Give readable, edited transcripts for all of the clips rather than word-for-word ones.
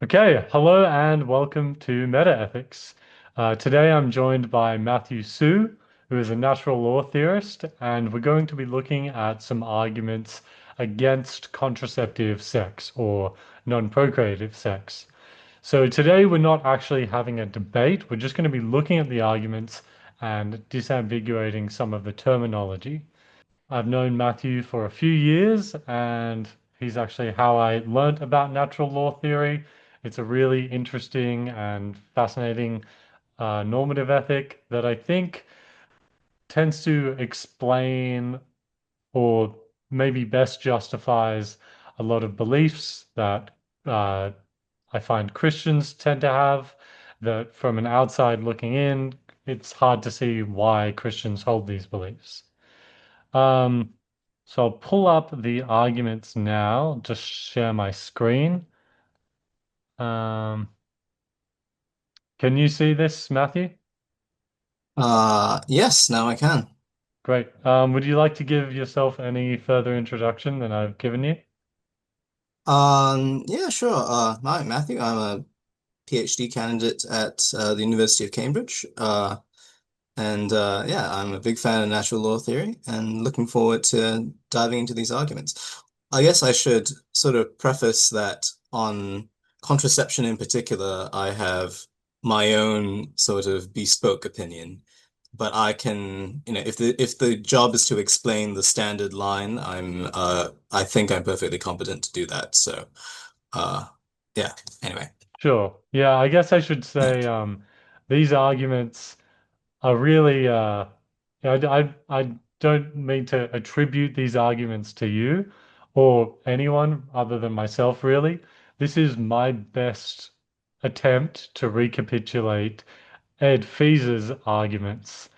Okay, hello and welcome to MetaEthics. Today I'm joined by Matthew Su, who is a natural law theorist, and we're going to be looking at some arguments against contraceptive sex or non-procreative sex. So today we're not actually having a debate, we're just going to be looking at the arguments and disambiguating some of the terminology. I've known Matthew for a few years, and he's actually how I learnt about natural law theory. It's a really interesting and fascinating normative ethic that I think tends to explain or maybe best justifies a lot of beliefs that uh, I find Christians tend to have, that from an outside looking in, it's hard to see why Christians hold these beliefs. Um, so I'll pull up the arguments now, just share my screen. Um, can you see this, Matthew? Yes, now I can. Great. Would you like to give yourself any further introduction than I've given you? Yeah, sure. Hi, Matthew. I'm a PhD candidate at the University of Cambridge. And yeah, I'm a big fan of natural law theory and looking forward to diving into these arguments. I guess I should sort of preface that on contraception in particular, I have my own sort of bespoke opinion. But I can, if the job is to explain the standard line, I think I'm perfectly competent to do that. So uh yeah, anyway. Sure. Yeah, I guess I should Yeah. say these arguments are really I don't mean to attribute these arguments to you or anyone other than myself, really. This is my best attempt to recapitulate Ed Fee's arguments.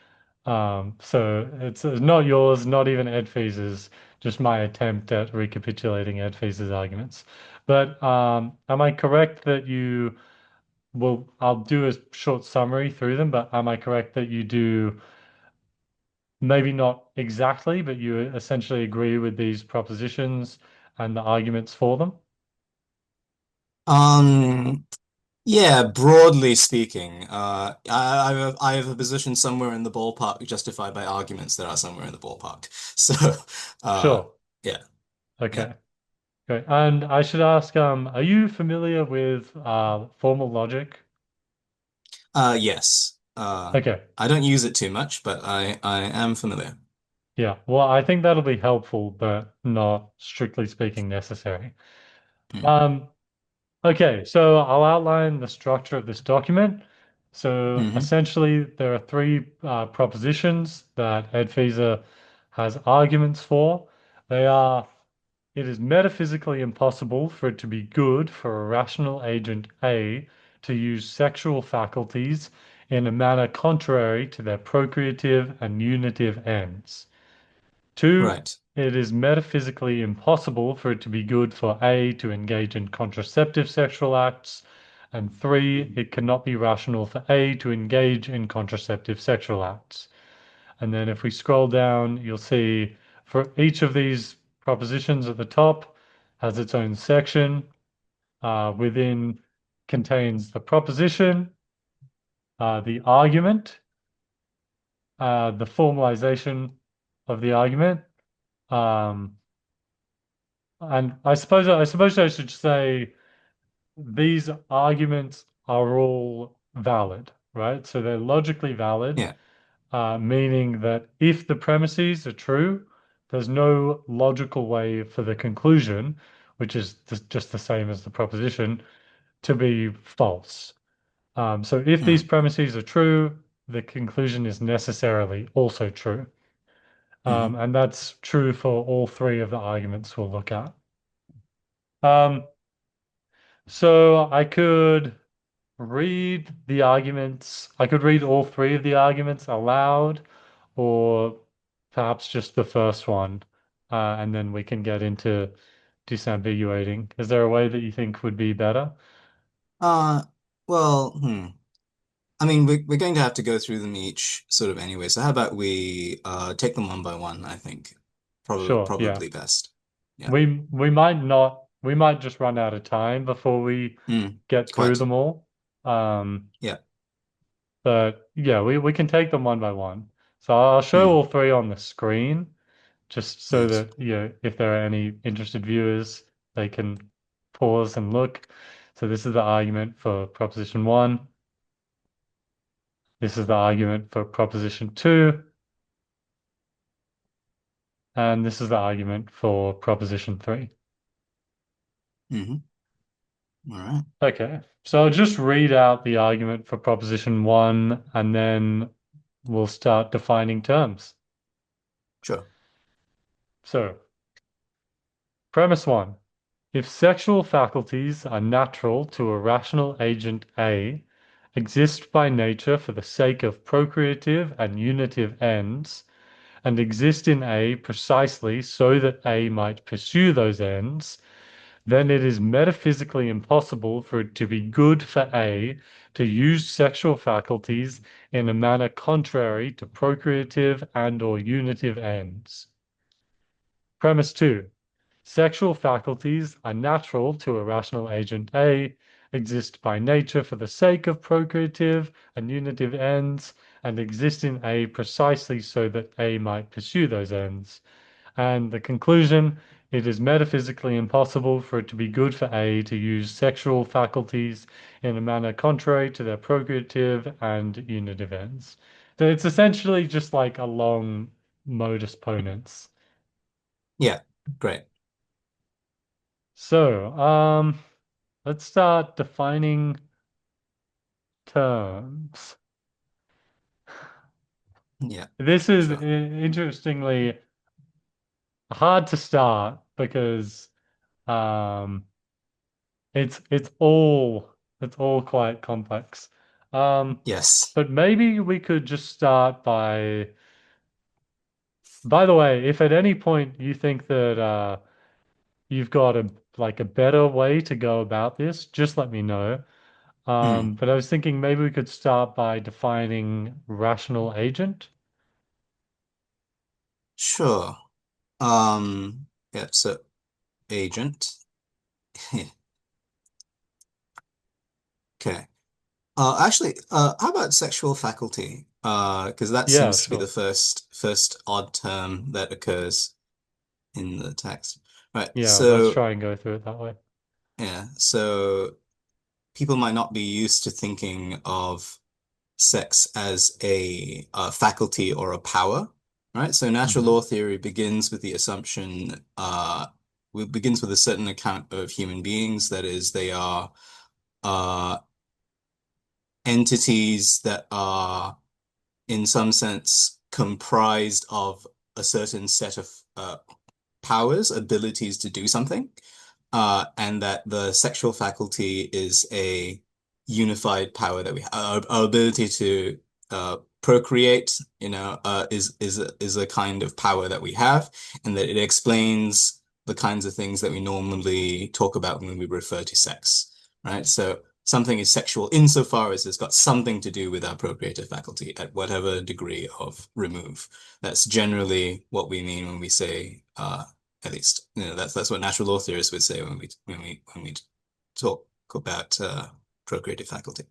So it's not yours, not even Ed Fee's, just my attempt at recapitulating Ed Fee's arguments. But am I correct that you well, I'll do a short summary through them, but am I correct that you do maybe not exactly, but you essentially agree with these propositions and the arguments for them? Um yeah, broadly speaking, I have a position somewhere in the ballpark justified by arguments that are somewhere in the ballpark. So uh Sure. yeah, yeah. Okay. Great. And I should ask, are you familiar with formal logic? Yes. Okay. I don't use it too much, but I am familiar. Yeah. Well, I think that'll be helpful, but not strictly speaking necessary. Mm. Um, Okay, so I'll outline the structure of this document. So Hmm. essentially, there are three propositions that Ed Feser has arguments for. They are, it is metaphysically impossible for it to be good for a rational agent A to use sexual faculties in a manner contrary to their procreative and unitive ends. Two, Right. it is metaphysically impossible for it to be good for A to engage in contraceptive sexual acts. And three, it cannot be rational for A to engage in contraceptive sexual acts. And then if we scroll down, you'll see for each of these propositions at the top has its own section. Within contains the proposition, the argument, the formalization of the argument, um, and I suppose I should say these arguments are all valid, right? So they're logically valid, Yeah. meaning that if the premises are true, there's no logical way for the conclusion, which is just the same as the proposition, to be false. So if these Mm. premises are true, the conclusion is necessarily also true. Hmm. And that's true for all three of the arguments we'll look at. Um, So I could read the arguments. I could read all three of the arguments aloud, or perhaps just the first one, and then we can get into disambiguating. Is there a way that you think would be better? Uh, well, I mean, we're going to have to go through them each sort of anyway. So how about we take them one by one, I think. Sure, yeah. Probably best. Yeah. We might not. we might just run out of time before we get through Quite. them all. Um, Yeah. but yeah, we can take them one by one. So I'll show Mm, all three on the screen, just so yes. that, if there are any interested viewers, they can pause and look. So this is the argument for proposition one. This is the argument for proposition two. And this is the argument for proposition three. Hmm. All right. Okay, so I'll just read out the argument for proposition one, and then we'll start defining terms. Sure. So, premise one, if sexual faculties are natural to a rational agent A, exist by nature for the sake of procreative and unitive ends, and exist in A precisely so that A might pursue those ends, then it is metaphysically impossible for it to be good for A to use sexual faculties in a manner contrary to procreative and or unitive ends. Premise 2. Sexual faculties are natural to a rational agent A, exist by nature for the sake of procreative and unitive ends, and exist in A precisely so that A might pursue those ends. And the conclusion, it is metaphysically impossible for it to be good for A to use sexual faculties in a manner contrary to their procreative and unitive ends. So it's essentially just like a long modus ponens. Yeah. Great. So, let's start defining terms. Yeah. This is Sure. interestingly hard to start because um, it's all quite complex. Um, Yes. but maybe we could just start by the way, if at any point you think that you've got a better way to go about this, just let me know. Mm, But I was thinking maybe we could start by defining rational agent. sure. Yeah, so agent. Okay. Actually, how about sexual faculty? Because that Yeah, seems to be the sure. first odd term that occurs in the text. Right. Yeah, let's So try and go through it that way. yeah, so people might not be used to thinking of sex as a faculty or a power, right? So natural Hmm. law theory begins with the assumption, begins with a certain account of human beings, that is, they are uh, entities that are, in some sense, comprised of a certain set of powers, abilities to do something, and that the sexual faculty is a unified power that we have. Our ability to procreate, is a kind of power that we have, and that it explains the kinds of things that we normally talk about when we refer to sex, right? So something is sexual insofar as it's got something to do with our procreative faculty at whatever degree of remove. That's generally what we mean when we say at least, that's what natural law theorists would say when we talk about procreative faculties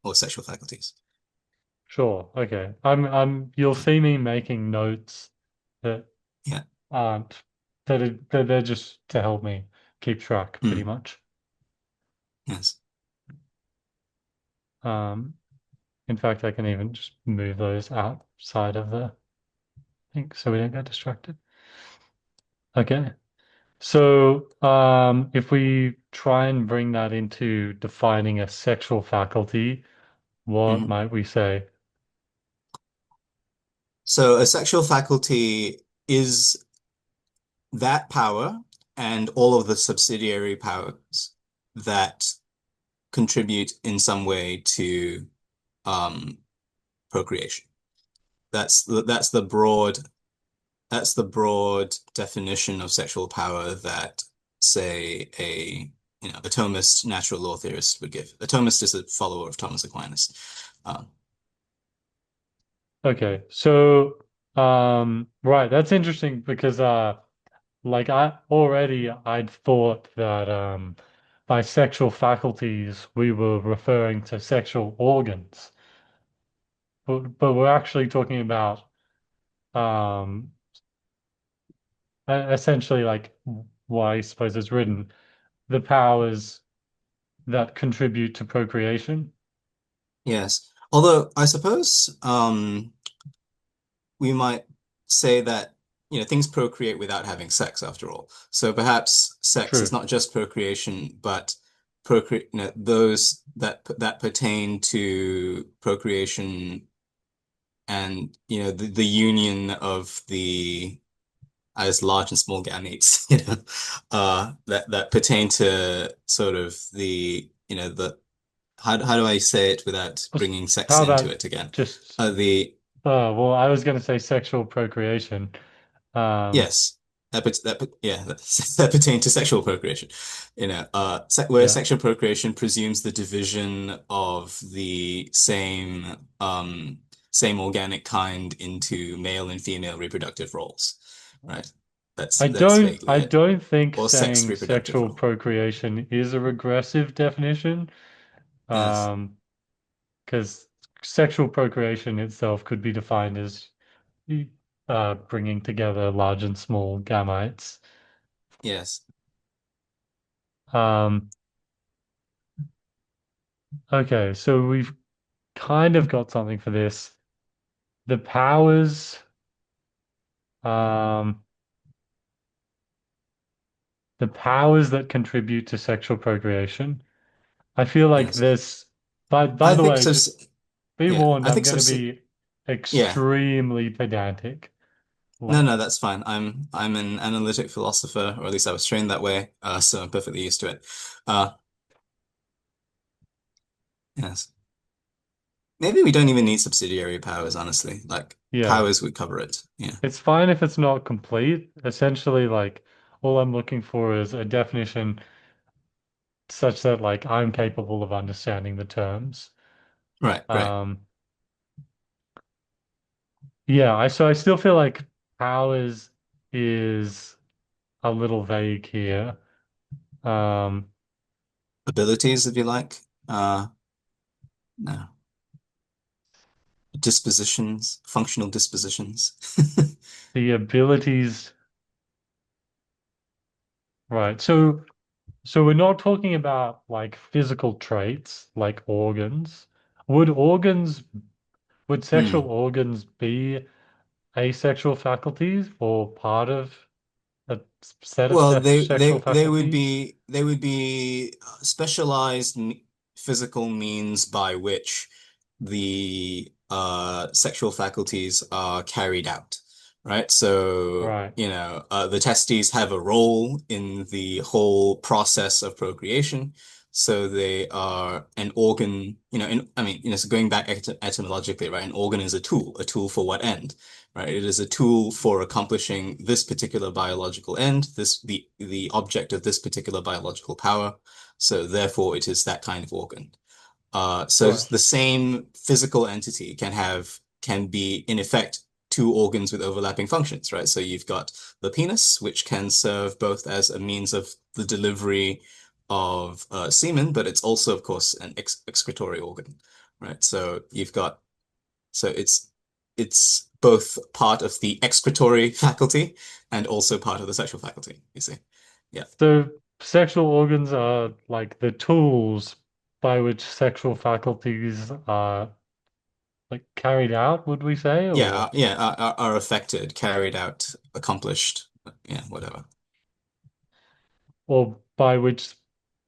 or sexual faculties. Sure. Okay. You'll see me making notes that Yeah. aren't that they're just to help me keep track pretty Mm, much. yes. Um, in fact, I can even just move those outside of the thing so we don't get distracted. Okay. So, if we try and bring that into defining a sexual faculty, what Mhm. might we say? So a sexual faculty is that power and all of the subsidiary powers that contribute in some way to um, procreation. That's the broad definition of sexual power that, say, a Thomist natural law theorist would give. A Thomist is a follower of Thomas Aquinas. Um, Okay. So, right, that's interesting because like I'd thought that by sexual faculties we were referring to sexual organs, but we're actually talking about um essentially like why I suppose it's written, the powers that contribute to procreation. Yes. Although I suppose we might say that things procreate without having sex after all. So perhaps sex is True. not just procreation, but procreate those that pertain to procreation and the union of the as large and small gametes, that pertain to sort of the the how do I say it without bringing sex How into about it again? just The well, I was going to say sexual procreation. Um, Yes, yeah, that pertain to sexual procreation. Se where yeah. sexual procreation presumes the division of the same organic kind into male and female reproductive roles, right? That's vaguely I it. don't think Or sex saying reproductive sexual role. procreation is a regressive definition. Yes, Um, because sexual procreation itself could be defined as bringing together large and small gametes. yes, Um, okay, so we've kind of got something for this. The powers, um, the powers that contribute to sexual procreation. I feel like yes. this, by I the think way, so. just be Yeah, warned, I I'm think going so. to be Yeah. extremely pedantic. No, Like, no, that's fine. I'm an analytic philosopher, or at least I was trained that way, so I'm perfectly used to it. Uh, yes. Maybe we don't even need subsidiary powers, honestly. Like yeah, powers would cover it. Yeah. it's fine if it's not complete. Essentially, like, all I'm looking for is a definition such that, like, I'm capable of understanding the terms. Right, right. Um, yeah, so I still feel like powers is a little vague here. Um, Abilities, if you like. No. Dispositions, functional dispositions. the abilities, right? So we're not talking about like physical traits like organs. Would organs, would sexual Hmm. organs be asexual faculties or part of a set of Well, sexual faculties? they would be specialized physical means by which the sexual faculties are carried out, right? So, Right. the testes have a role in the whole process of procreation. So they are an organ, I mean, so going back etymologically, right? An organ is a tool for what end? Right? It is a tool for accomplishing this particular biological end, the object of this particular biological power. So therefore, it is that kind of organ. So Right. the same physical entity can be in effect two organs with overlapping functions, right? So you've got the penis, which can serve both as a means of the delivery of semen, but it's also, of course, an excretory organ, right? So it's both part of the excretory faculty and also part of the sexual faculty, you see. Yeah. So sexual organs are like the tools by which sexual faculties are like carried out, would we say, Yeah, or are affected, carried out, accomplished, yeah, whatever. by which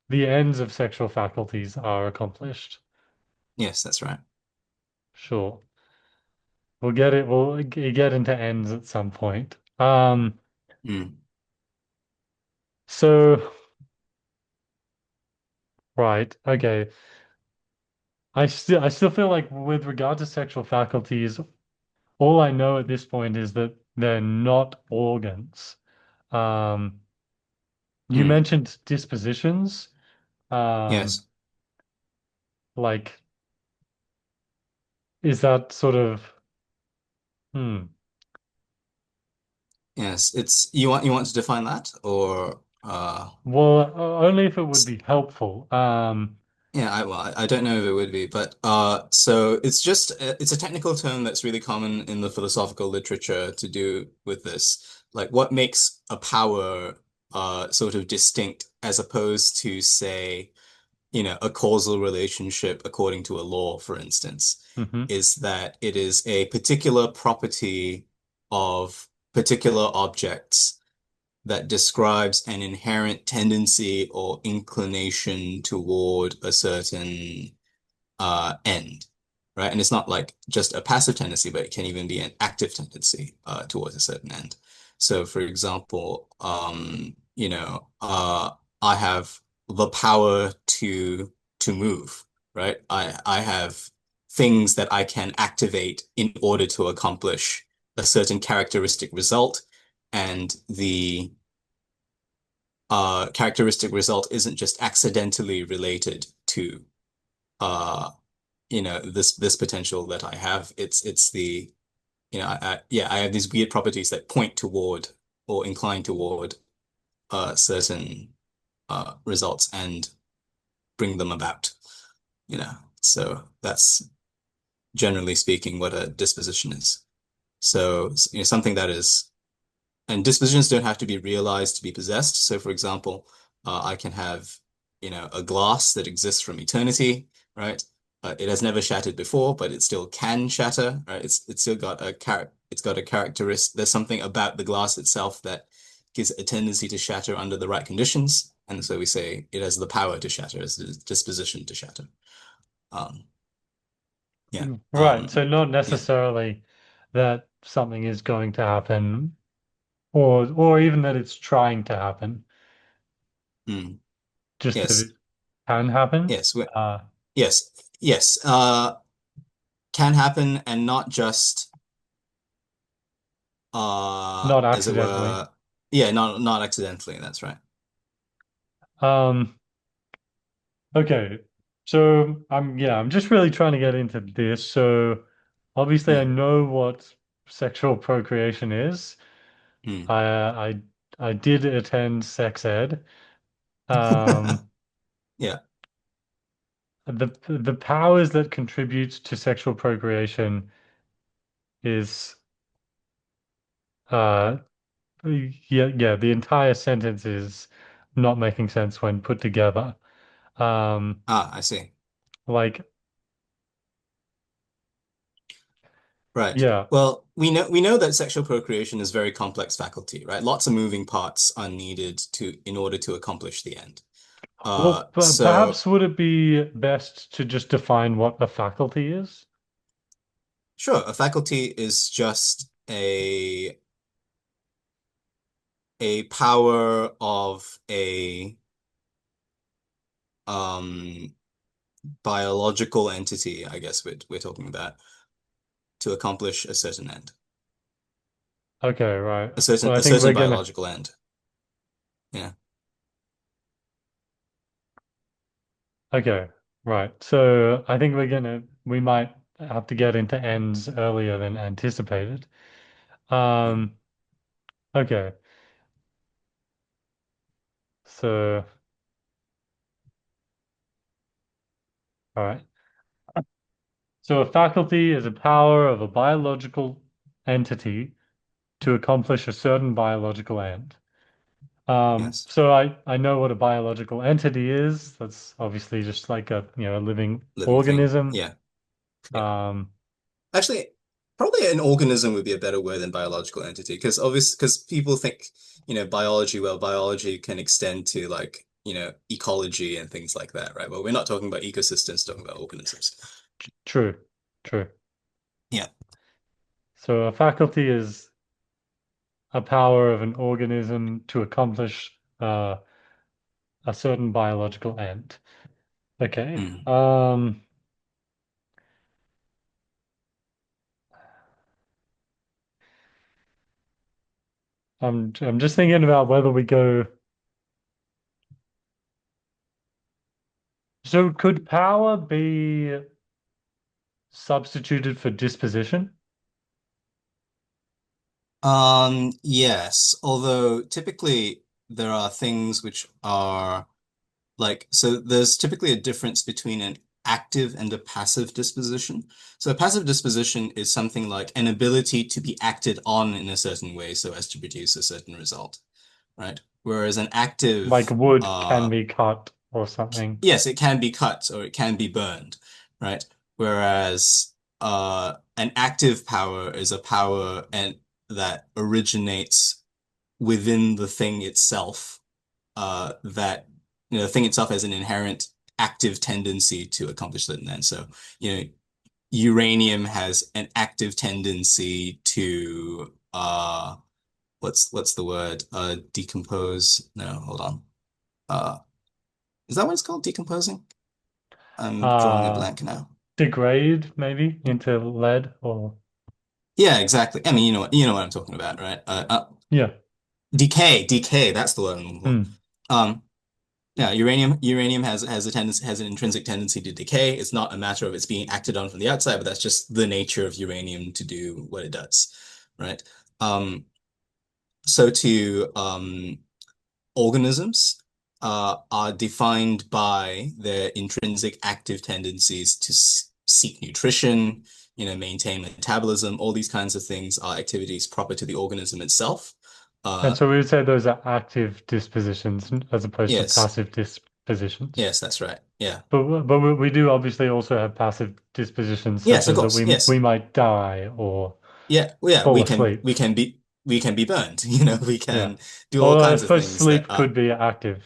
the ends of sexual faculties are accomplished? Yes, that's right. Sure. We'll get into ends at some point. Mm, So right, okay. I still feel like with regard to sexual faculties, all I know at this point is that they're not organs. Um, you mm, mentioned dispositions. Um, yes. like, is that sort of, hmm, Yes, it's you want to define that or Well, only if it would be helpful. yeah, I don't know if it would be, but so it's just it's a technical term that's really common in the philosophical literature to do with this. Like what makes a power sort of distinct as opposed to say, a causal relationship according to a law, for instance, hmm is that it is a particular property of particular objects that describes an inherent tendency or inclination toward a certain end, right? And it's not like just a passive tendency, but it can even be an active tendency towards a certain end. So, for example, I have the power to move, right? I have things that I can activate in order to accomplish a certain characteristic result, and the characteristic result isn't just accidentally related to this potential that I have. It's the yeah, I have these weird properties that point toward or incline toward certain results and bring them about. So that's generally speaking what a disposition is. So something that is. And dispositions don't have to be realized to be possessed. So, for example, I can have, a glass that exists from eternity, right? It has never shattered before, but it still can shatter, right? It's still got it's got a characteristic. There's something about the glass itself that gives it a tendency to shatter under the right conditions, and so we say it has the power to shatter, has the disposition to shatter. Um, yeah, Right. So not yeah, necessarily that something is going to happen, or even that it's trying to happen, mm, just that yes, it can happen. yes, Uh, yes, yes. Can happen and not just Not as it accidentally. were, yeah, not accidentally, that's right. Um, okay. So I'm just really trying to get into this. So obviously I Mm, know what sexual procreation is. mm. I did attend sex ed. Um, Yeah. the powers that contribute to sexual procreation is uh yeah, the entire sentence is not making sense when put together. Um, Ah, I see. like Right. yeah. Well, we know that sexual procreation is a very complex faculty, right? Lots of moving parts are needed to in order to accomplish the end. Well, So perhaps would it be best to just define what a faculty is? sure, a faculty is just a power of a um biological entity, I guess we're talking about, to accomplish a certain end. Okay, right. A certain Well, I a think certain we're gonna. biological end. Yeah. Okay, right. So I think we might have to get into ends earlier than anticipated. Mm. Um, okay. So, all right. So a faculty is a power of a biological entity to accomplish a certain biological end. Yes. So I know what a biological entity is. That's obviously just like a living Living thing. organism. Yeah. Yeah. Um, Actually, probably an organism would be a better word than biological entity because people think, biology, well, biology can extend to like, ecology and things like that, right? Well, we're not talking about ecosystems, talking about organisms. True, true. Yeah. So a faculty is a power of an organism to accomplish a certain biological end. Okay. Mm. I'm just thinking about whether we go. So could power be substituted for disposition? Yes, although typically there are things which are like, so there's typically a difference between an active and a passive disposition. So a passive disposition is something like an ability to be acted on in a certain way so as to produce a certain result, right? Whereas an Like active, wood can be cut or something. yes, it can be cut or it can be burned, right? Whereas an active power is a power and that originates within the thing itself, that the thing itself has an inherent active tendency to accomplish certain ends. So, you know, uranium has an active tendency to what's the word? Decompose. No, hold on. Uh, is that what it's called? Decomposing? I'm drawing a Uh, blank now. Degrade maybe into lead or Yeah, exactly. I mean, you know what I'm talking about, right? yeah. Decay. That's the word I'm looking for. Hmm. Um, Yeah, uranium has a tendency has an intrinsic tendency to decay. It's not a matter of it's being acted on from the outside, but that's just the nature of uranium to do what it does, right? Um, so too, organisms are defined by their intrinsic active tendencies to seek nutrition, maintain metabolism. All these kinds of things are activities proper to the organism itself. And Uh, so we would say those are active dispositions as opposed to yes, passive dispositions. yes, that's right. Yeah. But we do obviously also have passive dispositions such Yes, of as that course. we Yes. might die or Yeah, well, yeah, fall we can asleep. we can be we can be burned. We Yeah. can do all Or I kinds of suppose things that sleep are could be active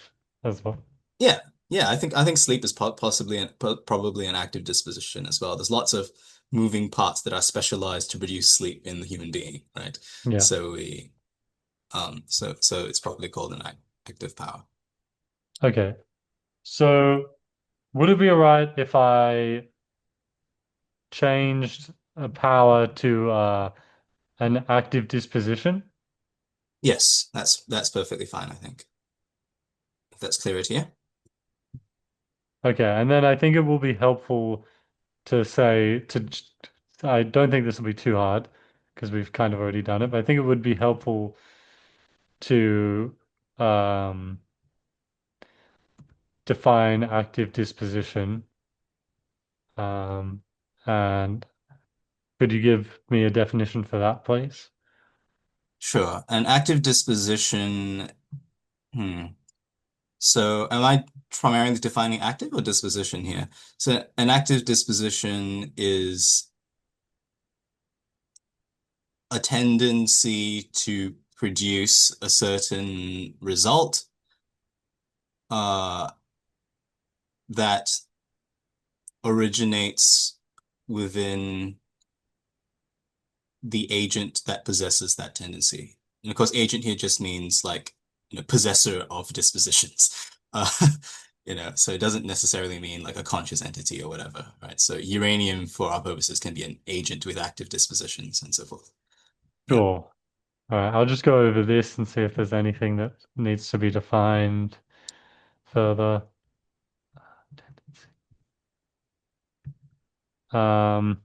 as well. yeah, yeah. I think sleep is possibly probably an active disposition as well. There's lots of moving parts that are specialized to produce sleep in the human being, right? Yeah. So we so it's probably called an active power. Okay. So would it be alright if I changed a power to an active disposition? Yes, that's perfectly fine, I think. If that's clearer to you. Okay, and then I think it will be helpful to say I don't think this will be too hard because we've kind of already done it, but I think it would be helpful to um, define active disposition. Um, and could you give me a definition for that, please? Sure. An active disposition. Hmm. So am I primarily defining active or disposition here? So an active disposition is a tendency to produce a certain result uh, that originates within the agent that possesses that tendency. And of course, agent here just means like, possessor of dispositions. Uh, so it doesn't necessarily mean like a conscious entity or whatever, right? So uranium for our purposes can be an agent with active dispositions and so forth. Yeah, Sure. All right, I'll just go over this and see if there's anything that needs to be defined further. Um,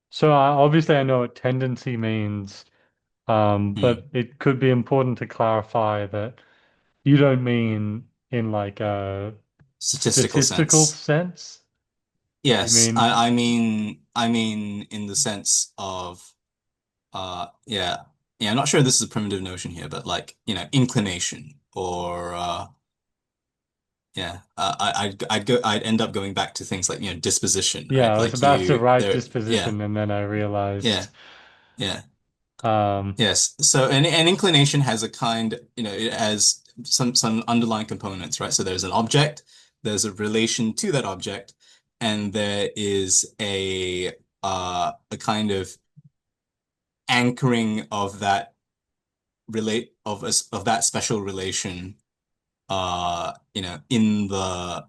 so obviously I know what tendency means, Hmm. but it could be important to clarify that you don't mean in like a Statistical statistical sense. sense. You Yes, mean, I mean in the sense of yeah. Yeah, I'm not sure this is a primitive notion here, but like, inclination or yeah, I'd end up going back to things like, disposition, yeah, right? I was Like about to write yeah, disposition and then I yeah, realized, yeah. um, Yes. So an inclination has a kind, it has some underlying components, right? So there's an object, there's a relation to that object, and there is a kind of anchoring of that relate of us of that special relation in the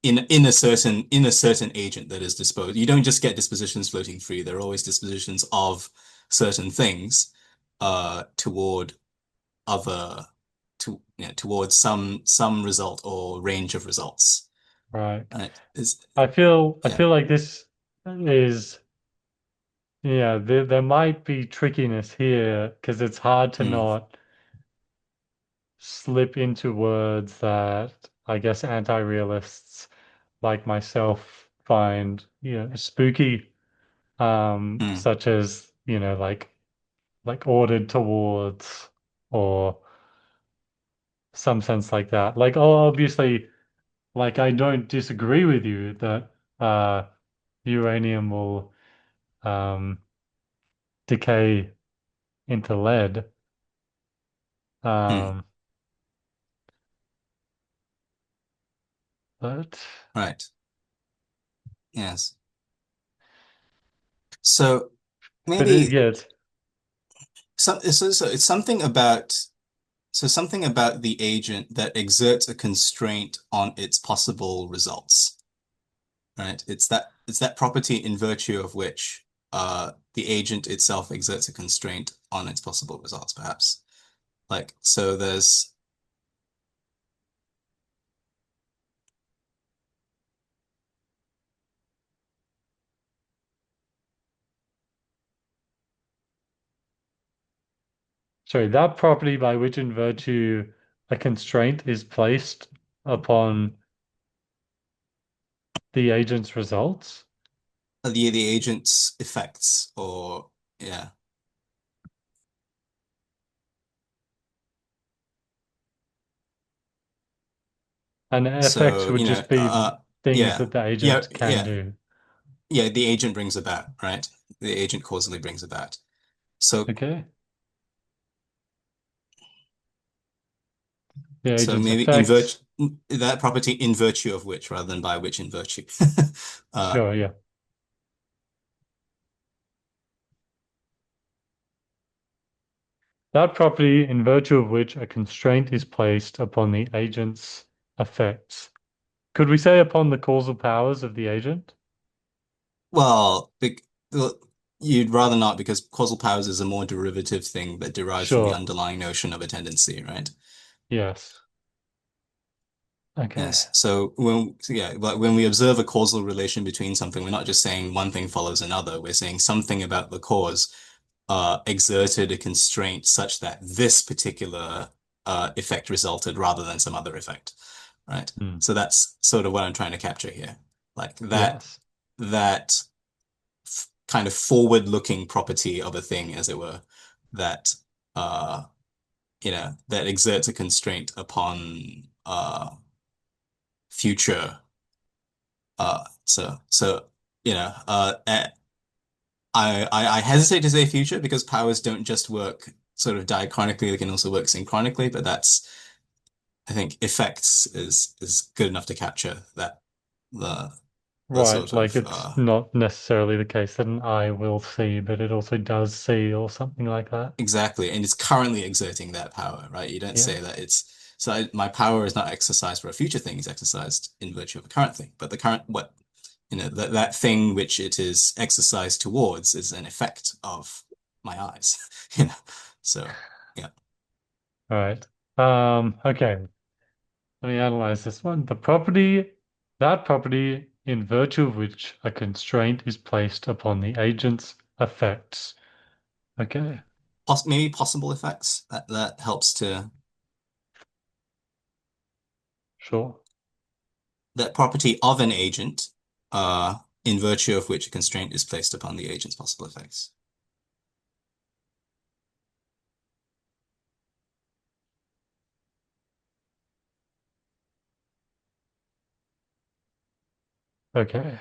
in a certain agent that is disposed. You don't just get dispositions floating free. There are always dispositions of certain things toward other towards some result or range of results. right. right? Is I yeah. feel like this is yeah, there might be trickiness here because it's hard to Mm, not slip into words that I guess anti-realists like myself find, spooky, mm, such as, like ordered towards or some sense like that. Like, oh, obviously, like I don't disagree with you that uranium will um decay into lead. mm, Um, but right. Yes. So maybe yeah, it's so it's something about something about the agent that exerts a constraint on its possible results, right? It's that property in virtue of which the agent itself exerts a constraint on its possible results, perhaps. Like so there's sorry, that property by which in virtue a constraint is placed upon the agent's results. the agent's effects or yeah. And effects So, would just be things yeah. that the Yeah, agent can yeah. do. Yeah, the agent brings about, right? The agent causally brings about. So Okay. The so agent's maybe in virtue effects. that property in virtue of which rather than by which in virtue. Uh Sure, yeah. That property in virtue of which a constraint is placed upon the agent's effects. Could we say upon the causal powers of the agent? well, well, you'd rather not because causal powers is a more derivative thing that derives from the Sure. underlying notion of a tendency, right? Yes. Okay. Yes. But when we observe a causal relation between something, we're not just saying one thing follows another. We're saying something about the cause exerted a constraint such that this particular effect resulted rather than some other effect, right? Hmm. So that's sort of what I'm trying to capture here. Like Yes. that kind of forward-looking property of a thing, as it were, that uh, that exerts a constraint upon future. So I hesitate to say future because powers don't just work sort of diachronically, they can also work synchronically, but that's I think effects is good enough to capture that the the Right. sort Like of it's not necessarily the case that an eye will see, but it also does see or something like that. exactly, and it's currently exerting that power, right? You don't Yeah. say that my power is not exercised for a future thing, it's exercised in virtue of a current thing. But the current what that thing which it is exercised towards is an effect of my eyes, you know. So yeah. All right. Okay. Let me analyze this one. That property in virtue of which a constraint is placed upon the agent's effects. Okay. Maybe possible effects that helps to Sure. that property of an agent, in virtue of which a constraint is placed upon the agent's possible effects. Okay.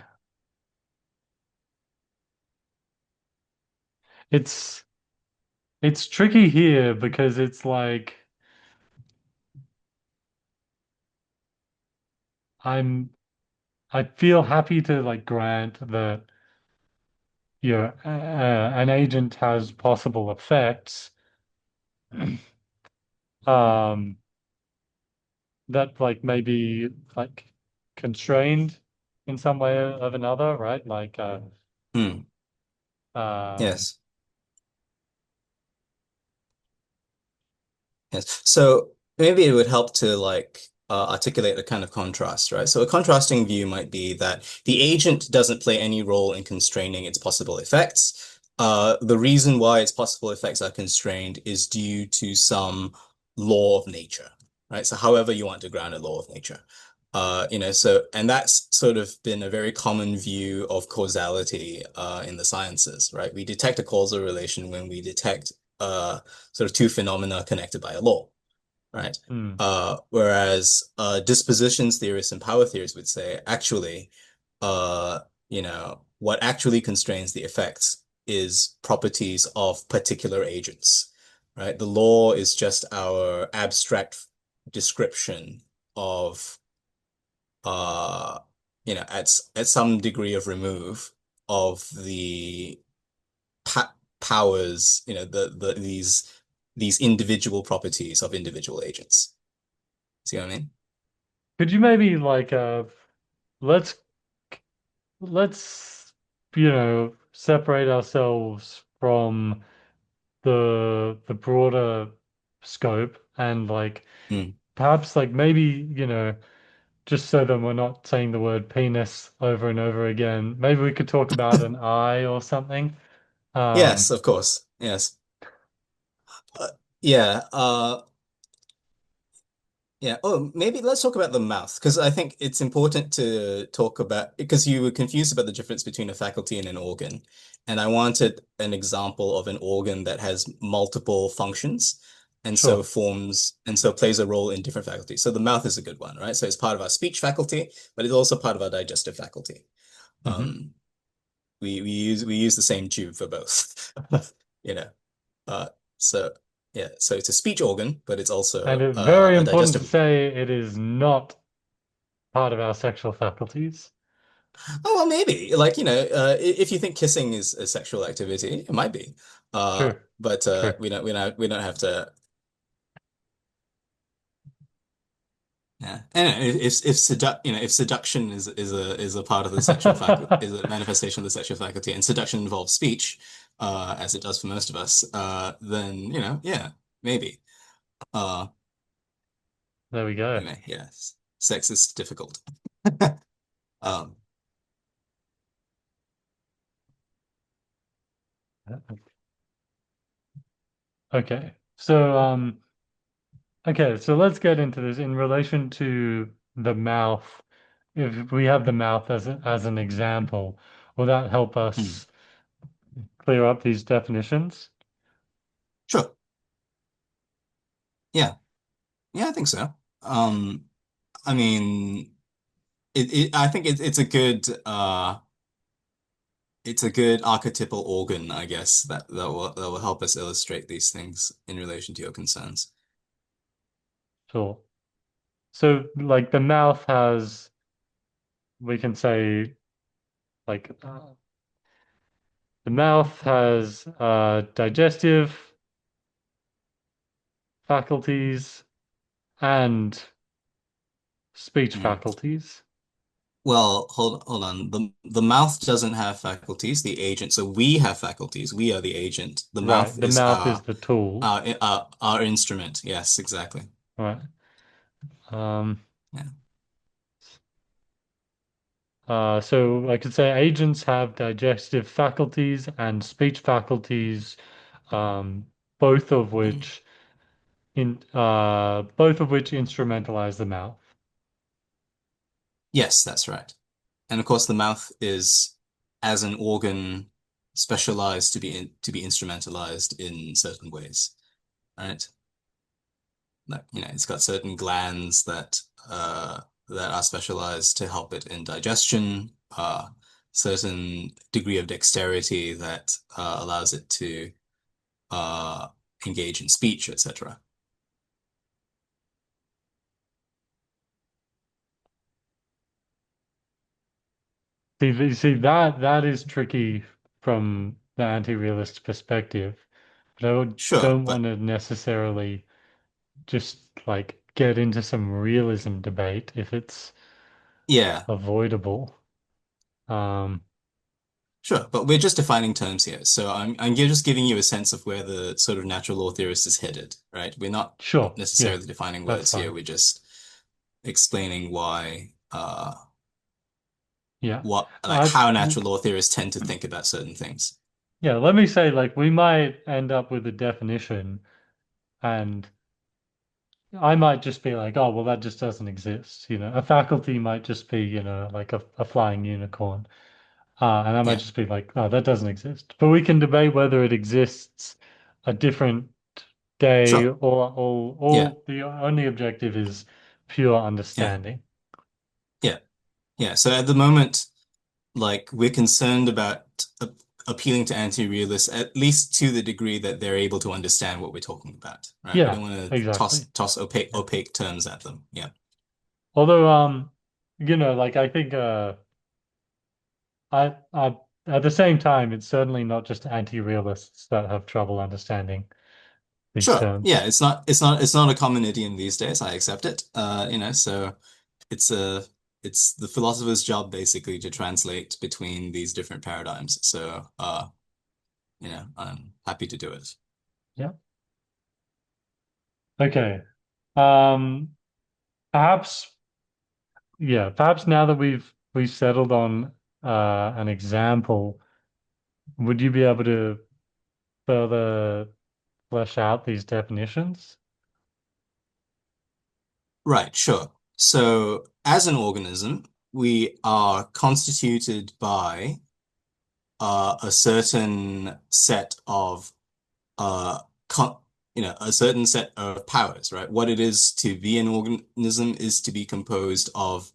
It's it's tricky here because it's like I'm I feel happy to like grant that an agent has possible effects um that like maybe like constrained in some way of another, right? Like Hmm. um Yes. Yes. So maybe it would help to like articulate a kind of contrast, right? So a contrasting view might be that the agent doesn't play any role in constraining its possible effects. The reason why its possible effects are constrained is due to some law of nature, right? So however you want to ground a law of nature. And that's sort of been a very common view of causality in the sciences, right? We detect a causal relation when we detect sort of two phenomena connected by a law, right? Hmm. Whereas dispositions theorists and power theorists would say, actually, what actually constrains the effects is properties of particular agents, right? The law is just our abstract description of, uh, at some degree of remove of the powers, these individual properties of individual agents. See what I mean? Could you maybe like let's let's separate ourselves from the broader scope and like Mm. perhaps like maybe, just so that we're not saying the word penis over and over again, maybe we could talk about an eye or something. Um, Yes, of course. Yes. Uh, yeah. Yeah. Oh, maybe let's talk about the mouth because I think it's important to talk about because you were confused about the difference between a faculty and an organ. And I wanted an example of an organ that has multiple functions sure. and so plays a role in different faculties. So the mouth is a good one, right? So it's part of our speech faculty, but it's also part of our digestive faculty. Hmm. Um, we use the same tube for both. You know. Uh, so yeah, so it's a speech organ, but it's And also it's very a important to digestive. say it is not part of our sexual faculties. Oh well, maybe if you think kissing is a sexual activity, it might be. True, But true. we don't have to. Yeah, and if seduction is a part of the sexual faculty, is a manifestation of the sexual faculty, and seduction involves speech, as it does for most of us, then yeah, maybe. Uh, There we go. anyway, yes, sex is difficult. Um, Okay. So let's get into this in relation to the mouth. If we have the mouth as an example, will that help hmm, us clear up these definitions? sure. Yeah. Yeah, I think so. I mean, I think it's a good archetypal organ, I guess, that will help us illustrate these things in relation to your concerns. Sure. So like the mouth has, we can say like the mouth has digestive faculties and speech Mm. faculties. Well, hold on. The mouth doesn't have faculties, the agent. So we have faculties. We are the agent. The Right. mouth The is mouth is our the tool. our our instrument. Yes, exactly. Right. Um, Yeah. so I could say agents have digestive faculties and speech faculties, um, both of Mm. which both of which instrumentalize the mouth. Yes, that's right. And of course, the mouth is, as an organ, specialized to be instrumentalized in certain ways, right? Like, it's got certain glands that are specialized to help it in digestion, certain degree of dexterity that allows it to uh, engage in speech, etc. See that is tricky from the anti-realist perspective, but Sure, don't want but to necessarily just like get into some realism debate if it's yeah, avoidable. Um, sure, but we're just defining terms here. So I'm just giving you a sense of where the sort of natural law theorist is headed, right? We're not sure, yeah, necessarily defining that's words here. fine. We're just explaining why Yeah. what like I how natural law theorists tend to think about certain things. yeah, let me say like we might end up with a definition and I might just be like, oh, well, that just doesn't exist. A faculty might just be, like a flying unicorn. And I might Yeah, just be like, oh, that doesn't exist. But we can debate whether it exists a different day sure. or Yeah, all the only objective is pure yeah, understanding. yeah, yeah. So at the moment, like we're concerned about appealing to anti-realists at least to the degree that they're able to understand what we're talking about, right? We Yeah, don't want to exactly. toss Yeah. opaque terms at them. Yeah, Although, like I think I at the same time, it's certainly not just anti-realists that have trouble understanding these sure. terms. Yeah, it's not a common idiom these days. I accept it. So it's a it's the philosopher's job basically to translate between these different paradigms. So I'm happy to do it. Yeah. Okay. Um, perhaps, yeah, perhaps now that we've settled on an example, would you be able to further flesh out these definitions? Right, sure. So as an organism, we are constituted by a certain set of uh con a certain set of powers, right? What it is to be an organism is to be composed of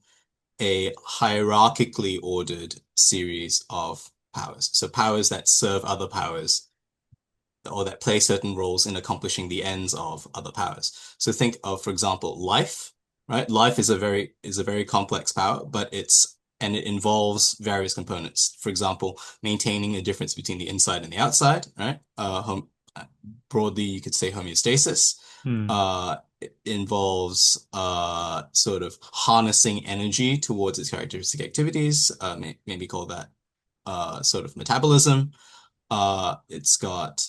a hierarchically ordered series of powers. So powers that serve other powers or that play certain roles in accomplishing the ends of other powers. So think of, for example, life, right? Life is a very complex power, but it involves various components. For example, maintaining a difference between the inside and the outside, right? Broadly, you could say homeostasis. Hmm. It involves sort of harnessing energy towards its characteristic activities, maybe call that sort of metabolism. It's got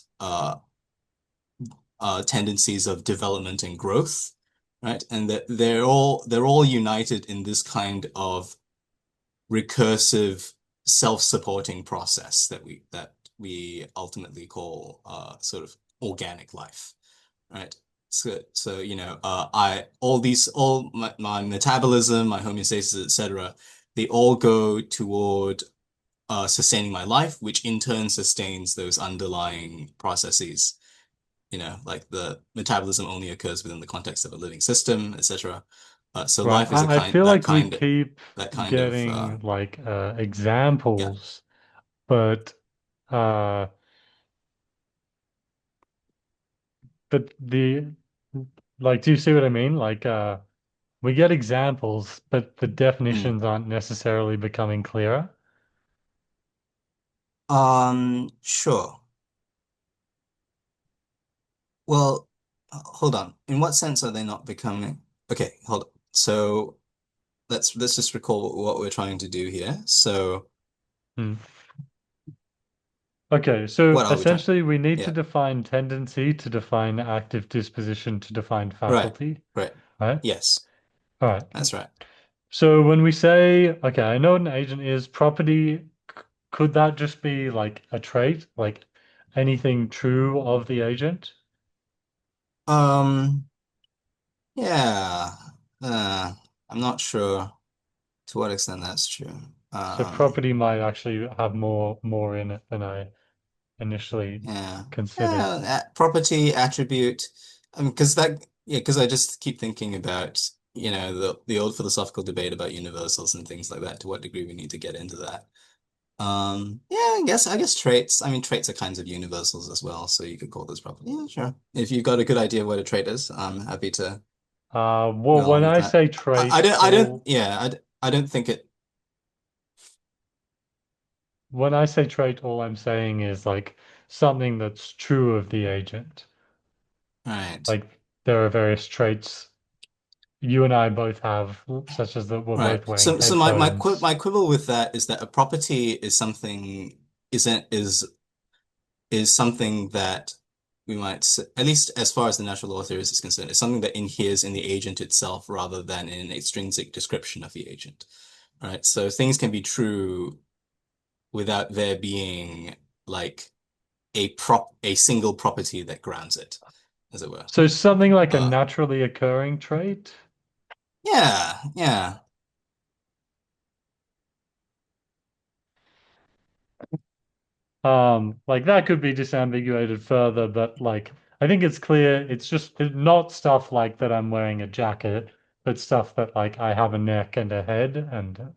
tendencies of development and growth, right? And that they're all united in this kind of recursive self-supporting process that we ultimately call sort of organic life, right? So I all my metabolism, my homeostasis, etc., they all go toward sustaining my life, which in turn sustains those underlying processes. Like the metabolism only occurs within the context of a living system, etc. So Right. life is a I kind feel that like we kind keep that kind of getting like yeah. examples, but uh the like do you see what I mean? Like we get examples, but the Mm. definitions aren't necessarily becoming clearer. Sure. Well, hold on. In what sense are they not becoming? Okay, hold on. So let's just recall what we're trying to do here. So Hmm. Okay, so what are we trying? essentially we need to Yeah. define tendency to define active disposition to define Right. faculty, Right. right? Yes, All right. that's right. So when we say, okay, I know what an agent is, property, could that just be like a trait, like anything true of the agent? Um, yeah. Uh, I'm not sure to what extent that's true. So property might actually have more in it than I initially Yeah. considered. Yeah, property attribute. Because I just keep thinking about, the old philosophical debate about universals and things like that, to what degree we need to get into that. Yeah, I guess traits. I mean, traits are kinds of universals as well, so you could call this property. Yeah, sure. If you've got a good idea of what a trait is, I'm happy to Well, go when along with I that. say I trait, don't, I don't, yeah, I don't think it, when I say trait, all I'm saying is like something that's true of the agent. right. Like there are various traits you and I both have, such as that we're Right. both wearing So my headphones. quibble with that is that a property is something isn't is something that we might say, at least as far as the natural law theorist is concerned, it's something that inheres in the agent itself rather than in an extrinsic description of the agent. Right? So things can be true without there being like a single property that grounds it, as it were. So something like a Uh, naturally occurring trait. yeah, yeah, Like that could be disambiguated further, but like I think it's clear it's just not stuff like that I'm wearing a jacket, but stuff that like I have a neck and a head and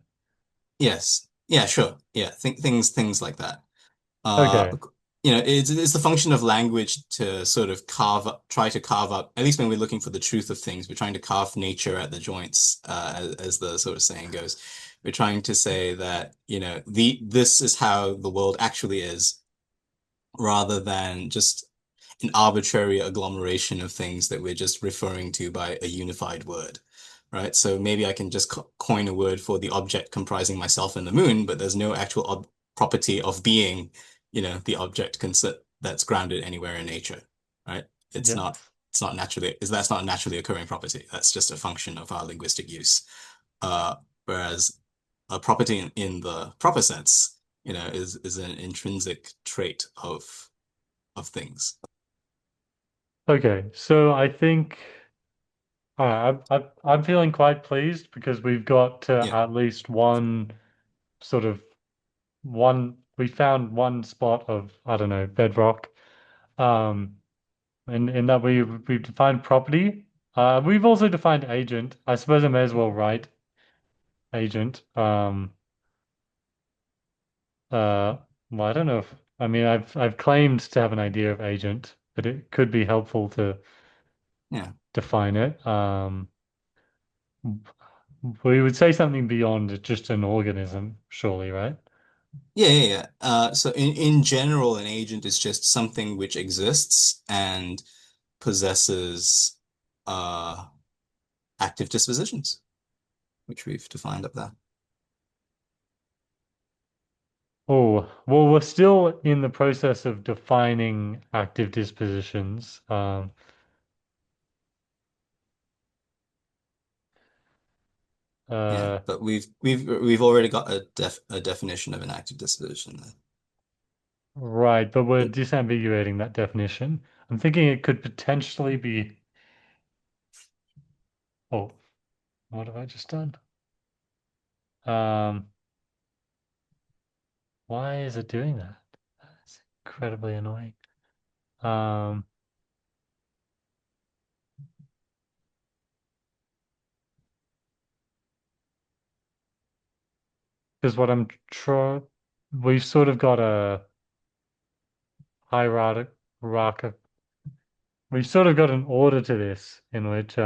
yes, yeah, sure, yeah, things like that. Uh, okay. it's the function of language to sort of try to carve up, at least when we're looking for the truth of things, we're trying to carve nature at the joints, as the sort of saying goes. We're trying to say that, this is how the world actually is, rather than just an arbitrary agglomeration of things that we're just referring to by a unified word, right? So maybe I can just coin a word for the object comprising myself and the moon, but there's no actual ob property of being, the object that's grounded anywhere in nature, right? It's not, Yes. that's not a naturally occurring property. That's just a function of our linguistic use. Whereas a property in the proper sense, is an intrinsic trait of things. Okay. So I think I'm feeling quite pleased because we've got to Yeah. at least one sort of we found one spot of I don't know bedrock. Um, in that we've defined property. We've also defined agent. I suppose I may as well write agent. Uh, well, I don't know if I mean I've claimed to have an idea of agent, but it could be helpful to Yeah. define it. We would say something beyond just an organism, surely, right? Yeah, yeah, yeah. So in general, an agent is just something which exists and possesses uh active dispositions, which we've defined up there. Oh, well, we're still in the process of defining active dispositions. Yeah, Uh, but we've already got a definition of an active disposition there. right, but we're But disambiguating that definition. I'm thinking it could potentially be. Oh, what have I just done? Um, why is it doing that? That's incredibly annoying. Um, because what I'm trying, we've sort of got a hierarchical, we've sort of got an order to this in which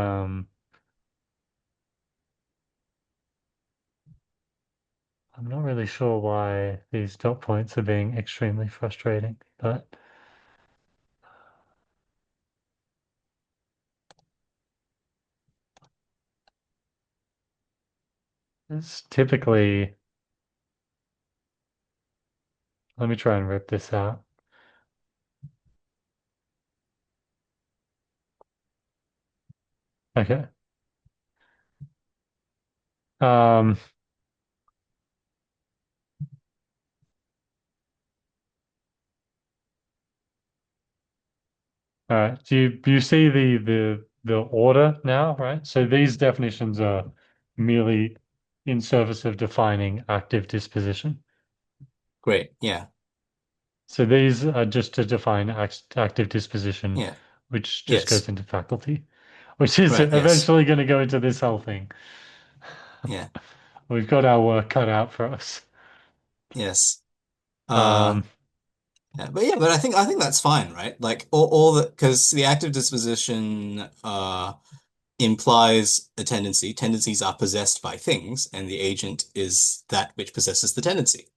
I'm not really sure why these dot points are being extremely frustrating, but it's typically, let me try and rip this out. Okay. Um, all right. Do you see the order now, right? So these definitions are merely in service of defining active disposition. great. Yeah. So these are just to define active disposition, Yeah. which just goes Yes. into faculty, which is Right. Yes. eventually going to go into this whole thing. Yeah. We've got our work cut out for us. Yes. Uh Um, but I think that's fine, right? Like all the because the active disposition implies a tendency. Tendencies are possessed by things, and the agent is that which possesses the tendency.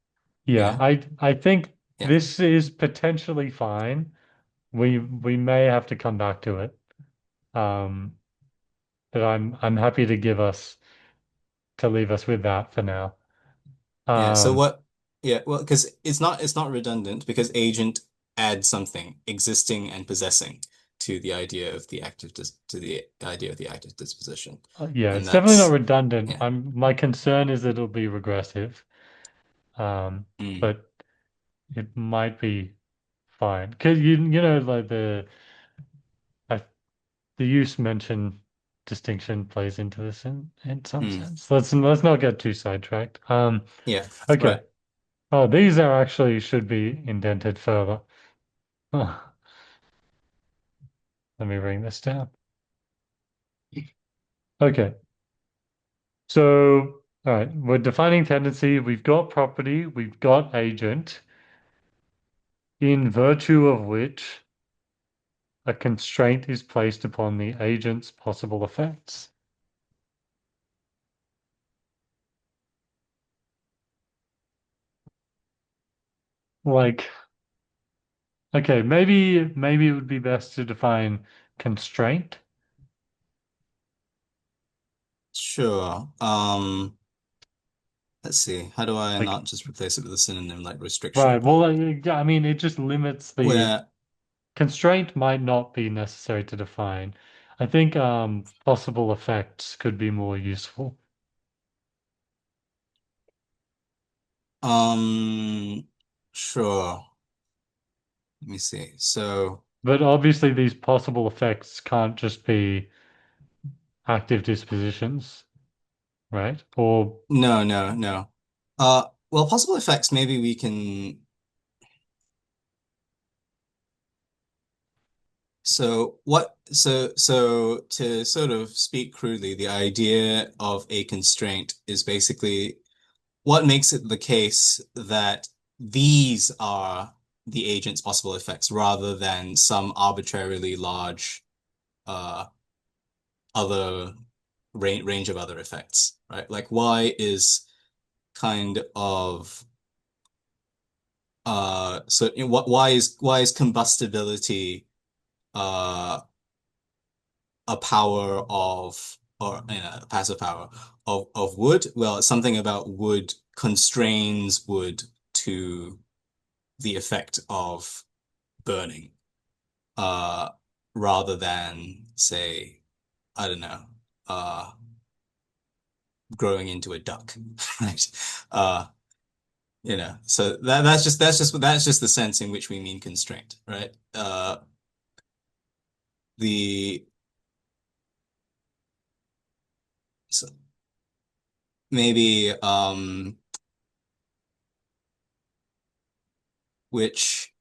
yeah, Yeah. I think Yeah. this is potentially fine. We may have to come back to it. Um, but I'm happy to give us to leave us with that for now. Yeah. So Um, what? Yeah. Well, because it's not redundant because agent add something existing and possessing to the idea of the active dis to the idea of the active disposition. Yeah, And it's definitely not that's redundant. yeah. My concern is that it'll be regressive. Um, Mm, but it might be fine. Because like I, the use mention distinction plays into this in some mm, sense. Let's not get too sidetracked. yeah, Okay. right. Oh, these are actually should be indented further. Oh, let me bring this down. Okay. So, all right, we're defining tendency. We've got property. We've got agent, in virtue of which a constraint is placed upon the agent's possible effects. Like, okay, maybe it would be best to define constraint. Sure. Let's see. How do I Like, not just replace it with a synonym like restriction? right. Well, yeah, I mean, it just limits the Where constraint might not be necessary to define. I think possible effects could be more useful. um sure. Let me see. So But obviously, these possible effects can't just be active dispositions, right? Or no, no, no. Well, possible effects, maybe we can. So to sort of speak crudely, the idea of a constraint is basically what makes it the case that these are the agent's possible effects rather than some arbitrarily large uh other range of other effects, right? Like Y is kind of so what why is combustibility uh a power of or a passive power of wood? Well, it's something about wood constrains wood to the effect of burning, uh, rather than say, I don't know, uh, growing into a duck, right? Uh, so that's just the sense in which we mean constraint, right? The so maybe which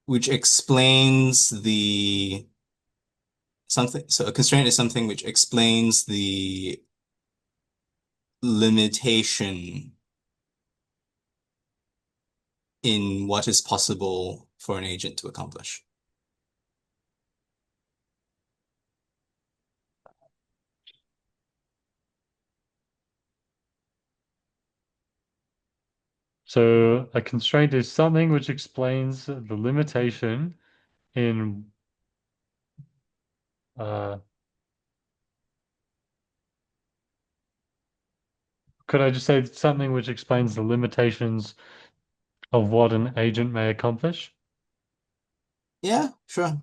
which explains the something. So a constraint is something which explains the limitation in what is possible for an agent to accomplish. so a constraint is something which explains the limitation in uh could I just say something which explains the limitations of what an agent may accomplish? Yeah, sure.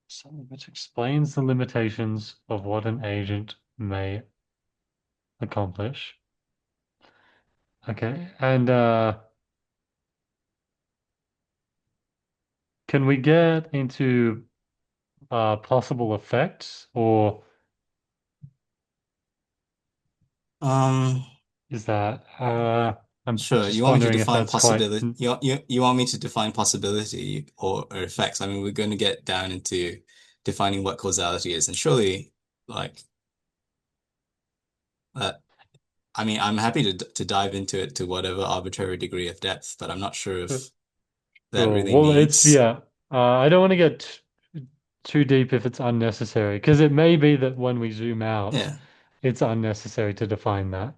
Something which explains the limitations of what an agent may accomplish. Okay. And can we get into possible effects, or Um, is that I'm sure. You just want me to wondering if define that's quite possibility? You want me to define possibility or effects? I mean, we're going to get down into defining what causality is, and surely, like, uh, I mean, I'm happy to dive into it to whatever arbitrary degree of depth, but I'm not sure if that sure. really Well, it's needs. yeah. I don't want to get too deep if it's unnecessary, because it may be that when we zoom out, Yeah, it's unnecessary to define that.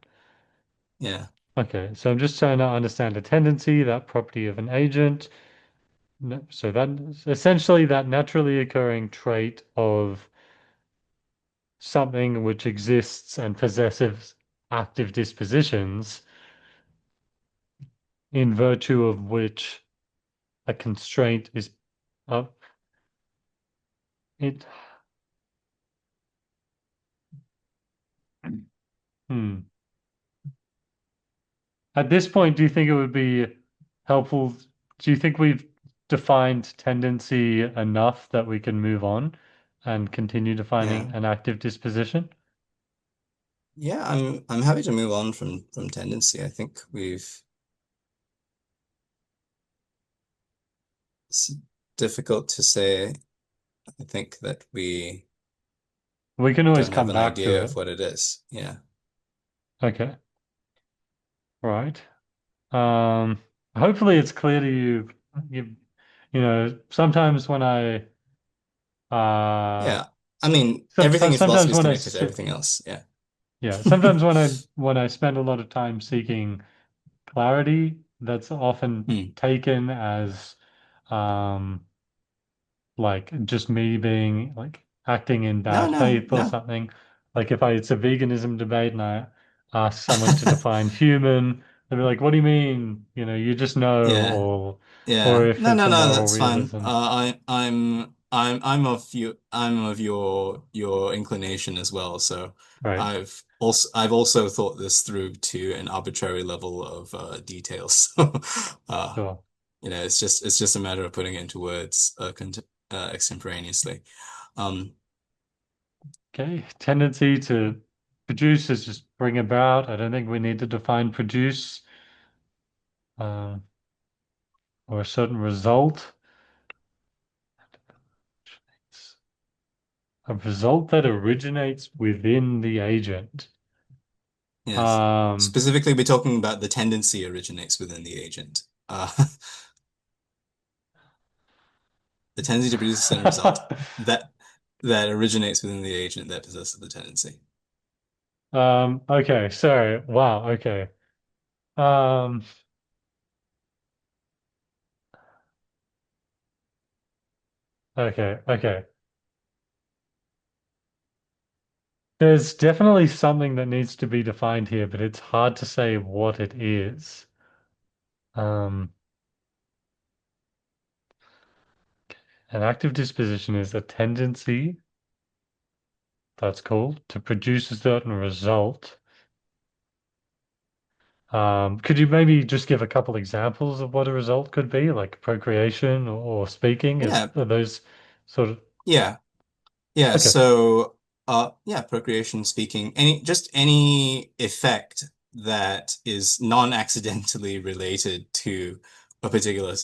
yeah. Okay, so I'm just trying to understand a tendency, that property of an agent. So that essentially that naturally occurring trait of something which exists and possesses active dispositions, in virtue of which a constraint is uh, it. Hmm. At this point, do you think it would be helpful? Do you think we've defined tendency enough that we can move on and continue Yeah. defining an active disposition? Yeah, I'm happy to move on from tendency. I think it's difficult to say. I think that we We can always don't have come an back to idea it. of what it is. Yeah. Okay, right. Um, Hopefully it's clear to you. You, sometimes when I Yeah. I mean, everything in philosophy sometimes is when connected to everything else. Yeah. sometimes when I spend a lot of time seeking clarity, that's often Hmm. taken as um like just me being like acting in No, bad no, faith or no. something. Like if it's a veganism debate and I ask someone to define human, they'll be like, "What do you mean? You just know," Yeah. or Yeah. if No, it's no, a no, moral that's fine. realism, I'm of your inclination as well. So right? I've also thought this through to an arbitrary level of detail. So uh Sure. it's just a matter of putting it into words extemporaneously. Um Okay. Tendency to produce is just bring about. I don't think we need to define produce um, or a certain result. A result that originates within the agent. yes. Um, Specifically, we're talking about the tendency originates within the agent. The tendency to produce a certain result that that originates within the agent that possesses the tendency. okay, sorry. Wow, okay. Um, okay. There's definitely something that needs to be defined here, but it's hard to say what it is. Um, an active disposition is a tendency, that's called, to produce a certain result. Could you maybe just give a couple examples of what a result could be, like procreation or speaking? Yeah, Are those sort of yeah, yeah. okay, So, yeah, procreation speaking, any effect that is non-accidentally related to a particular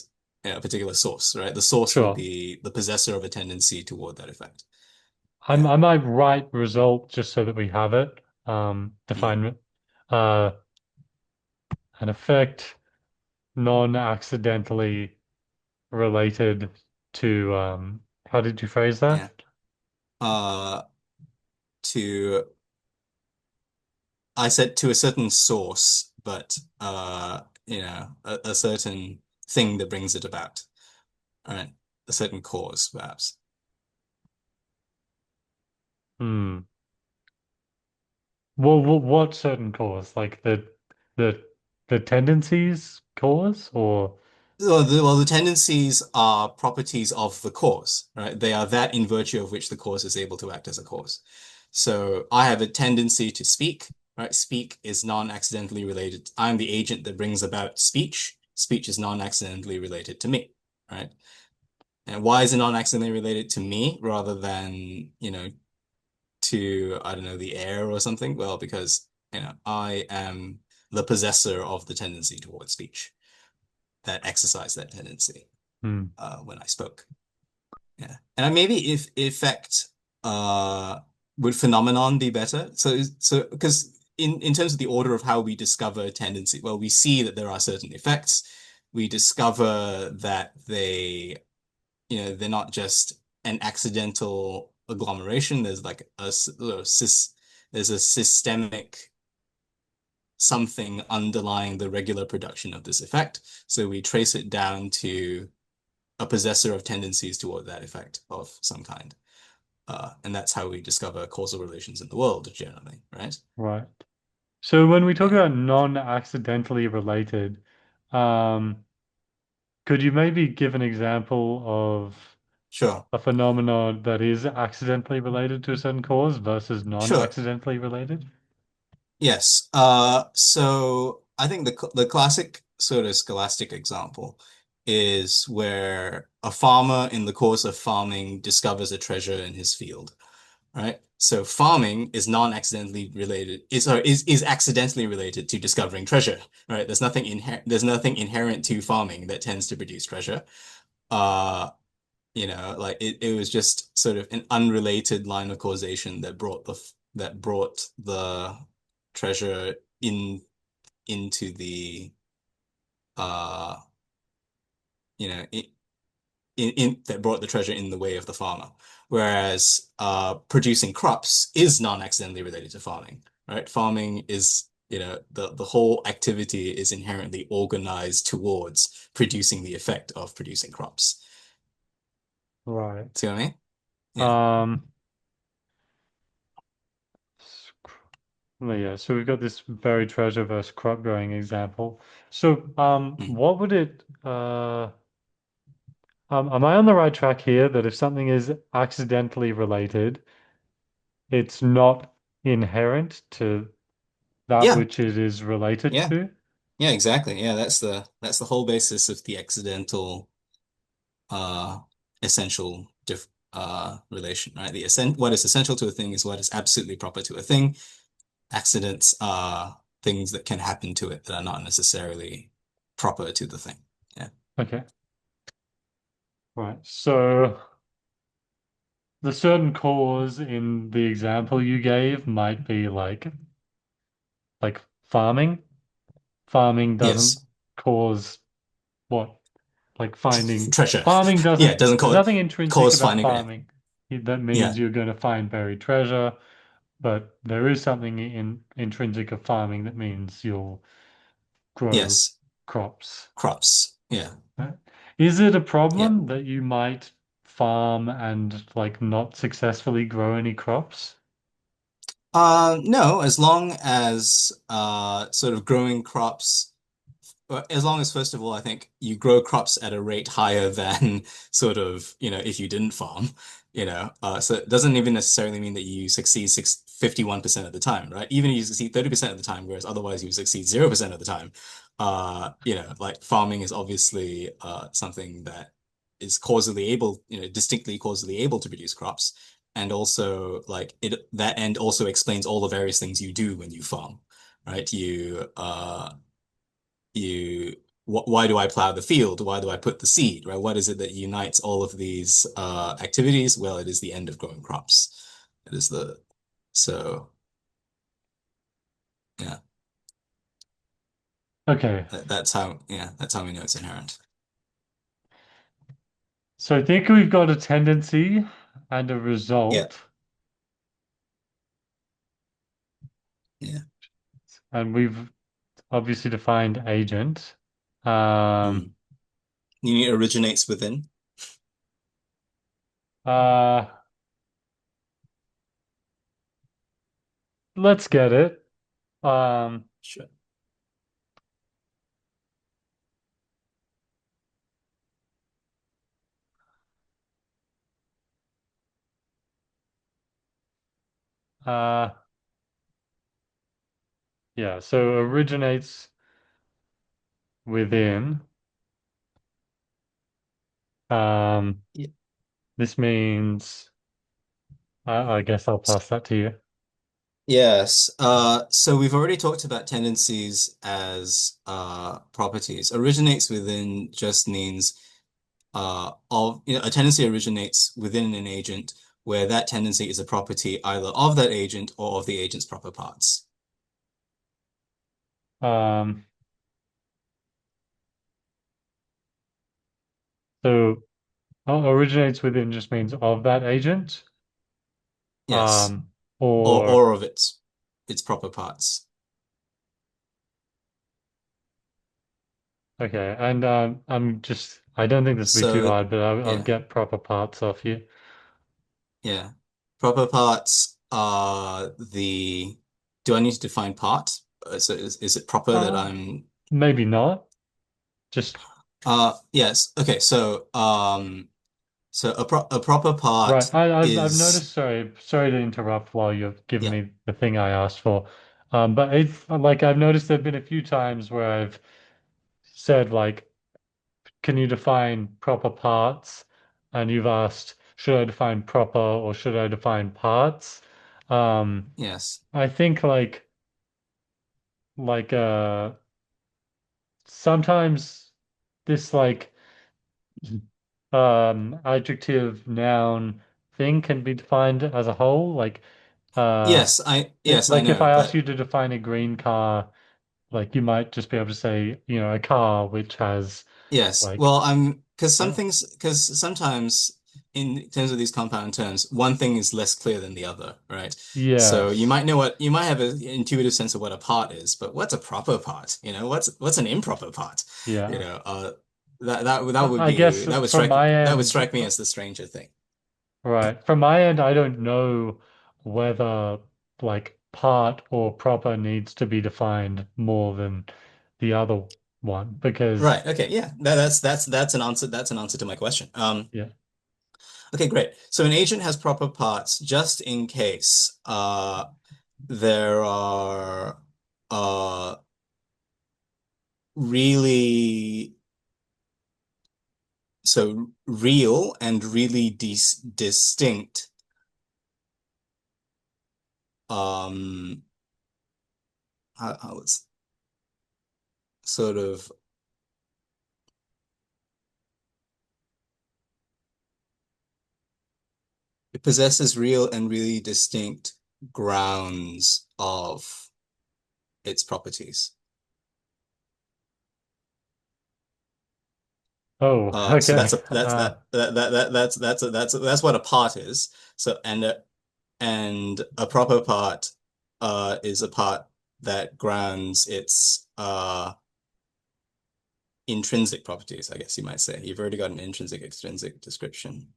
a particular source, right? The source would sure. be the possessor of a tendency toward that effect. I'm Yeah. I might write result just so that we have it. Mm. Define uh an effect non-accidentally related to how did you phrase Yeah. that? Uh, to I said to a certain source, but a certain thing that brings it about. All right. A certain cause, perhaps. Hmm. Well, what certain cause? Like the the tendencies cause or Well, the tendencies are properties of the cause, right? They are that in virtue of which the cause is able to act as a cause. So I have a tendency to speak, right? Speak is non-accidentally related. I'm the agent that brings about speech. Speech is non-accidentally related to me, right? And why is it non-accidentally related to me rather than, to, I don't know, the air or something? Well, because, I am the possessor of the tendency towards speech that exercise that tendency hmm. when I spoke. Yeah. And maybe if effect would phenomenon be better? So because in terms of the order of how we discover tendency, well, we see that there are certain effects. We discover that they're not just an accidental agglomeration. There's like there's a systemic something underlying the regular production of this effect. So we trace it down to a possessor of tendencies toward that effect of some kind. And that's how we discover causal relations in the world generally, right? Right. So when we talk Yeah, about non-accidentally related, um, could you maybe give an example of sure, a phenomenon that is accidentally related to a certain cause versus sure. non-accidentally related? Yes. So I think the classic sort of scholastic example is where a farmer in the course of farming discovers a treasure in his field, right? So farming is non-accidentally related, is accidentally related to discovering treasure, right? There's nothing inherent to farming that tends to produce treasure. Uh, like it was just sort of an unrelated line of causation that brought the treasure in into the uh you know in that brought the treasure in the way of the farmer. Whereas producing crops is non-accidentally related to farming, right? Farming is, the whole activity is inherently organized towards producing the effect of producing crops. Right. See what I mean? Yeah. Um, well, yeah, so we've got this buried treasure versus crop growing example. So, Mhm. what would it, am I on the right track here that if something is accidentally related, it's not inherent to that Yeah. which it is related Yeah. to? Yeah, exactly. Yeah, that's the whole basis of the accidental uh essential dif relation, right? What is essential to a thing is what is absolutely proper to a thing. Accidents are things that can happen to it that are not necessarily proper to the thing. Yeah. Okay, right. So the certain cause in the example you gave might be like farming. Farming doesn't Yes. cause what? Like finding Treasure. farming Yeah, it doesn't, doesn't there's nothing intrinsic cause about finding. Yeah. farming that means Yeah. you're going to find buried treasure, but there is something in intrinsic of farming that means you'll grow Yes. crops. Crops. Yeah. Right? Is it a Yeah. problem that you might farm and like not successfully grow any crops? No, as long as sort of growing crops. Well, as long as, first of all, I think you grow crops at a rate higher than sort of, if you didn't farm, so it doesn't even necessarily mean that you succeed 51% of the time, right? Even if you succeed 30% of the time, whereas otherwise you succeed 0% of the time, like farming is obviously something that is causally able, distinctly causally able to produce crops. And also like that end also explains all the various things you do when you farm, right? Why do I plow the field? Why do I put the seed, right? What is it that unites all of these activities? Well, it is the end of growing crops. It is so yeah, Okay, that's how we know it's inherent. so I think we've got a tendency and a Yeah, result, yeah. and we've obviously defined agent. Um, Mm. Unit originates within. uh, let's get it. Um, Sure. uh, yeah, so originates within. Um, Yeah. this means, I guess I'll pass that to you. Yes. So we've already talked about tendencies as properties. Originates within just means a tendency originates within an agent where that tendency is a property either of that agent or of the agent's proper parts. Um, so originates within just means of that agent, Yes, um, or or of its proper parts. Okay, and I don't think this will be too So hard, but I'll yeah, get proper parts off you. yeah. Proper parts are the. Do I need to define part? So is it proper that Uh, I'm? Maybe not. Just Yes. Okay. So a proper right. part I've is noticed. Sorry to interrupt while you're giving yeah. me the thing I asked for. But it's like I've noticed there've been a few times where I've said like, can you define proper parts? And you've asked, should I define proper or should I define parts? Um, Yes. I think like sometimes this like adjective noun thing can be defined as a whole. Like Yes, I like if know, I ask but you to define a green car, like you might just be able to say, a car which has yes. like Well, I'm uh, because sometimes in terms of these compound terms, one thing is less clear than the other, right? So yes. you might have an intuitive sense of what a part is, but what's a proper part? What's an improper part? You Yeah. know, that would I guess be from my that would end, strike me as the stranger thing. right. From my end, I don't know whether like part or proper needs to be defined more than the other one because Right. Okay. Yeah. That's an answer. That's an answer to my question. yeah. Okay, great. So an agent has proper parts just in case there are uh, really real and really distinct um how it's sort of it possesses real and really distinct grounds of its properties. Oh, So okay. that's what a part is. So and a proper part is a part that grounds its intrinsic properties, I guess you might say. You've already got an intrinsic extrinsic description,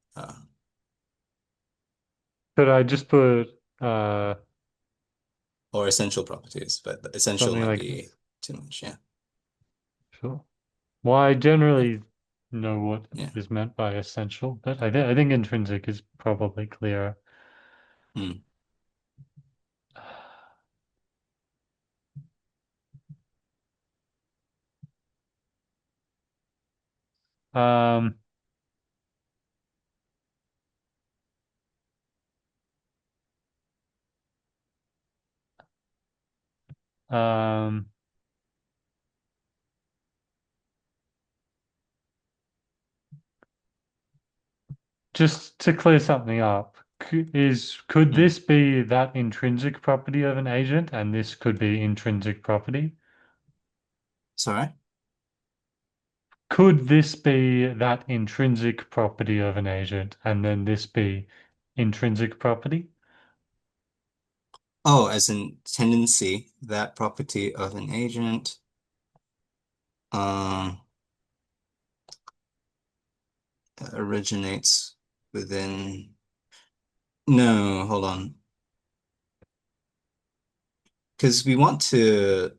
Could I just put uh or essential properties, but essential something might like be this? too much. Yeah. Sure. Well, I generally know what Yeah. is meant by essential, but I think intrinsic is probably clearer. Hmm. Um, um, just to clear something up, could Hmm. this be that intrinsic property of an agent, and this could be intrinsic property? Sorry. Could this be that intrinsic property of an agent, and then this be intrinsic property? Oh, as in tendency, that property of an agent um, originates within. No, hold on. Because we want to.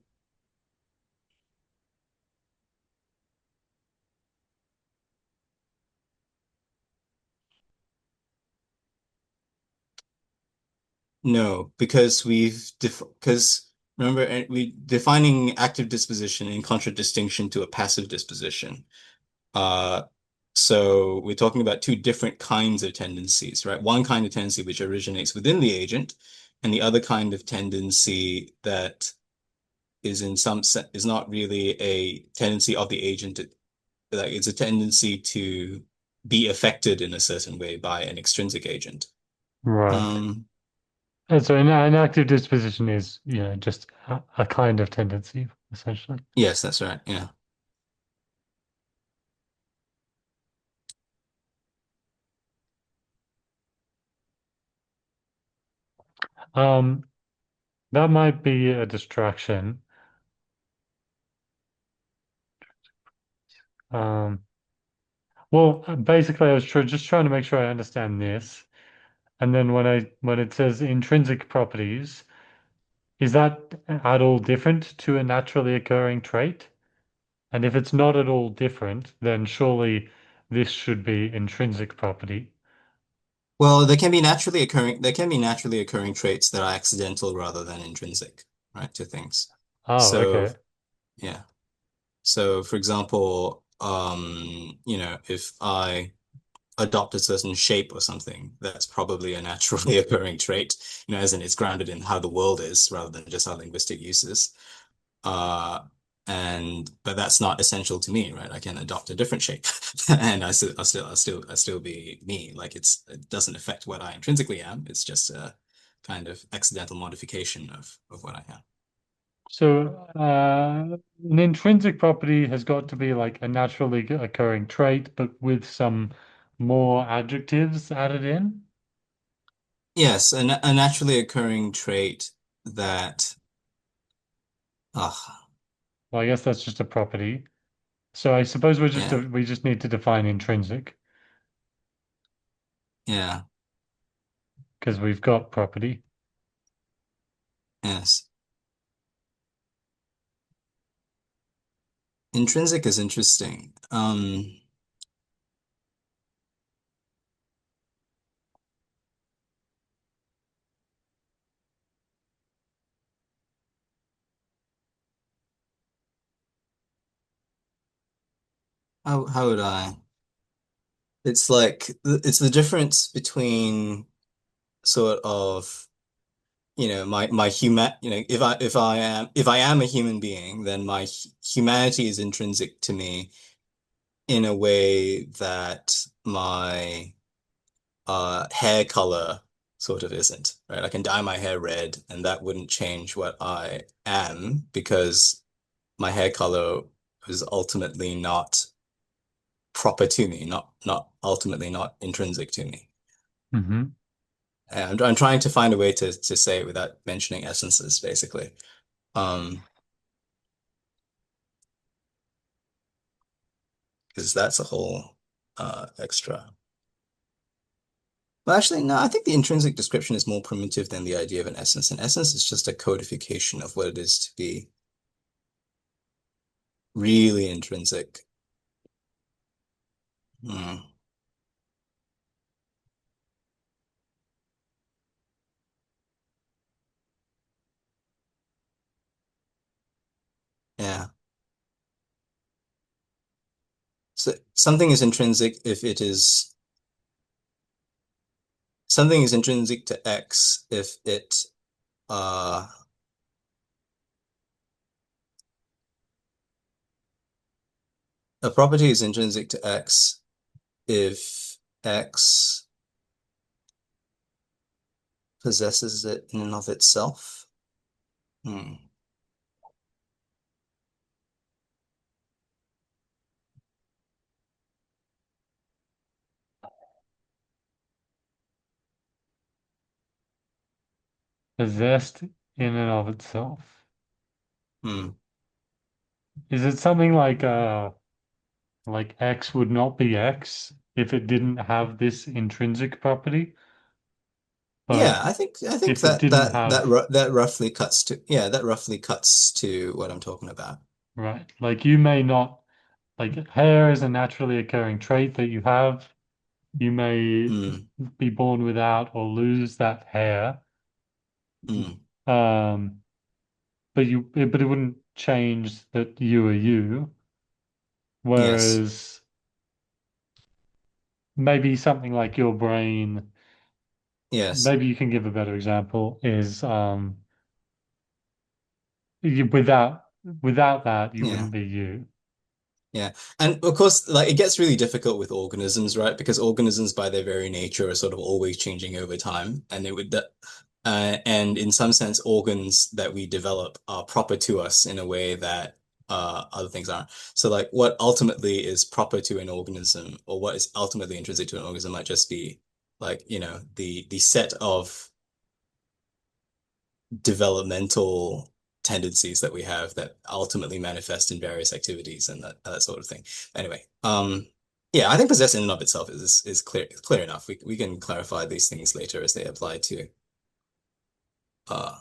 No, because because remember we defining active disposition in contradistinction to a passive disposition. Uh, so we're talking about two different kinds of tendencies, right? One kind of tendency which originates within the agent, and the other kind of tendency that is in some sense is not really a tendency of the agent. Like it's a tendency to be affected in a certain way by an extrinsic agent. Right. Um, And so an active disposition is, just a kind of tendency, essentially. yes, that's right. Yeah. Um, that might be a distraction. Um, well, basically, I was just trying to make sure I understand this. And then when it says intrinsic properties, is that at all different to a naturally occurring trait? And if it's not at all different, then surely this should be intrinsic property. Well, there can be naturally occurring traits that are accidental rather than intrinsic, right, to things. Oh, So, okay. yeah. So, for example, if I adopt a certain shape or something, that's probably a naturally occurring trait, as in it's grounded in how the world is rather than just how linguistic use is. Uh, but that's not essential to me, right? I can adopt a different shape, and I still be me. Like it doesn't affect what I intrinsically am. It's just a kind of accidental modification of what I am. So, an intrinsic property has got to be like a naturally occurring trait, but with some more adjectives added in. Yes, a naturally occurring trait that, ah, Well, I guess that's just a property. So I suppose yeah, we just need to define intrinsic yeah, because we've got property. yes. Intrinsic is interesting. How would I? It's like it's the difference between sort of, my human, if I am a human being, then my humanity is intrinsic to me in a way that my hair color sort of isn't, right? I can dye my hair red and that wouldn't change what I am because my hair color is ultimately not proper to me, not ultimately not intrinsic to me. Hmm. And I'm trying to find a way to say it without mentioning essences, basically. Um, because that's a whole extra. Well, actually, no, I think the intrinsic description is more primitive than the idea of an essence. An essence is just a codification of what it is to be really intrinsic. Hmm. Yeah. So something is intrinsic to X if it uh a property is intrinsic to X if X possesses it in and of itself. Hmm. Possessed in and of itself. Hmm. Is it something like X would not be X if it didn't have this intrinsic property? Yeah, But I think if it that didn't that that have, ru that roughly cuts to yeah, that roughly cuts to what I'm talking about. right, like you may not, like hair is a naturally occurring trait that you have. You may Hmm. be born without or lose that hair. Hmm. Um, but it wouldn't change that you are you. Yes. Whereas maybe something like your brain, Yes. maybe you can give a better example, is without that you Yeah. wouldn't be you. Yeah. And of course, like it gets really difficult with organisms, right? Because organisms by their very nature are sort of always changing over time. And in some sense, organs that we develop are proper to us in a way that other things aren't. So like what ultimately is proper to an organism or what is ultimately intrinsic to an organism might just be like, the set of developmental. tendencies that we have that ultimately manifest in various activities and that sort of thing. Anyway, yeah, I think possess in and of itself is clear enough. We can clarify these things later as they apply to uh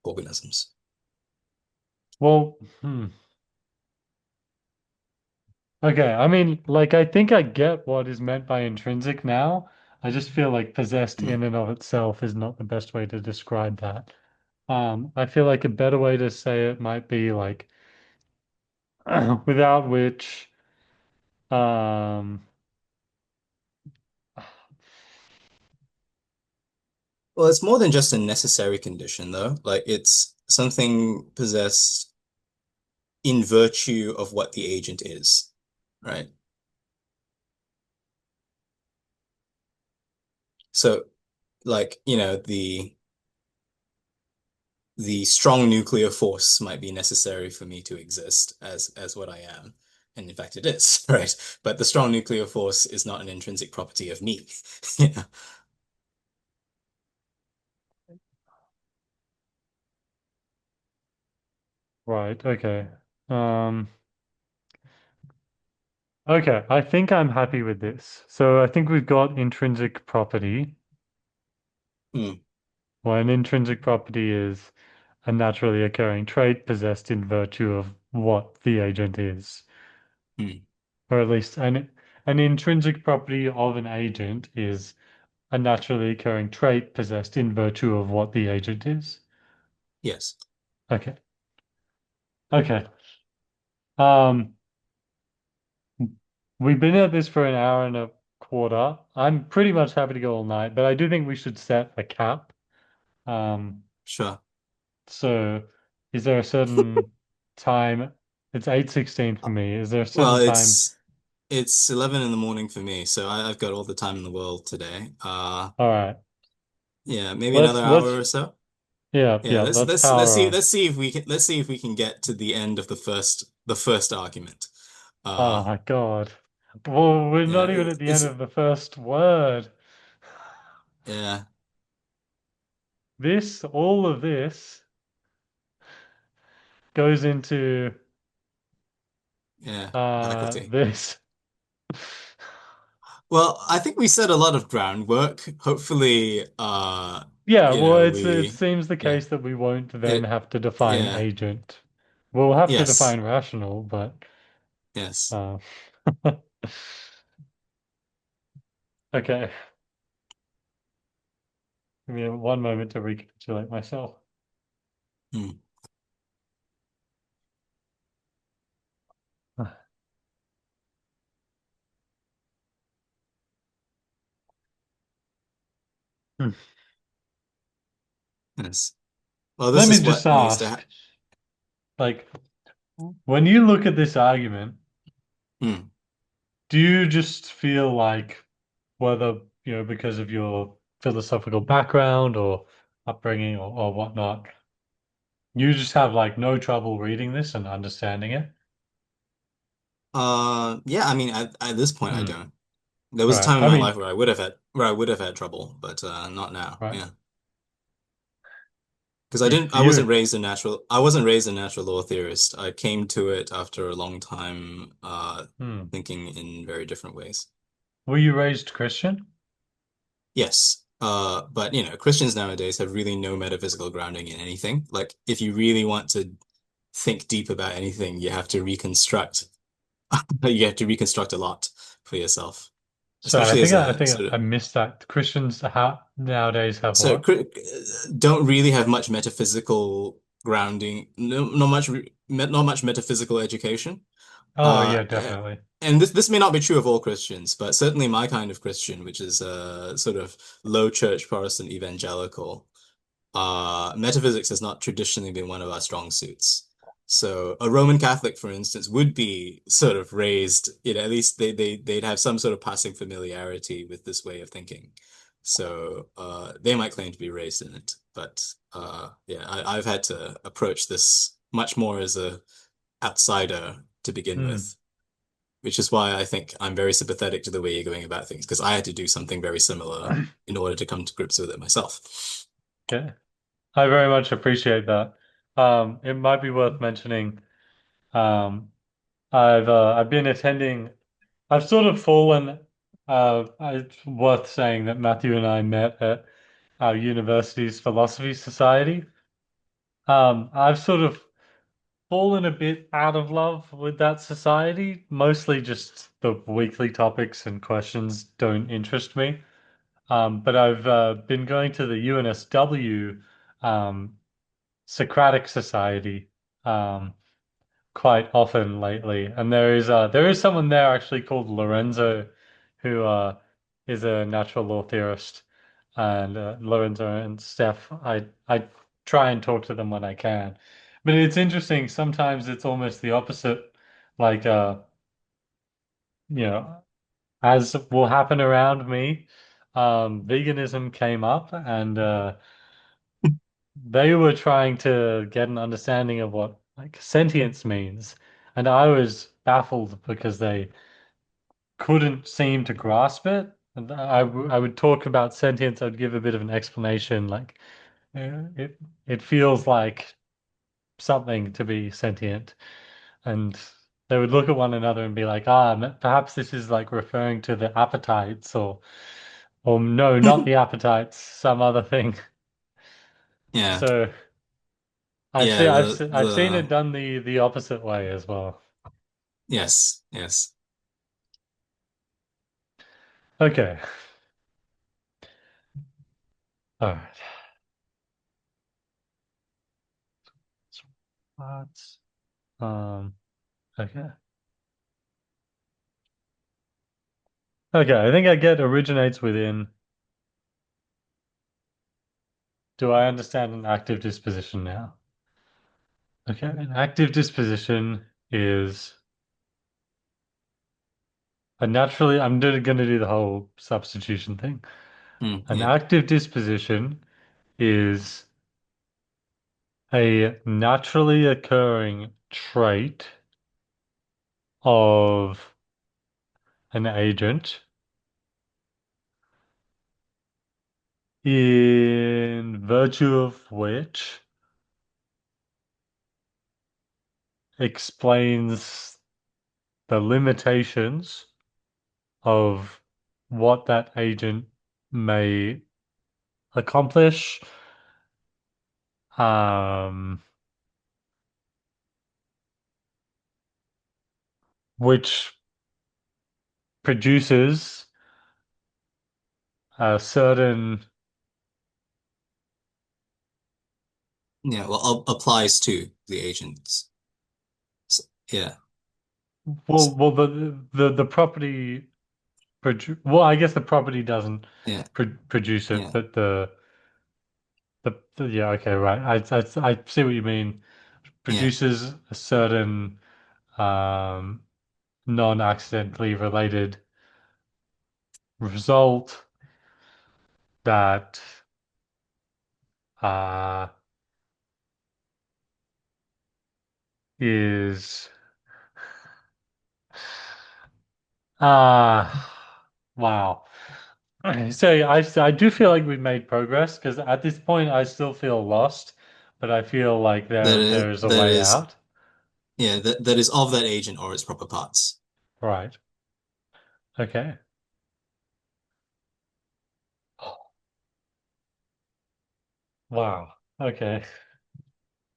organisms. Well, okay. I mean, like, I think I get what is meant by intrinsic now. I just feel like possessed Mm. in and of itself is not the best way to describe that. I feel like a better way to say it might be like without which, um, Well, it's more than just a necessary condition, though. Like it's something possessed in virtue of what the agent is, right? So, like, the strong nuclear force might be necessary for me to exist as what I am. And in fact, it is, right? But the strong nuclear force is not an intrinsic property of me. Yeah. right. Okay. Um, okay. I think I'm happy with this. So I think we've got intrinsic property. Mm, Well, an intrinsic property is a naturally occurring trait possessed in virtue of what the agent is, mm. or at least an intrinsic property of an agent is a naturally occurring trait possessed in virtue of what the agent is. Yes. Okay. Okay. Um, we've been at this for an hour and a quarter. I'm pretty much happy to go all night, but I do think we should set a cap. Um, Sure. so is there a certain time? It's 8:16 for me. Is there a Well, certain time? it's 11 in the morning for me, so I've got all the time in the world today. All right. Yeah, maybe another Let's hour or so. yeah, Yeah, yeah, let's power on. let's see if we can get to the end of the first argument. Oh Uh my God. Well, we're yeah, not even at the end it's of the first word. yeah, All of this goes into yeah, faculty. this. Well, I think we said a lot of groundwork. Hopefully, Yeah, well, it we seems the yeah, case that we won't then it have to define yeah, agent. We'll have to yes, define rational, but yes. uh, okay. Give me one moment to recapitulate myself. Hmm, yes. Well, Let this me is just what needs to ask, like, when you look at this argument, happen. do you just feel like whether, because of your philosophical background or upbringing or whatnot, you just have like no trouble reading this and understanding it? Yeah, I mean, at this point, I Hmm. don't. There was a Right. time in I my life mean, where I would have had trouble, but not now. right. Yeah, because If I you, wasn't raised a natural law theorist. I came to it after a long time, hmm. thinking in very different ways. Were you raised Christian? Yes, but Christians nowadays have really no metaphysical grounding in anything. Like, if you really want to think deep about anything, you have to reconstruct. You have to reconstruct a lot for yourself, So I especially think as I, I a think sort I of missed that. Christians nowadays have so what? cri- don't really have much metaphysical grounding, no, not much metaphysical education. Oh Uh, yeah, a- definitely. and this may not be true of all Christians, but certainly my kind of Christian, which is sort of low church Protestant evangelical. Metaphysics has not traditionally been one of our strong suits. So a Roman Catholic, for instance, would be sort of raised, at least they'd have some sort of passing familiarity with this way of thinking. So they might claim to be raised in it. But yeah, I've had to approach this much more as a outsider to begin Hmm. with, which is why I think I'm very sympathetic to the way you're going about things, because I had to do something very similar in order to come to grips with it myself. Okay. I very much appreciate that. It might be worth mentioning. Um, I've been attending. I've sort of fallen. It's worth saying that Matthew and I met at our university's philosophy society. I've sort of fallen a bit out of love with that society. Mostly just the weekly topics and questions don't interest me. But I've been going to the UNSW Socratic Society quite often lately, and there is someone there actually called Lorenzo, who is a natural law theorist, and Lorenzo and Steph, I try and talk to them when I can, but it's interesting. Sometimes it's almost the opposite, like you know, as will happen around me. Veganism came up, and they were trying to get an understanding of what like sentience means, and I was baffled because they couldn't seem to grasp it. And I would talk about sentience. I'd give a bit of an explanation, like it feels like something to be sentient, and they would look at one another and be like, perhaps this is like referring to the appetites, or no, not the appetites, some other thing. Yeah. So. Yeah, I've seen it the done the opposite way as well. yes, yes. Okay. All right. Parts. Okay. Okay, I think I get originates within. Do I understand an active disposition now? Okay, an active disposition is I'm going to do the whole substitution thing. An Yeah. active disposition is a naturally occurring trait of an agent in virtue of which explains the limitations of what that agent may accomplish, um, which produces a certain, Yeah, well, applies to the agents. So, yeah. S- well, the property well, I guess the property doesn't Yeah. produce it, Yeah. but yeah, okay, right. I see what you mean. Yeah. Produces a certain um, non-accidentally related result that uh, is wow. So I do feel like we've made progress because at this point I still feel lost, but I feel like there is a That way is out. yeah, that is of that agent or its proper parts. Right. Okay. Wow. Okay.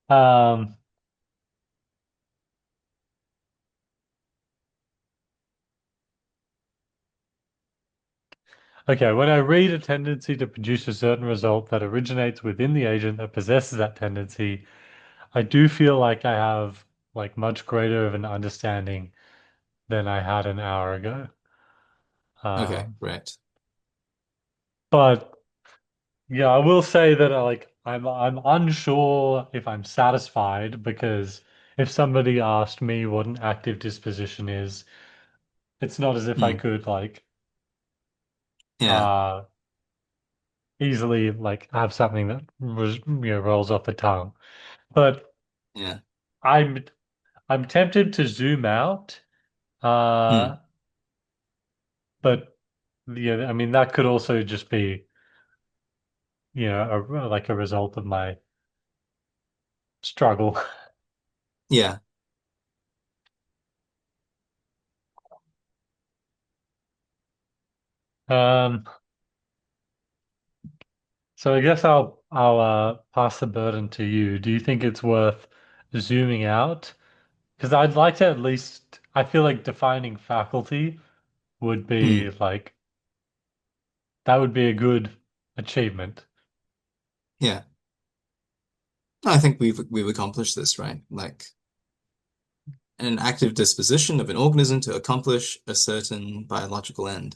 Um, okay, when I read a tendency to produce a certain result that originates within the agent that possesses that tendency, I do feel like I have like much greater of an understanding than I had an hour ago. Okay, Um, right. but yeah, I will say that I'm unsure if I'm satisfied because if somebody asked me what an active disposition is, it's not as if I Hmm. could like Yeah. uh easily like have something that rolls off the tongue. But Yeah. I'm I'm tempted to zoom out. Hmm. Uh, but yeah, I mean that could also just be like a result of my struggle. Yeah. Um, so I guess I'll pass the burden to you. Do you think it's worth zooming out? Because I'd like to at least, I feel like defining faculty would be Mm. like that would be a good achievement. Yeah. I think we've accomplished this, right? Like an active disposition of an organism to accomplish a certain biological end.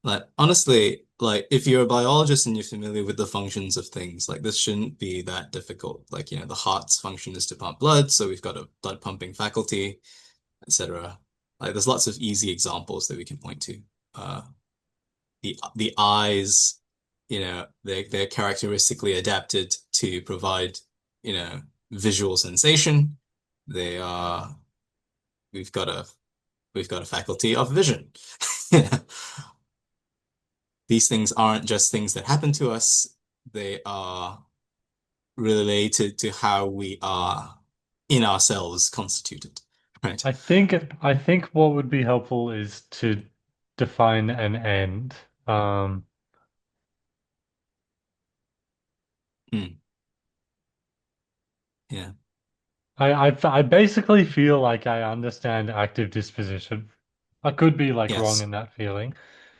Like honestly, like if you're a biologist and you're familiar with the functions of things, like this shouldn't be that difficult. Like, the heart's function is to pump blood, so we've got a blood pumping faculty, etc. Like there's lots of easy examples that we can point to. Uh, the eyes, they're characteristically adapted to provide, visual sensation. They are we've got a we've got a faculty of vision. These things aren't just things that happen to us, they are related to how we are in ourselves constituted, right? I think what would be helpful is to define an end. Um, Hmm. Yeah. I basically feel like I understand active disposition. I could be like wrong Yes. in that feeling,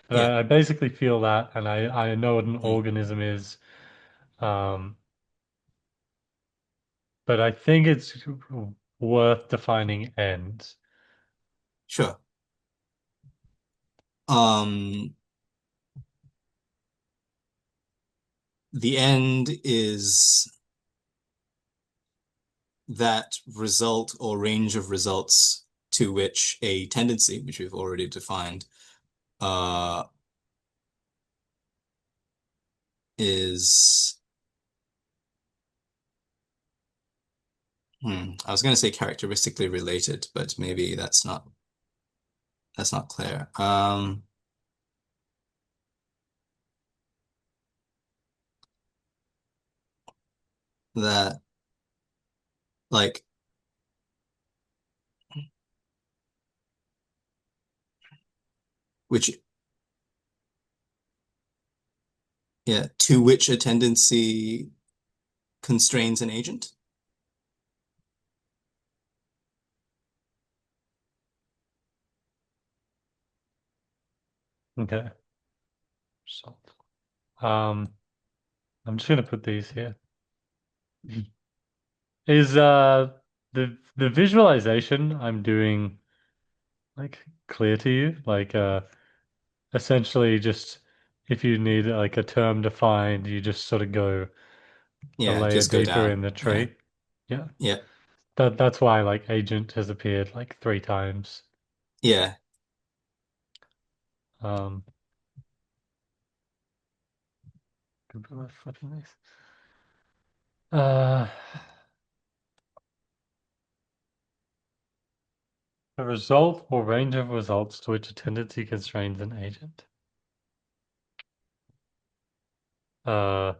but Yeah. I basically feel that, and I know what an Hmm. organism is. Um, but I think it's worth defining ends. Sure. Um, the end is that result or range of results to which a tendency, which we've already defined, uh, is, I was going to say characteristically related, but maybe that's not clear. That like which yeah, to which a tendency constrains an agent. Okay. So, um, I'm just gonna put these here. Is the visualization I'm doing like clear to you? Like essentially just if you need like a term defined, you just sort of go a Yeah, layer just go deeper down. in the Yeah. tree. Yeah. Yeah. That's why like agent has appeared like three times. Yeah. Um could put my foot in this. Uh a result or range of results to which a tendency constrains an agent. Uh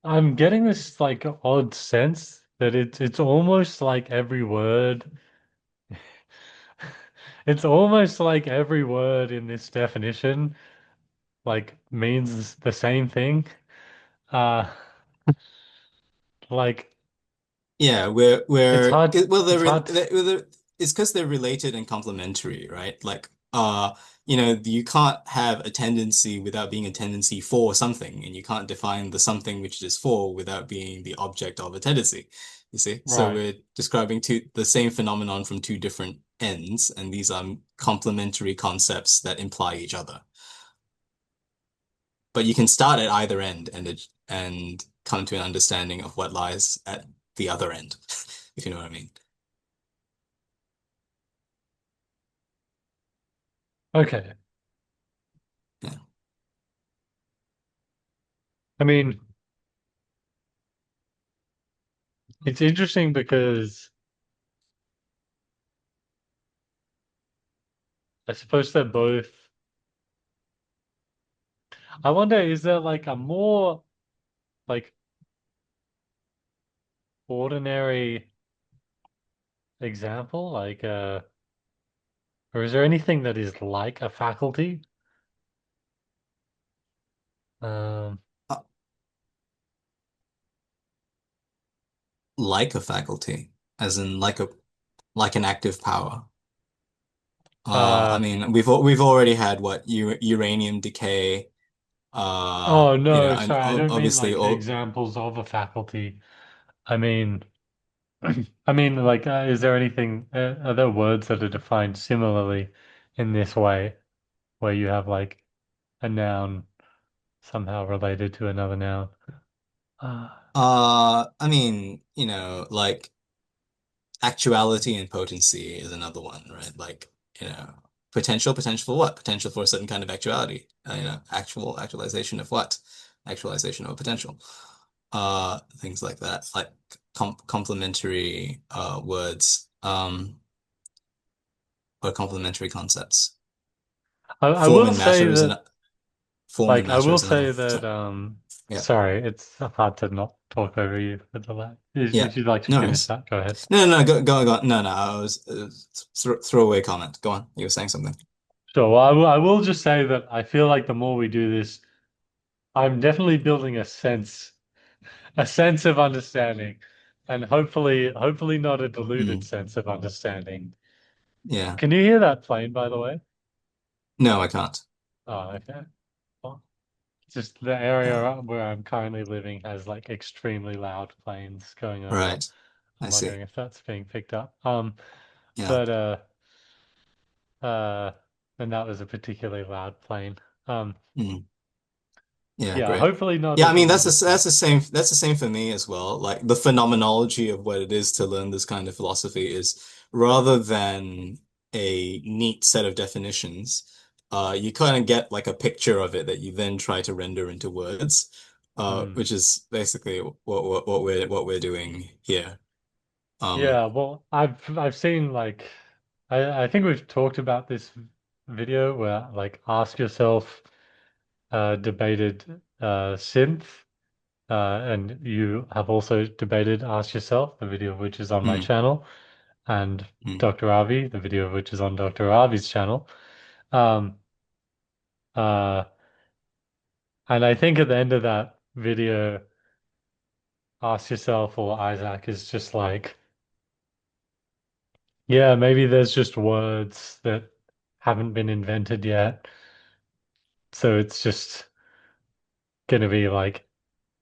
I'm getting this like odd sense that it's almost like every word it's almost like every word in this definition like means the same thing. Uh like Yeah, we're it's we're hard it, well it's hard it's because they're related and complementary, right? Like you can't have a tendency without being a tendency for something, and you can't define the something which it is for without being the object of a tendency. You see? So right. we're describing the same phenomenon from two different ends, and these are complementary concepts that imply each other. But you can start at either end and come to an understanding of what lies at the other end, if you know what I mean. Okay. Yeah. I mean, it's interesting because I suppose they're both. I wonder, is there like a more like ordinary example, or is there anything that is like a faculty? Um, Uh, like a faculty, as in like an active power. I uh, mean, we've already had what u uranium decay. oh You know, no, and sorry, I don't mean obviously like all. examples of a faculty. I mean, is there anything, are there words that are defined similarly in this way, where you have like a noun somehow related to another noun? Uh, I mean, like actuality and potency is another one, right? Like, potential for what? Potential for a certain kind of actuality. Actualization of what? Actualization of potential. Things like that, like complementary words, or complementary concepts. I Form will and say matter is that, an form and I matter will is another. say that, Yeah, sorry, it's hard to not talk over you for the last. yeah. Would you like to No finish worries. that? Go ahead. No, go. No, no. I was throwaway comment. Go on. You were saying something. Sure. Well, I will just say that I feel like the more we do this, I'm definitely building a sense of understanding, and hopefully not a deluded Mm, sense of understanding. yeah. Can you hear that plane, by the way? No, I can't. Oh, okay. Well, just the area Yeah. where I'm currently living has like extremely loud planes going over. Right. I'm I see. wondering if that's being picked up. Yeah. But uh, and that was a particularly loud plane. Um, Mm. Yeah, yeah, great. hopefully not Yeah, a I mean deluded sense. that's the same for me as well. Like the phenomenology of what it is to learn this kind of philosophy is rather than a neat set of definitions, you kind of get like a picture of it that you then try to render into words, Hmm. which is basically what we're doing here. Um, Yeah, well, I've seen like I think we've talked about this video where like ask yourself debated synth and you have also debated ask yourself, the video of which is on my mm, channel, and mm, Dr. Avi, the video of which is on Dr. Avi's channel. Um uh and I think at the end of that video, ask yourself or Isaac is just like, yeah, maybe there's just words that haven't been invented yet. So it's just going to be like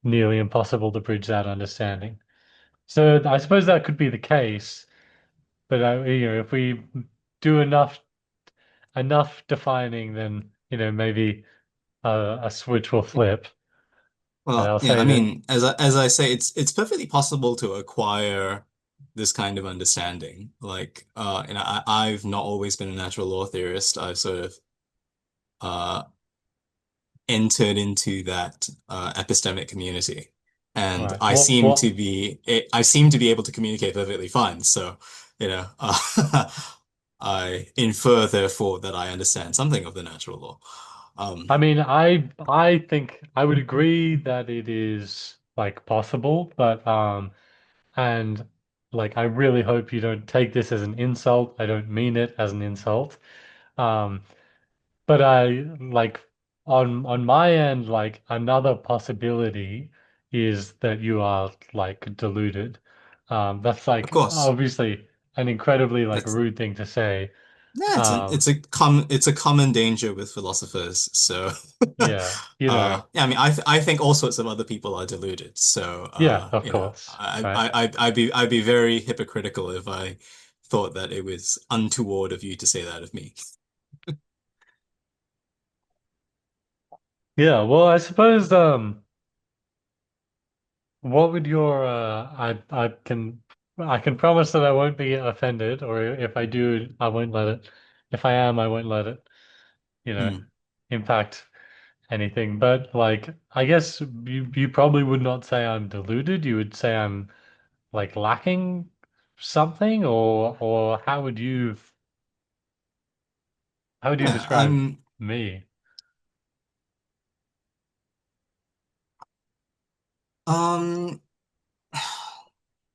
nearly impossible to bridge that understanding. So I suppose that could be the case, but if we do enough defining, then maybe a switch will flip. And well, I'll yeah, say I that, mean, as I say, it's perfectly possible to acquire this kind of understanding. Like, I've not always been a natural law theorist. I've sort of uh entered into that epistemic community, and right. What I seem to be able to communicate perfectly fine. So, I infer therefore that I understand something of the natural law. Um, I mean, I think I would agree that it is like possible, but and like I really hope you don't take this as an insult. I don't mean it as an insult. Um, but I like on my end, like another possibility is that you are like deluded. That's of like course. obviously an incredibly like That's rude thing to say. Yeah, Um, it's a common danger with philosophers. So, yeah, yeah, I mean, I think all sorts of other people are deluded. So, yeah, of course, right. I'd be very hypocritical if I thought that it was untoward of you to say that of me. Yeah, well, I suppose what would your I can promise that I won't be offended, or if I do, I won't let it. If I am, I won't let it, you know, Hmm. impact anything, but like I guess you probably would not say I'm deluded. You would say I'm like lacking something, or how would you Yeah, describe me? um,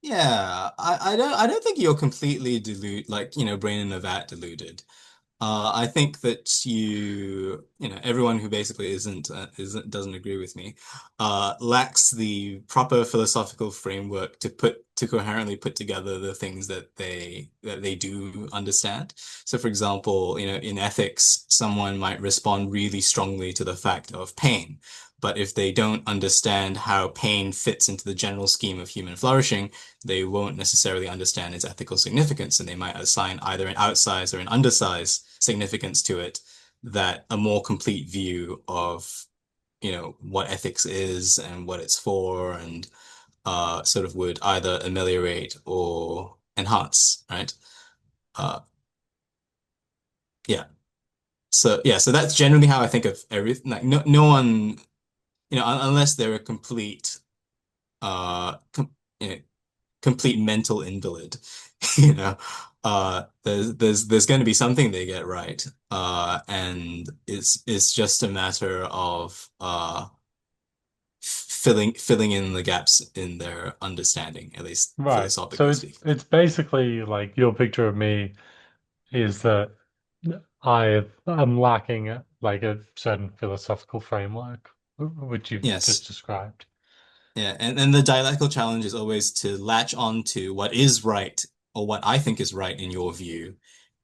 yeah, I don't think you're completely like, brain in a vat deluded. I think that everyone who basically isn't doesn't agree with me, lacks the proper philosophical framework to coherently put together the things that they do understand. So, for example, in ethics, someone might respond really strongly to the fact of pain. But if they don't understand how pain fits into the general scheme of human flourishing, they won't necessarily understand its ethical significance, and they might assign either an outsize or an undersize significance to it that a more complete view of, what ethics is and what it's for and sort of would either ameliorate or enhance, right? Uh, yeah. So that's generally how I think of everything. Like no one, unless they're a uh, com you know, complete mental invalid, you know, there's going to be something they get right, and it's just a matter of filling in the gaps in their understanding, at least Right. So philosophically it's speaking. it's basically like your picture of me is that I'm lacking like a certain philosophical framework, which you've just Yes, described. yeah, and the dialectical challenge is always to latch on to what is right or what I think is right in your view,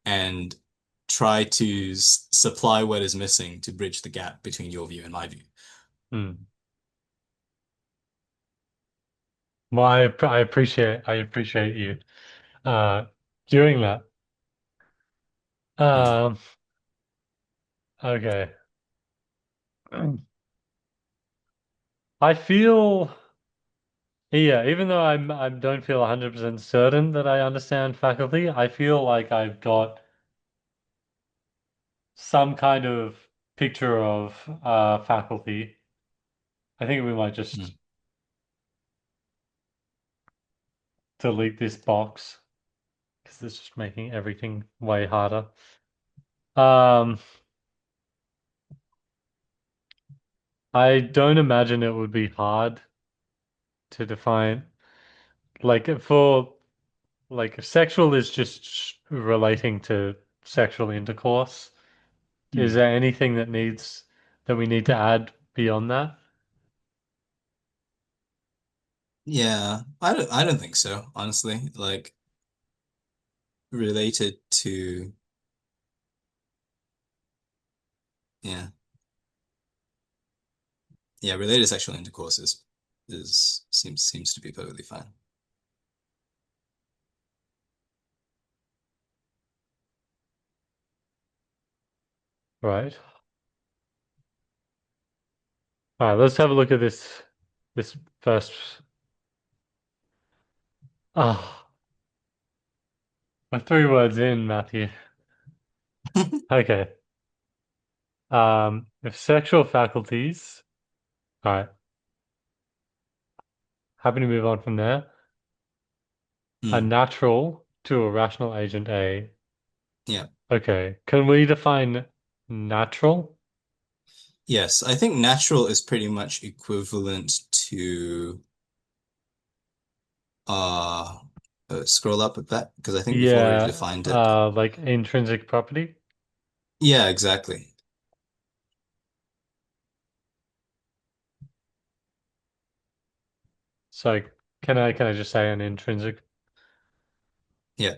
and try to supply what is missing to bridge the gap between your view and my view. Hmm. Well, I appreciate you uh doing that. Hmm. Um, okay. I feel yeah, even though I don't feel 100% certain that I understand faculty, I feel like I've got some kind of picture of faculty. I think we might Hmm. just delete this box because it's just making everything way harder. Um, I don't imagine it would be hard to define. Like for like sexual is just relating to sexual intercourse. Is Hmm. there anything that we need to add beyond that? Yeah, I don't think so, honestly. Like related to yeah. Yeah, related sexual intercourse is seems to be perfectly fine. Right. All right, let's have a look at this first. Ah, we're 3 words in, Matthew. Okay. If sexual faculties, all right, happy to move on from there. A Hmm. natural to a rational agent A. Yeah. Okay. Can we define natural? Yes, I think natural is pretty much equivalent to uh, scroll up a bit because I think we've already Yeah, defined it. like intrinsic property. Yeah, exactly. So can I just say an intrinsic? Yeah.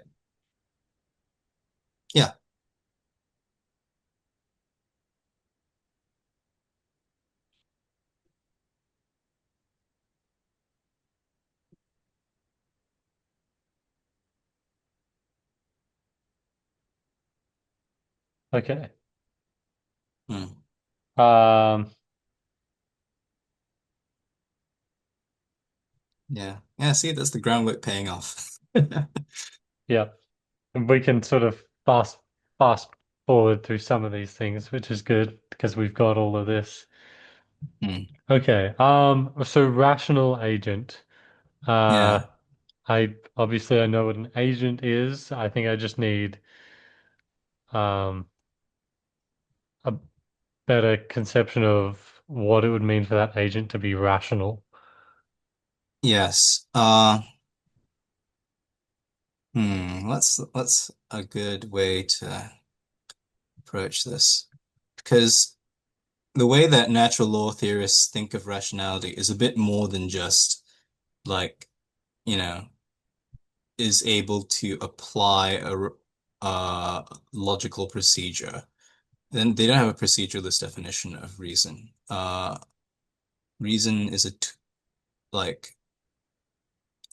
Yeah. Okay. Hmm. Um, Yeah. Yeah, see, that's the groundwork paying off. yeah. And we can sort of fast forward through some of these things, which is good because we've got all of this. Hmm. Okay. So rational agent. Uh, Yeah. I obviously I know what an agent is. I think I just need um a better conception of what it would mean for that agent to be rational. Yes. What's a good way to approach this? Because the way that natural law theorists think of rationality is a bit more than just like, you know, is able to apply a logical procedure. Then they don't have a proceduralist definition of reason. Reason is like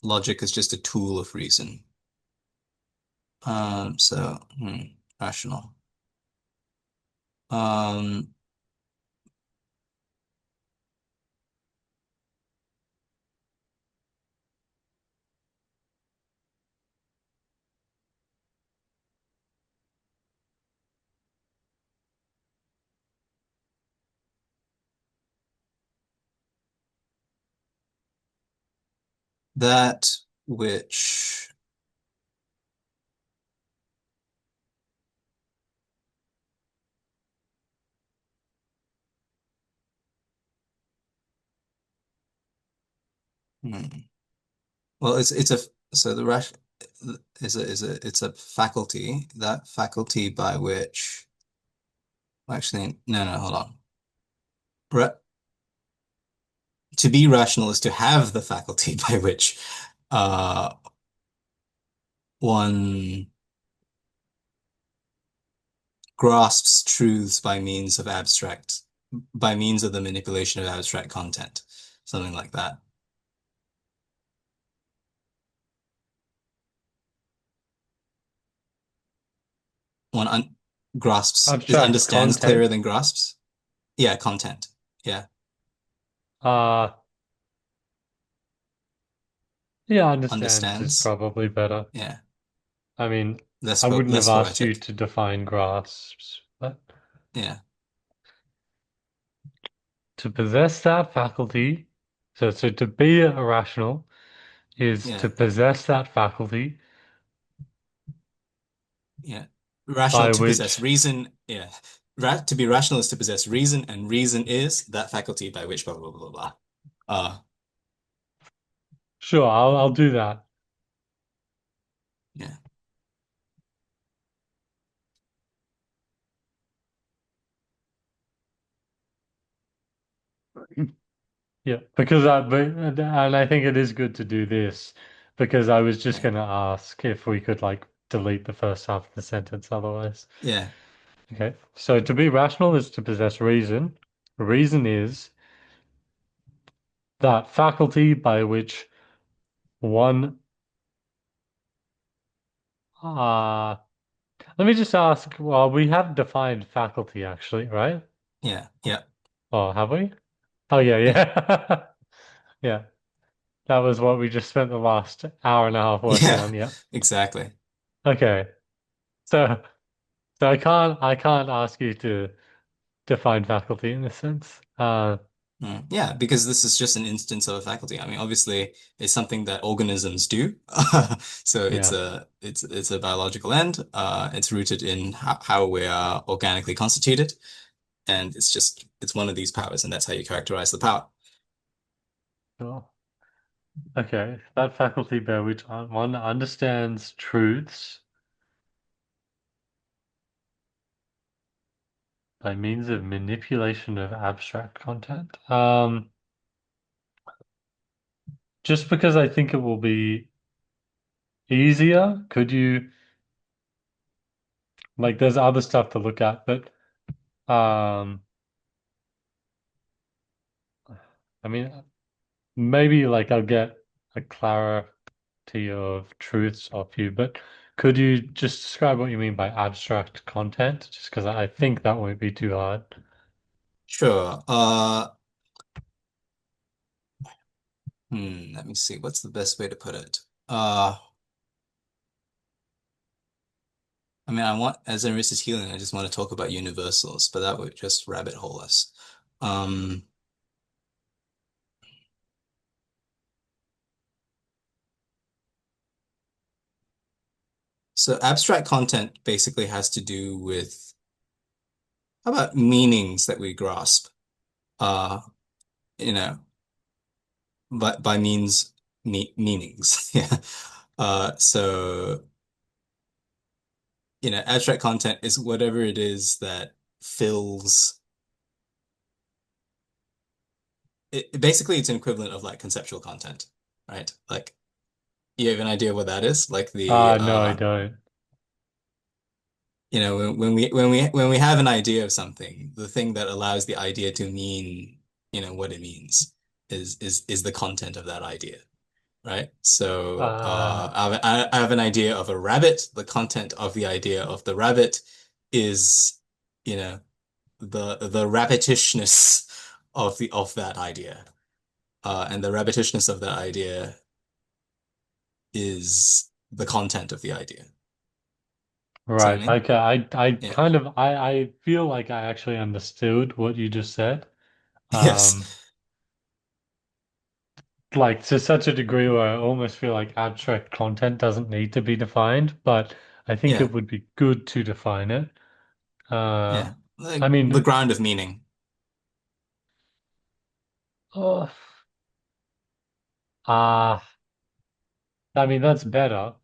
logic is just a tool of reason. Rational. Um, that which, hmm. Well, it's a so the rash it's a faculty, that faculty by which, actually, no, hold on. Ra To be rational is to have the faculty by which uh one grasps truths by means of the manipulation of abstract content, something like that. One un grasps is Abstract understands clearer content. than grasps. Yeah, content. Yeah, Uh, yeah, understands is understands. probably better. Yeah, I mean, I wouldn't have less asked you poetic. to define grasps, but Yeah, to possess that faculty, so to be irrational is to yeah, possess that faculty yeah. Rational by to possess which, reason. Yeah, to be rational is to possess reason, and reason is that faculty by which blah blah blah blah blah. Uh, sure, I'll do that. yeah, Yeah, and I think it is good to do this because I was just yeah, going to ask if we could like delete the first half of the sentence otherwise. yeah, Okay, so to be rational is to possess reason. Reason is that faculty by which one, uh, let me just ask, well, we have defined faculty actually, right? yeah, yeah, Oh, have we? Oh, yeah, yeah, yeah. Yeah, that was what we just spent the last hour and a half working yeah, on. Yeah. exactly. Okay. So, so I can't ask you to define faculty in this sense. Yeah, because this is just an instance of a faculty. I mean, obviously, it's something that organisms do. So Yeah. it's a biological end. It's rooted in how we are organically constituted, and it's one of these powers, and that's how you characterize the power. Sure. Okay. That faculty by which one understands truths by means of manipulation of abstract content. Just because I think it will be easier, could you like there's other stuff to look at, but um I mean maybe like I'll get a clarity of truths off you, but could you just describe what you mean by abstract content? Just because I think that won't be too hard. Sure. Let me see. What's the best way to put it? I mean, as in is healing, I just want to talk about universals, but that would just rabbit hole us. Um, So abstract content basically has to do with how about meanings that we grasp? Uh, you know, but by means meanings. Yeah. So abstract content is whatever it is that fills basically it's an equivalent of like conceptual content, right? Like you have an idea what that is? Like the No, I don't. when we have an idea of something, the thing that allows the idea to mean, what it means is the content of that idea, right? So Uh, I have an idea of a rabbit. The content of the idea of the rabbit is, you know, the rabbitishness of that idea. And the rabbitishness of that idea is the content of the idea. See what I right. mean? Okay. I Yeah. kind of I feel like I actually understood what you just said. Yes. Um, like to such a degree where I almost feel like abstract content doesn't need to be defined, but I think Yeah. it would be good to define it. Uh, Yeah. I Like the mean, ground of meaning. uh, uh, I mean that's better.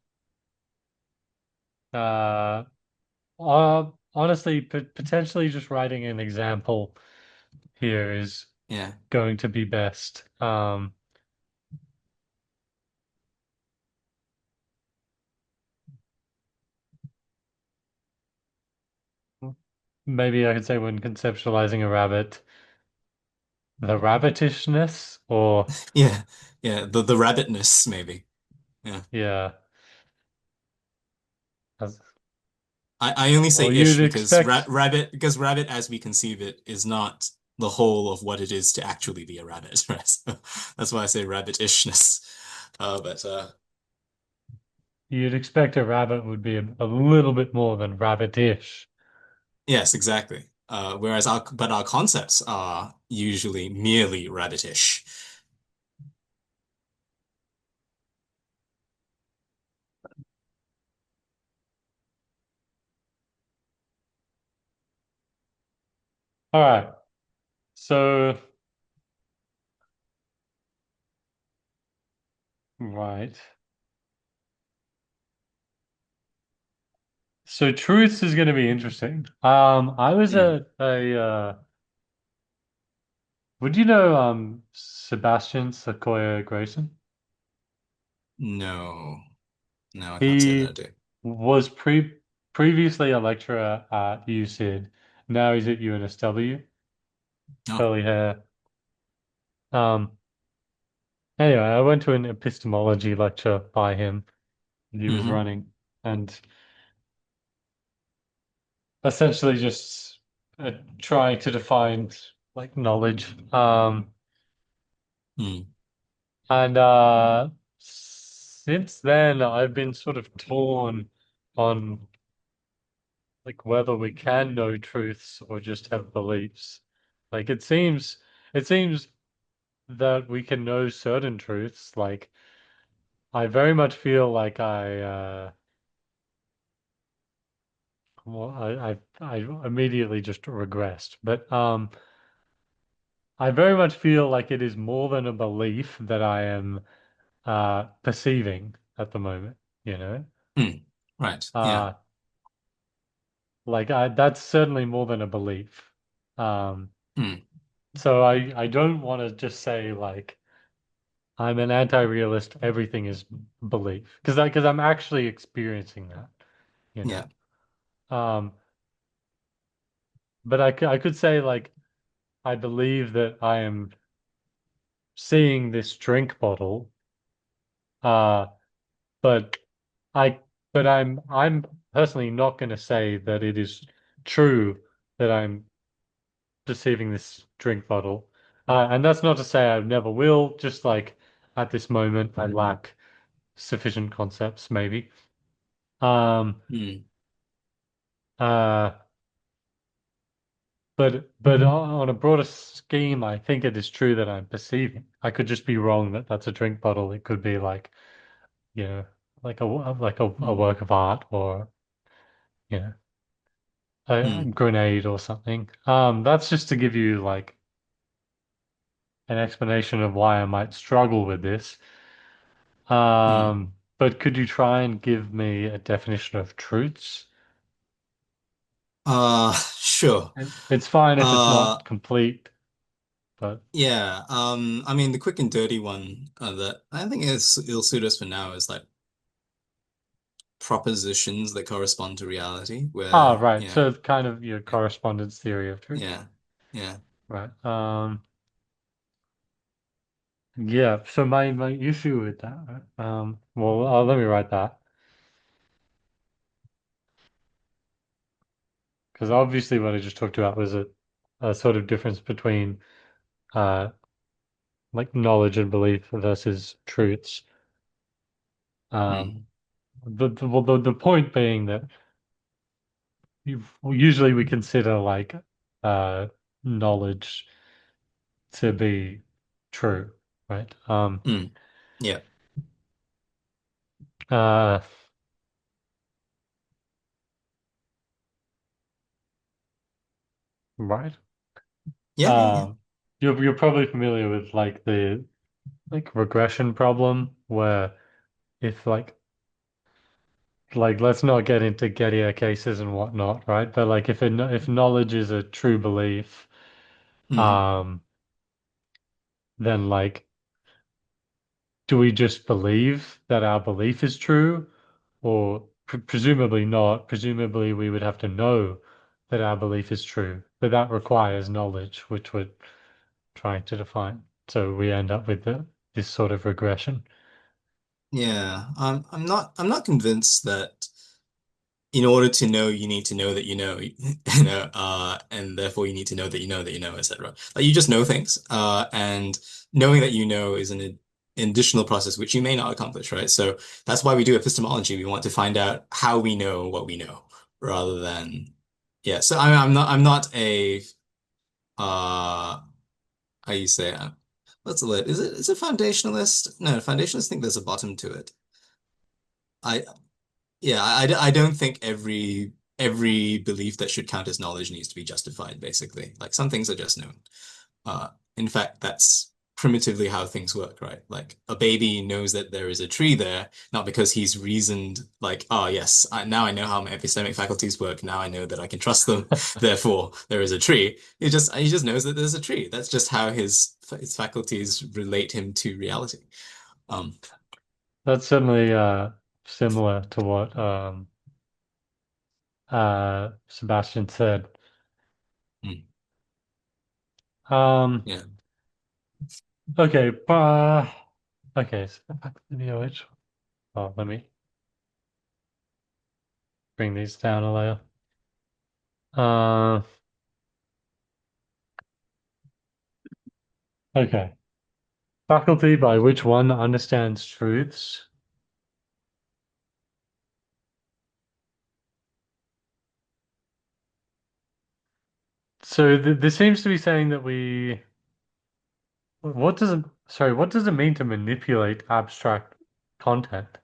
Uh, Honestly, potentially just writing an example here is Yeah. going to be best. Maybe I could say when conceptualizing a rabbit, the rabbitishness, or Yeah. Yeah. The rabbitness, maybe. Yeah. yeah, as, I only say well, ish you'd because expect rabbit as we conceive it is not the whole of what it is to actually be a rabbit, right? So that's why I say rabbitishness. But you'd expect a rabbit would be a little bit more than rabbitish. yes, exactly. Whereas our concepts are usually merely rabbitish. All right, so right, so truths is going to be interesting. I was Hmm. would you know Sebastian Sequoia Grayson? No, no, I can't say that I He do. was previously a lecturer at UCID. Now he's at UNSW. Oh. Curly hair. Um, anyway, I went to an epistemology lecture by him that he was Mm-hmm. running, and essentially just trying to define like knowledge. Hmm. And since then, I've been sort of torn on like whether we can know truths or just have beliefs. Like it seems that we can know certain truths. Like I very much feel like well, I immediately just regressed. But I very much feel like it is more than a belief that I am perceiving at the moment, you know? Hmm. Right. Yeah. Uh like I that's certainly more than a belief. Um Hmm. so I don't want to just say like I'm an anti-realist, everything is belief. Because I'm actually experiencing that, you know. Yeah. Um but I could say like I believe that I am seeing this drink bottle, uh, but I but I'm personally not going to say that it is true that I'm perceiving this drink bottle. And that's not to say I never will, just like at this moment I lack sufficient concepts, maybe. Um, Hmm. uh, but on a broader scheme, I think it is true that I'm perceiving. I could just be wrong that that's a drink bottle. It could be like, you know. a mm, work of art or you know a mm, grenade or something. That's just to give you like an explanation of why I might struggle with this. mm. But could you try and give me a definition of truths? Sure. And it's fine if it's Uh, not complete, but yeah. I mean, the quick and dirty one that I think it'll suit us for now is like propositions that correspond to reality, ah, where, right. So kind of your yeah, correspondence theory of truth, yeah, yeah, right? Yeah. So my issue with that, right? Well, let me write that because obviously what I just talked about was a sort of difference between uh like knowledge and belief versus truths. mm, Um, well, the point being that usually we consider like uh knowledge to be true, right? mm, yeah, Uh, right. yeah, yeah, yeah. Um, you're probably familiar with like the like regression problem where if like let's not get into Gettier cases and whatnot, right? But like if knowledge is a true belief, Mm, um, then like do we just believe that our belief is true, or presumably not? Presumably we would have to know that our belief is true, but that requires knowledge, which we're trying to define. So we end up with this sort of regression. yeah. I'm not convinced that in order to know, you need to know that you know, and therefore you need to know that you know, etc. Like you just know things, and knowing that you know is an additional process which you may not accomplish, right? So that's why we do epistemology. We want to find out how we know what we know, rather than, yeah. So I'm not a, how you say, what's the word? Is it foundationalist? No, foundationalists think there's a bottom to it. I Yeah, I don't think every belief that should count as knowledge needs to be justified, basically. Like some things are just known. Uh, in fact, that's primitively how things work, right? Like a baby knows that there is a tree there, not because he's reasoned like, oh yes, now I know how my epistemic faculties work. Now I know that I can trust them. Therefore, there is a tree. He just knows that there's a tree. That's just how his faculties relate him to reality. Um, That's certainly similar to what Sebastian said. mm, Um, yeah. okay, okay, so back to the VOH. Oh, let me bring these down a layer. Uh, okay. Faculty by which one understands truths. So th this seems to be saying that what does it mean to manipulate abstract content?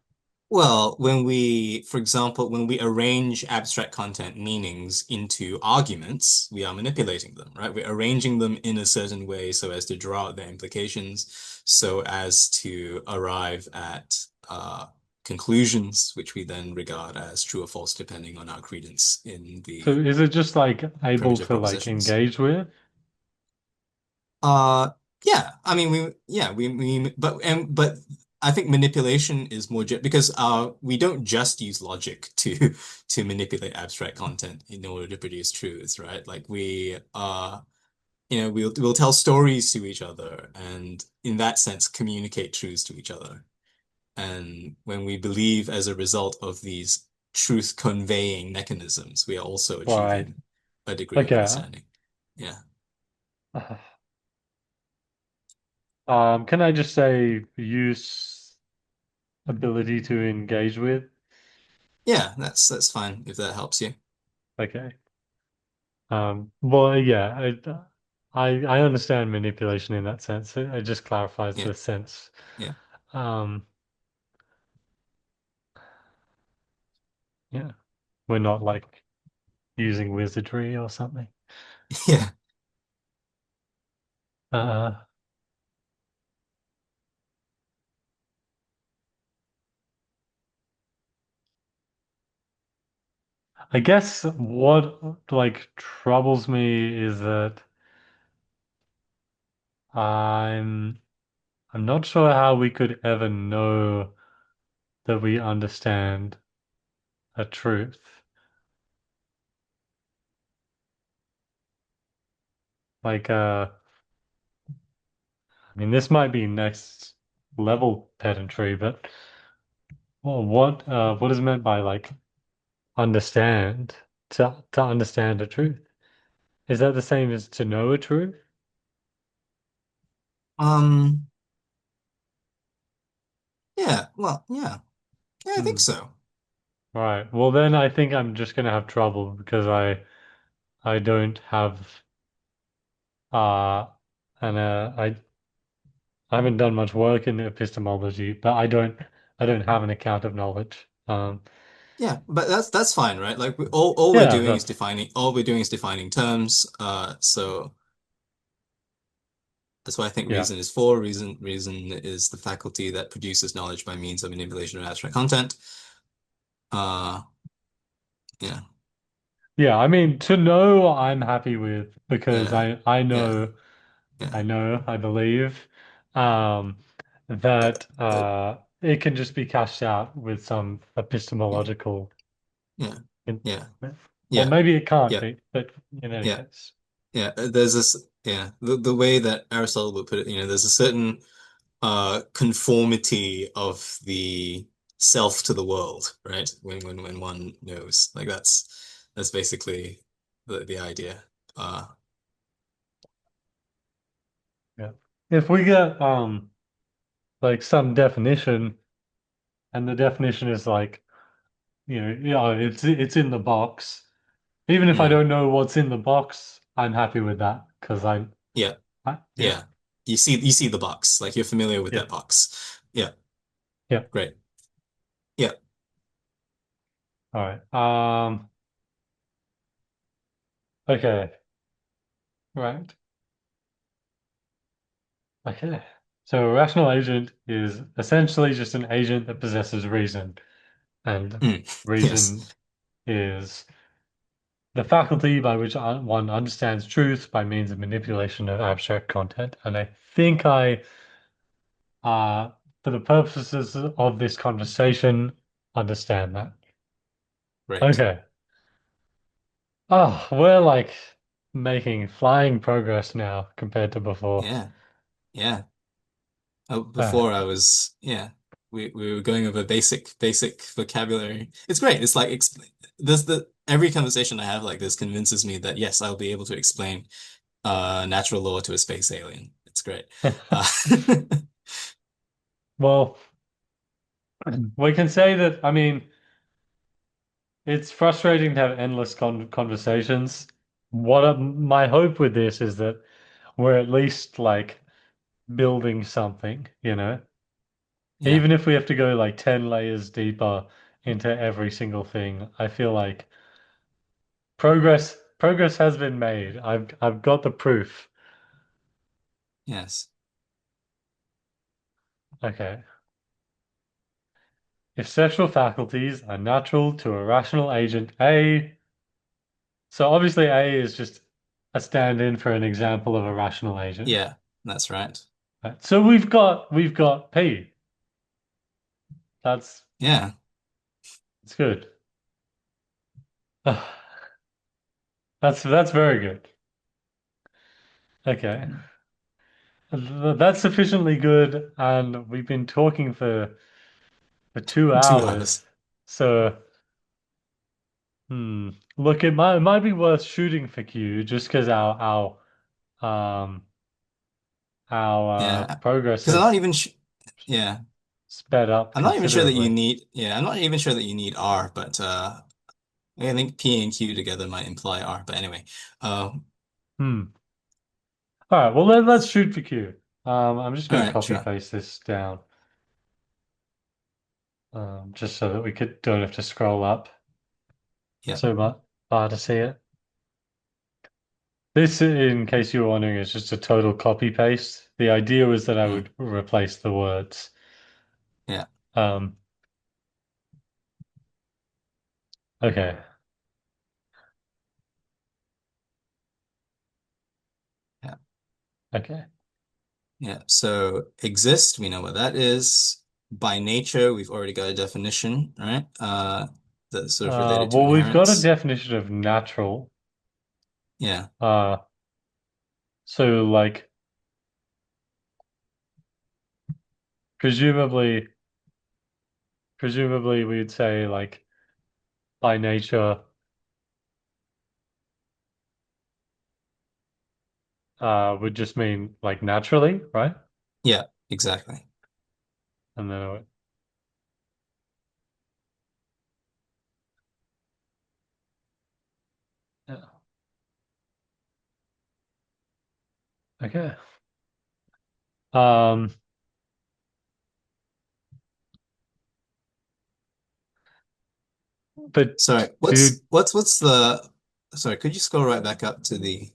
Well, for example, when we arrange abstract content meanings into arguments, we are manipulating them, right? We're arranging them in a certain way so as to draw out their implications, so as to arrive at conclusions, which we then regard as true or false, depending on our credence in So the is it just like able primitive to like propositions. engage with? Uh, yeah. I mean, but I think manipulation is more because we don't just use logic to to manipulate abstract content in order to produce truths, right? Like we'll tell stories to each other, and in that sense, communicate truths to each other. And when we believe as a result of these truth conveying mechanisms, we are also Right. achieving a degree of Okay. understanding. Yeah. Can I just say use ability to engage with? Yeah, that's fine if that helps you. Okay. Well, yeah, I understand manipulation in that sense. It just clarifies Yeah, the sense. yeah. Um, Yeah. We're not like using wizardry or something. Yeah. Uh, I guess what like troubles me is that I'm I'm not sure how we could ever know that we understand a truth. Like I mean this might be next level pedantry, but well, what is meant by like understand to understand a truth? Is that the same as to know a truth? Um, yeah, well, yeah. Yeah, I think Hmm. so. Right. Well, then I think I'm just gonna have trouble because I don't have uh and I haven't done much work in epistemology, but I don't have an account of knowledge. Yeah, but that's fine, right? Like all we're Yeah, doing is that's defining terms. So that's why I think yeah. reason is for. Reason is the faculty that produces knowledge by means of manipulation of abstract content. Uh, yeah, Yeah, I mean to know I'm happy with because yeah, yeah, I yeah, know, I believe um that uh, it can just be cashed out with some yeah, epistemological yeah, in, yeah, or yeah, maybe it can't yeah, be, but in any yeah, case. yeah. There's this, yeah, the way that Aristotle would put it, there's a certain conformity of the self to the world, right? When one knows, like that's basically the idea. Uh, Yeah. If we get like some definition and the definition is like, it's in the box. Even if I mm, don't know what's in the box, I'm happy with that because yeah, yeah, yeah. You see the box, like you're familiar with yeah, that box. Yeah, yeah. great. Yeah. All right. Okay. Right. Okay. So a rational agent is essentially just an agent that possesses reason, and Mm, yes. reason is the faculty by which one understands truth by means of manipulation of abstract content. And I think uh, for the purposes of this conversation, understand that. Great. Okay. Oh, we're like making flying progress now compared to before. Yeah. Yeah. Oh, Uh, before I was, yeah, we were going over basic vocabulary. It's great. It's like explain this the every conversation I have like this convinces me that yes, I'll be able to explain natural law to a space alien. It's great. Uh, well, we can say that, I mean, it's frustrating to have endless conversations. My hope with this is that we're at least like building something, you know? yeah, Even if we have to go like 10 layers deeper into every single thing, I feel like progress has been made. I've got the proof. yes, Okay. If sexual faculties are natural to a rational agent A, so obviously A is just a stand-in for an example of a rational agent. yeah, that's right. Right? So we've got P. That's Yeah, that's good. That's very good. Okay. That's sufficiently good, and we've been talking for two 2 hours. hours. So, look, it might be worth shooting for Q just because um our Yeah, progress because I'm not has even sh yeah, sped up I'm not even sure that you considerably. need I'm not even sure that you need R, but I think P and Q together might imply R. But anyway, uh, Hmm. All right. Well, let's shoot for Q. I'm just all going to right, copy sure. paste this down, just so that don't have to scroll up. Yeah. so much to see it. This, in case you were wondering, is just a total copy paste. The idea was that I Mm, would replace the words. yeah. Um, okay, Yeah. okay. Yeah. So exist, we know what that is. By nature, we've already got a definition, right? That's sort of related to Well, we've got a inherence. definition of natural. Yeah. Uh, so like presumably, presumably we'd say like by nature, would just mean like naturally, right? Yeah, exactly. And then, yeah, okay. Um, but Sorry, to what's the sorry, could you scroll right back up to the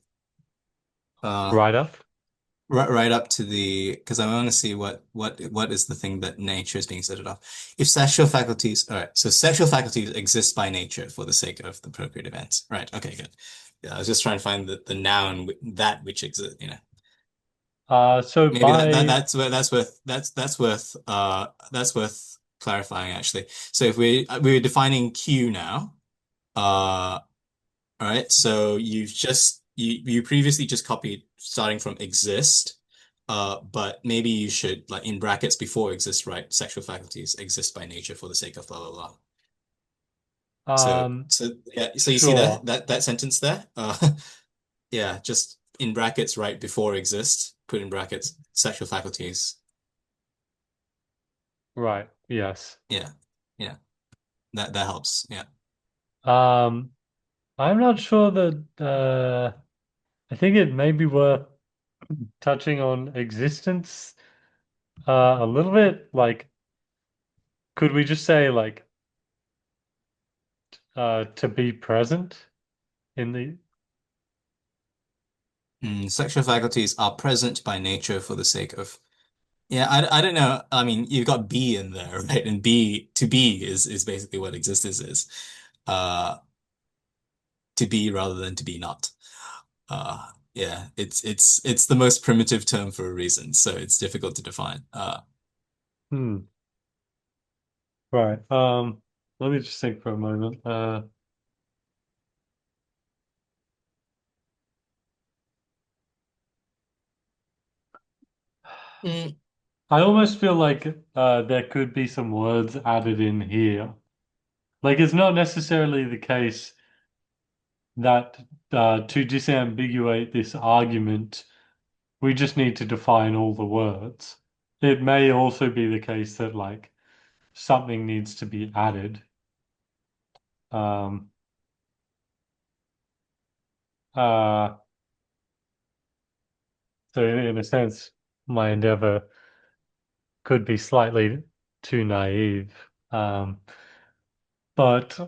uh write up, right up to the because I want to see what is the thing that nature is being set it off. If sexual faculties, all right, so sexual faculties exist by nature for the sake of the procreative ends. Right, okay, good. Yeah, I was just trying to find the noun that which exists, so Maybe by that's worth clarifying actually. So if we're defining Q now, all right, so you previously just copied starting from exist, but maybe you should like in brackets before exist, right? Sexual faculties exist by nature for the sake of blah blah blah. So yeah, so you see sure, that sentence there? Yeah, just in brackets right before exist, put in brackets sexual faculties. right, yes. Yeah, yeah, that helps. Yeah. Um, I'm not sure that I think it may be worth touching on existence a little bit. Like, could we just say like to be present in the Sexual faculties are present by nature for the sake of. Yeah, I don't know. I mean, you've got be in there, right? And be to be is basically what existence is. Uh, to be rather than to be not. Yeah, it's the most primitive term for a reason, so it's difficult to define. hmm, right. Let me just think for a moment. Mm, I almost feel like there could be some words added in here. Like it's not necessarily the case that to disambiguate this argument, we just need to define all the words. It may also be the case that like something needs to be added. Um, uh, so in a sense, my endeavor could be slightly too naive. But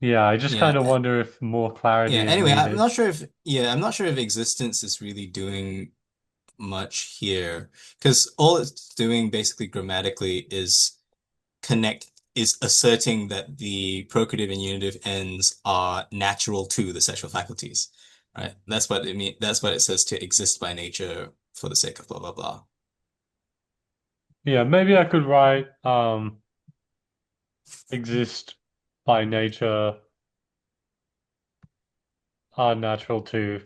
yeah, I just yeah, kind of wonder if more clarity yeah. is Anyway, needed. I'm not sure if existence is really doing much here because all it's doing basically grammatically is is asserting that the procreative and unitive ends are natural to the sexual faculties, right? That's what it mean. That's what it says to exist by nature for the sake of blah blah blah. Yeah, maybe I could write exist by nature are natural to.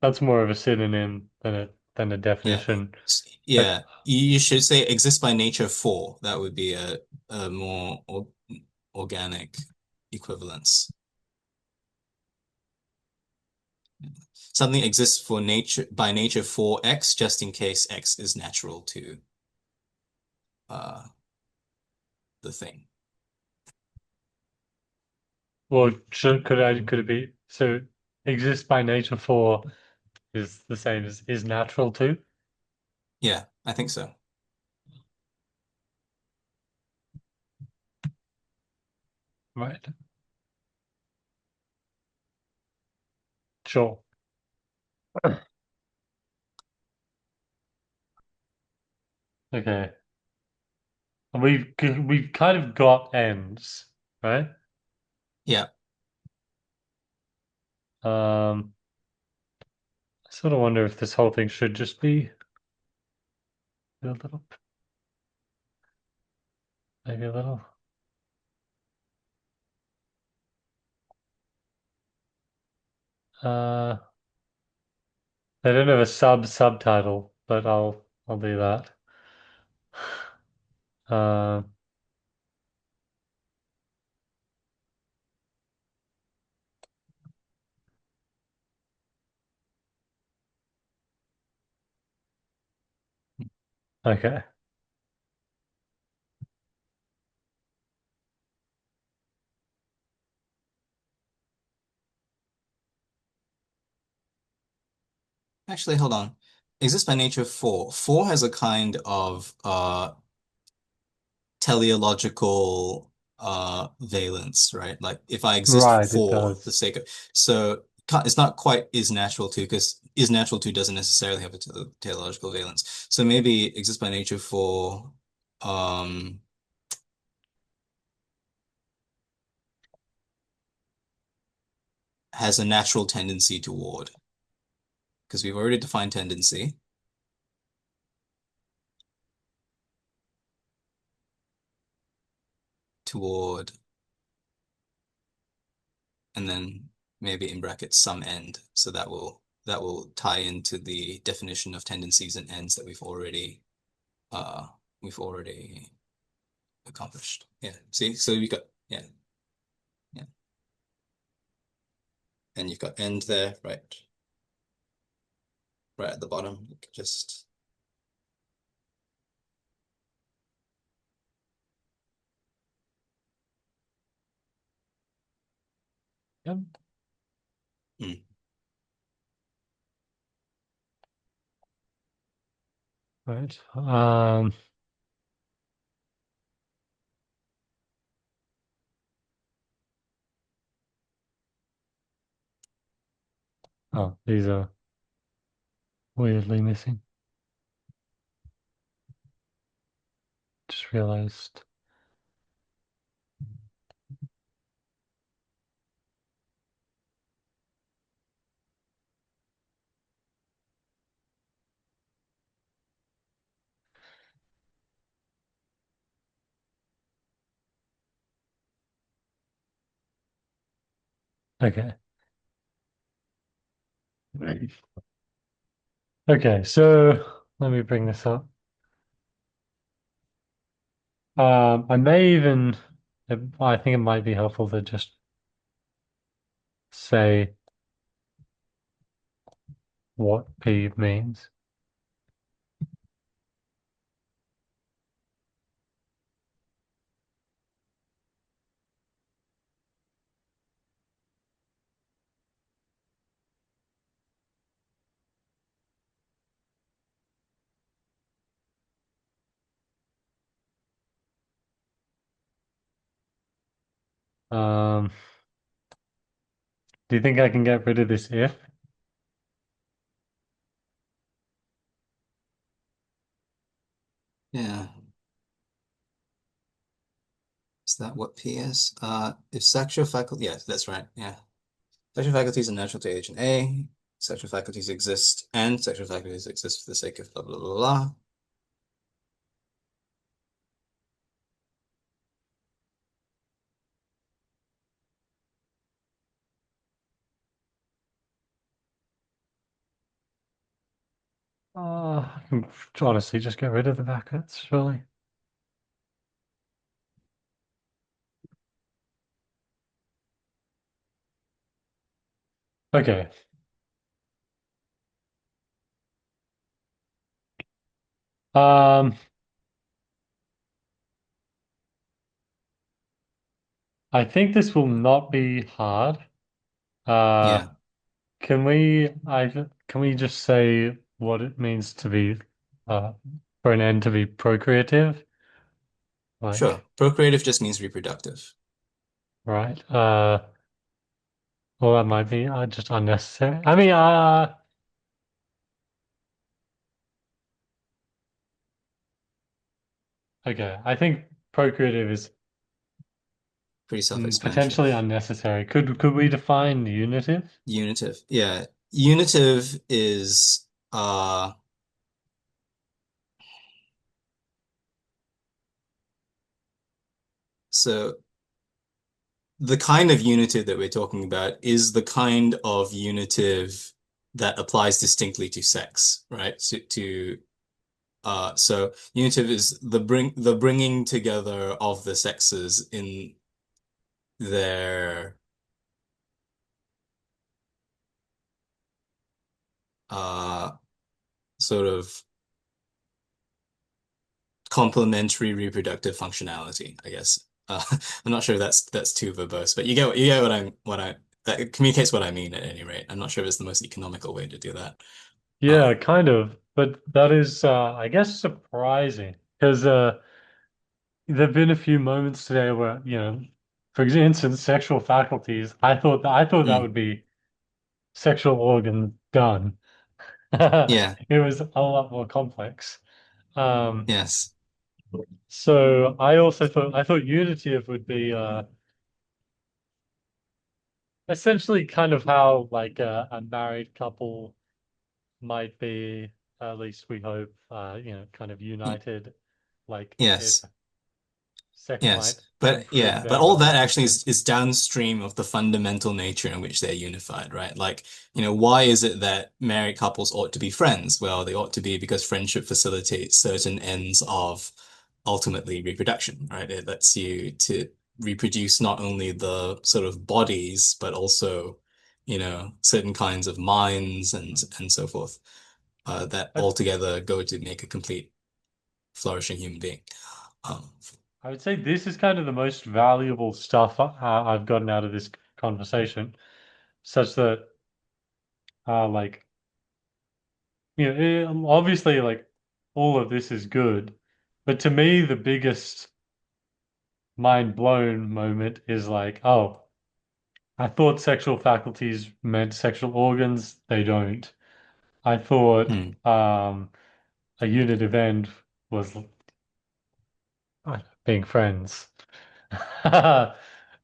That's more of a synonym than a Yeah, definition. I, yeah. You should say exist by nature for. That would be a more organic equivalence. Something exists for nature by nature for X, just in case X is natural to uh the thing. well, could it be so exist by nature for is the same as is natural to? Yeah, I think so. Right. Sure. Okay. We've kind of got ends, right? Yeah. I sort of wonder if this whole thing should just be a little, maybe a little. Uh, they don't have a subtitle, but I'll do that. Uh, okay. Actually, hold on. Exists by nature four. Four has a kind of teleological valence, right? Like if I exist Right, it for the does. sake of so it's not quite is natural to because is natural to doesn't necessarily have a teleological valence. So maybe exists by nature four um has a natural tendency toward because we've already defined tendency toward and then maybe in brackets some end. So that will tie into the definition of tendencies and ends that uh we've already accomplished. Yeah. See, so you got yeah, yeah, and you've got end there, right at the bottom. You could just Yep. mm. Right. Oh, these are weirdly missing. Just realized. Okay. Right. Okay, so let me bring this up. I may even, I think it might be helpful to just say what P means. Um, do you think I can get rid of this if? Yeah. Is that what P is? If sexual faculty, yes, that's right. Yeah. Sexual faculties are natural to agent A. Sexual faculties exist, and sexual faculties exist for the sake of blah blah blah blah. I can honestly just get rid of the brackets, surely. Okay. Um, I think this will not be hard. Uh, Yeah. can we just say what it means to be? Uh, for an end to be procreative? Sure. Like, Procreative just means reproductive. right? Well, that might be just unnecessary. I mean, okay. I think procreative is Pretty self-explanatory. potentially unnecessary. Could we define unitive? Unitive. Yeah. Unitive is so the kind of unitive that we're talking about is the kind of unitive that applies distinctly to sex, right? So unitive is the bringing together of the sexes in their uh sort of complementary reproductive functionality, I guess. I'm not sure if that's too verbose, but you get what I that communicates what I mean at any rate. I'm not sure if it's the most economical way to do that. Yeah, Um, kind of. But that is, I guess, surprising because there've been a few moments today where, for instance, sexual faculties. I thought that mm, would be sexual organ done. yeah, It was a lot more complex. Um, yes, so I thought unitive would be essentially kind of how like a married couple might be, at least we hope, kind of y- united, like if yes. sex Yes, might but improve yeah, but their all that actually relationship. is downstream of the fundamental nature in which they're unified, right? Like, why is it that married couples ought to be friends? Well, they ought to be because friendship facilitates certain ends of ultimately reproduction, right? It lets you to reproduce not only the sort of bodies, but also, certain kinds of minds and so forth, that I, altogether go to make a complete flourishing human being. Um, I would say this is kind of the most valuable stuff I've gotten out of this conversation, such that like obviously like all of this is good, but to me the biggest mind blown moment is like, oh, I thought sexual faculties meant sexual organs. They don't. I thought hmm, a unitive end was being friends.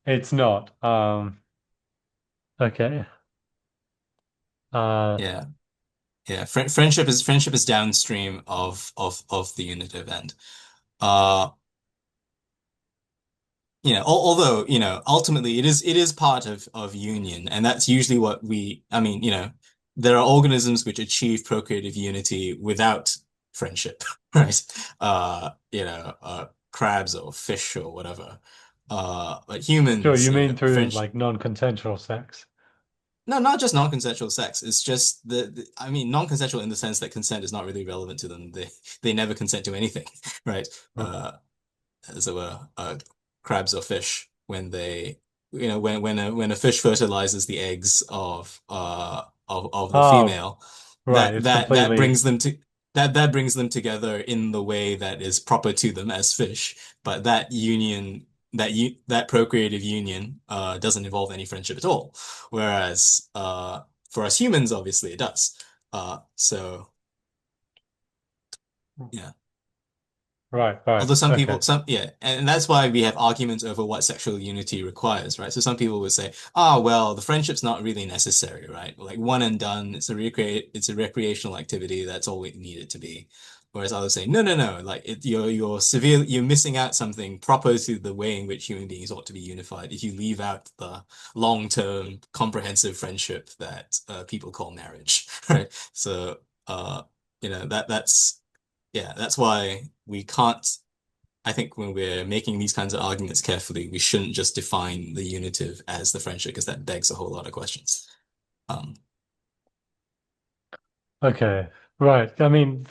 It's not. Okay. Uh, yeah. Yeah, friendship is downstream of the unitive end. Uh, although, ultimately it is part of union, and that's usually what I mean, there are organisms which achieve procreative unity without friendship, right? Crabs or fish or whatever. But sure, humans, you mean through French. like non-consensual sex. No, not just non-consensual sex. It's just I mean, non-consensual in the sense that consent is not really relevant to them. They never consent to anything, right? Right. As it were, crabs or fish when when a fish fertilizes the eggs of the Oh, female, right. that It's that that completely brings them to that brings them together in the way that is proper to them as fish. But that union, that procreative union, doesn't involve any friendship at all. Whereas for us humans, obviously it does. So yeah. right, right. Although some Okay. people, yeah, and that's why we have arguments over what sexual unity requires, right? So some people would say, well, the friendship's not really necessary, right? Like one and done, it's a recreational activity, that's all it needed to be. Whereas others say, no, no, no, like you're missing out something proper to the way in which human beings ought to be unified if you leave out the long-term comprehensive friendship that people call marriage, right? So, that's why we can't. I think when we're making these kinds of arguments carefully, we shouldn't just define the unitive as the friendship because that begs a whole lot of questions. Um, Okay. Right. I mean,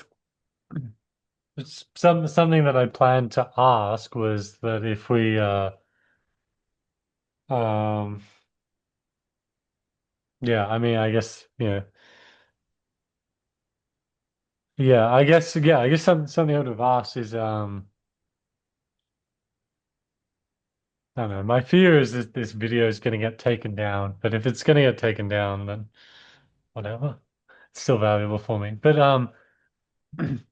it's something that I planned to ask was that if we um yeah, I mean, I guess, I guess something I would have asked is I don't know. My fear is that this video is going to get taken down, but if it's going to get taken down, then whatever. It's still valuable for me. But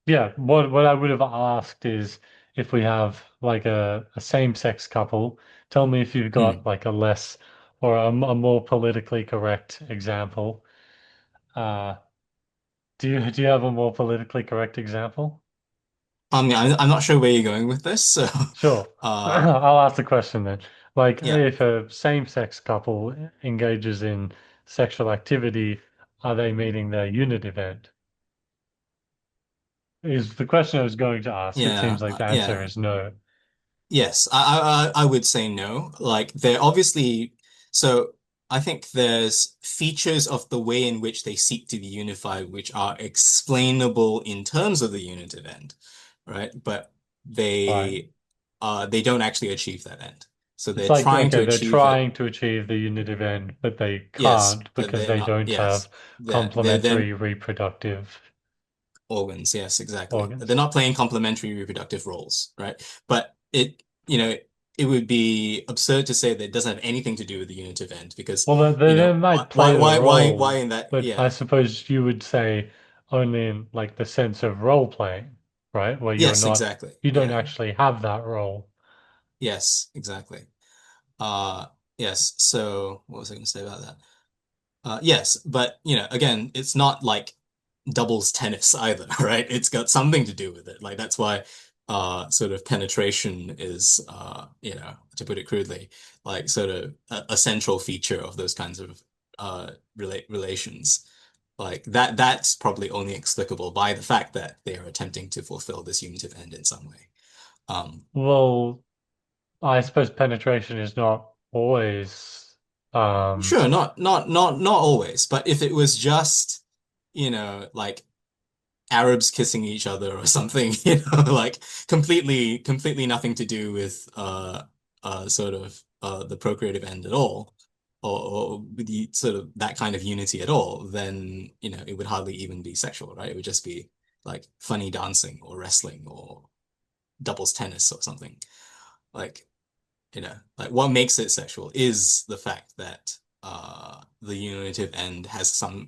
yeah, what I would have asked is if we have like a same-sex couple, tell me if you've got Hmm. like a less or a more politically correct example. Uh, do you have a more politically correct example? I'm not sure where you're going with this, so Sure. uh, I'll ask the question then. Like, yeah, if a same-sex couple engages in sexual activity, are they meeting their unitive end? Is the question I was going to ask. It seems like the answer yeah. is no. Yes, I would say no. Like they're obviously so I think there's features of the way in which they seek to be unified which are explainable in terms of the unitive end, right? But Right. they don't actually achieve that end. So It's they're like, trying okay, to they're achieve it. trying to achieve the unitive end, but they Yes, can't but because they're they not. don't have Yes, they're then complementary reproductive organs. Yes, exactly. They're organs. not playing complementary reproductive roles, right? But it would be absurd to say that it doesn't have anything to do with the unitive end because, Well, they might play the why role, in that? but I Yeah. suppose you would say only in like the sense of role playing, right? Where Yes, exactly. you don't Yeah. actually have that role. Yes, exactly. Uh, yes. So what was I going to say about that? Yes, but again, it's not like doubles tennis either, right? It's got something to do with it. Like that's why sort of penetration is to put it crudely, like sort of a central feature of those kinds of relations. Like that's probably only explicable by the fact that they are attempting to fulfill this unitive end in some way. Um, Well, I suppose penetration is not always um sure, not always, but if it was just, like Arabs kissing each other or something, like completely nothing to do with sort of the procreative end at all, or with the sort of that kind of unity at all, then it would hardly even be sexual, right? It would just be like funny dancing or wrestling or doubles tennis or something. Like, like what makes it sexual is the fact that the unitive end has some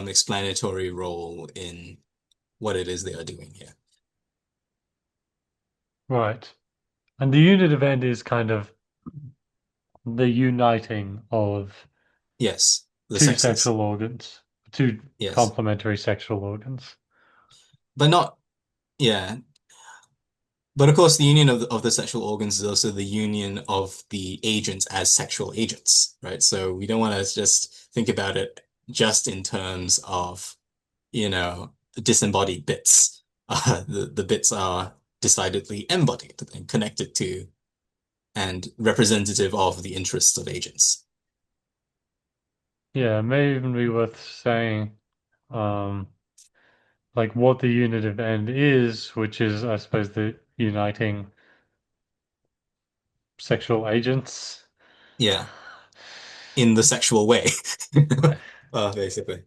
explanatory role in what it is they are doing here. right. And the unitive end is kind of the uniting of Yes, the two sexes. sexual organs, two Yes, complementary sexual organs. but not, yeah. But of course, the union of the sexual organs is also the union of the agents as sexual agents, right? So we don't want to just think about it just in terms of, disembodied bits. The bits are decidedly embodied and connected to and representative of the interests of agents. Yeah, it may even be worth saying um like what the unitive end is, which is, I suppose, the uniting sexual agents. Yeah, in the sexual way. Basically.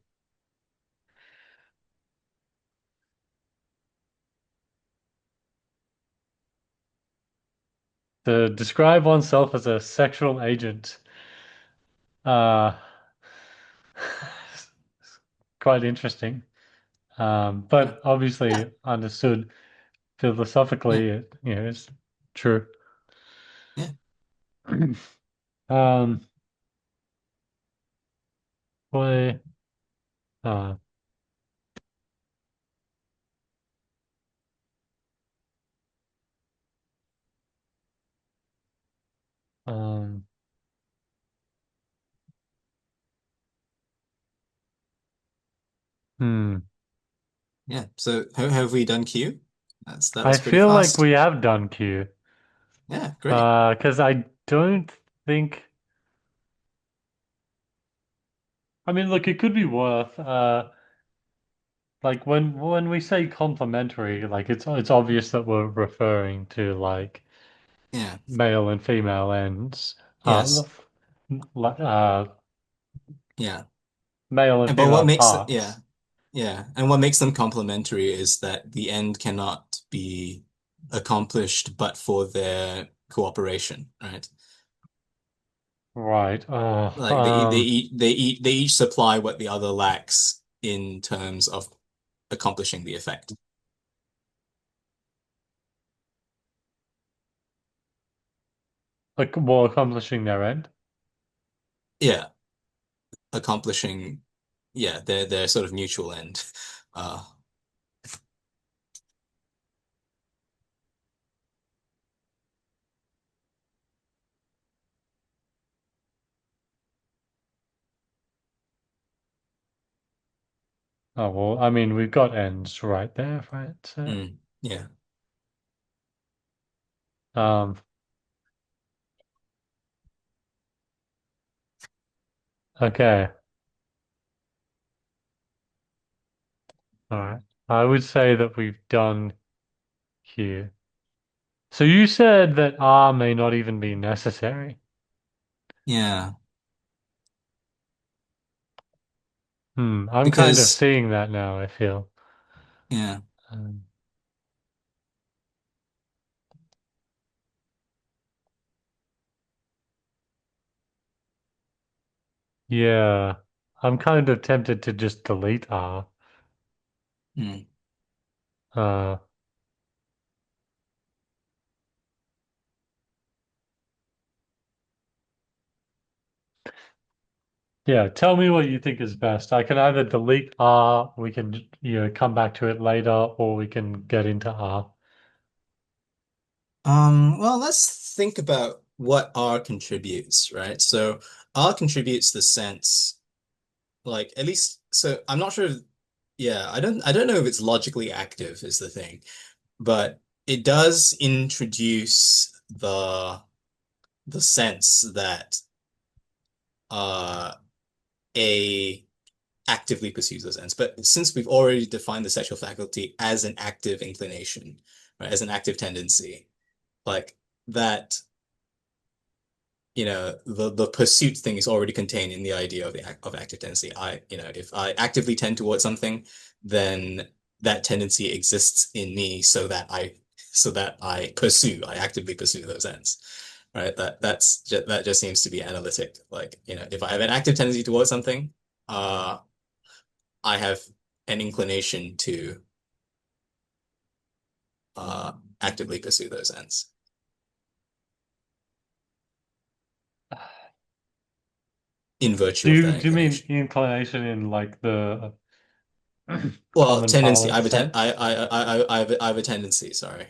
To describe oneself as a sexual agent, uh, quite interesting. Yeah, But yeah, obviously understood yeah, philosophically, it's true. yeah. Um, boy, uh, um, hmm. Yeah. So have we done Q? That I was pretty feel like fast. we have done Q, Yeah, great. because I don't think. I mean, look, it could be worth. Like when we say complementary, like it's obvious that we're referring to like Yeah. male and female ends. Yes. Like, Yeah. male and And but what female makes it, yeah. parts. Yeah, and what makes them complementary is that the end cannot be accomplished but for their cooperation, right? Right. Like they each supply what the other lacks in terms of accomplishing the effect. like while accomplishing their end. Yeah, accomplishing their sort of mutual end. Uh Oh well, I mean we've got ends right there, right? So, yeah. um, okay, all right. I would say that we've done here. So you said that R may not even be necessary. Yeah. I'm kind of Because seeing that now, I feel. yeah. Um, yeah, I'm kind of tempted to just delete R. mm, Uh, yeah, tell me what you think is best. I can either delete R, we can, come back to it later, or we can get into R. Well, let's think about what R contributes, right? So R contributes the sense, like at least, so I'm not sure. Yeah, I don't know if it's logically active is the thing, but it does introduce the sense that uh A actively pursues those ends. But since we've already defined the sexual faculty as an active inclination, right, as an active tendency, like that the pursuit thing is already contained in the idea of of active tendency. If I actively tend towards something, then that tendency exists in me so that I actively pursue those ends. Right? That just seems to be analytic. Like, if I have an active tendency towards something, uh I have an inclination to uh actively pursue those ends in virtue Do of you that do you mean inclination. inclination in like the Well, common tendency. I parlance have a ten sense? I have a tendency. Sorry.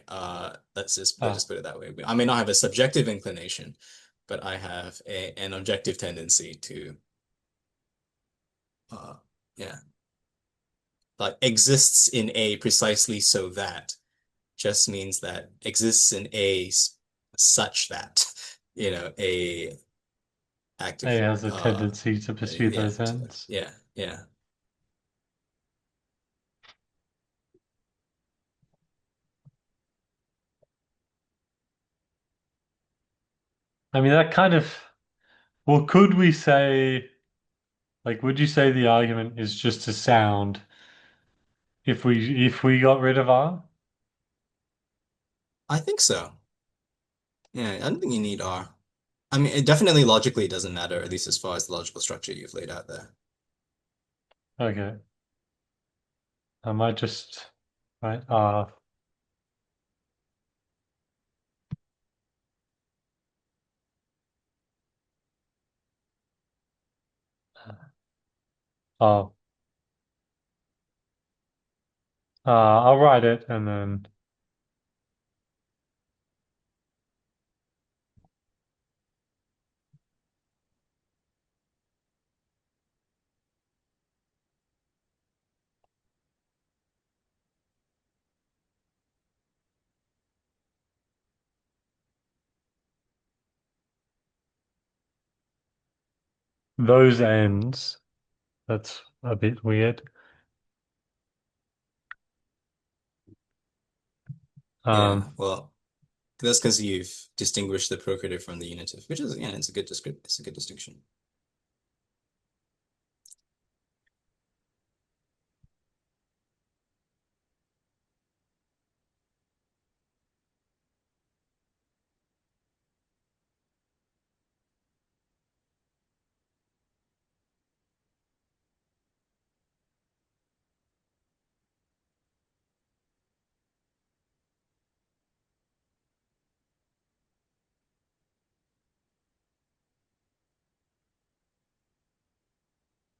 Let's just Ah, put it that way. I may not have a subjective inclination, but I have an objective tendency to uh yeah, like exists in A precisely so that just means that exists in A such that a A active has a tendency to pursue yeah those ends. yeah. I mean, that kind of, well, could we say, like, would you say the argument is just a sound if we got rid of R? I think so. Yeah, I don't think you need R. I mean, it definitely logically doesn't matter, at least as far as the logical structure you've laid out there. Okay, I might just right R. Oh, I'll write it and then those ends. That's a bit weird. Um, Yeah, well, that's because you've distinguished the procreative from the unitive, which is, it's a good distinction.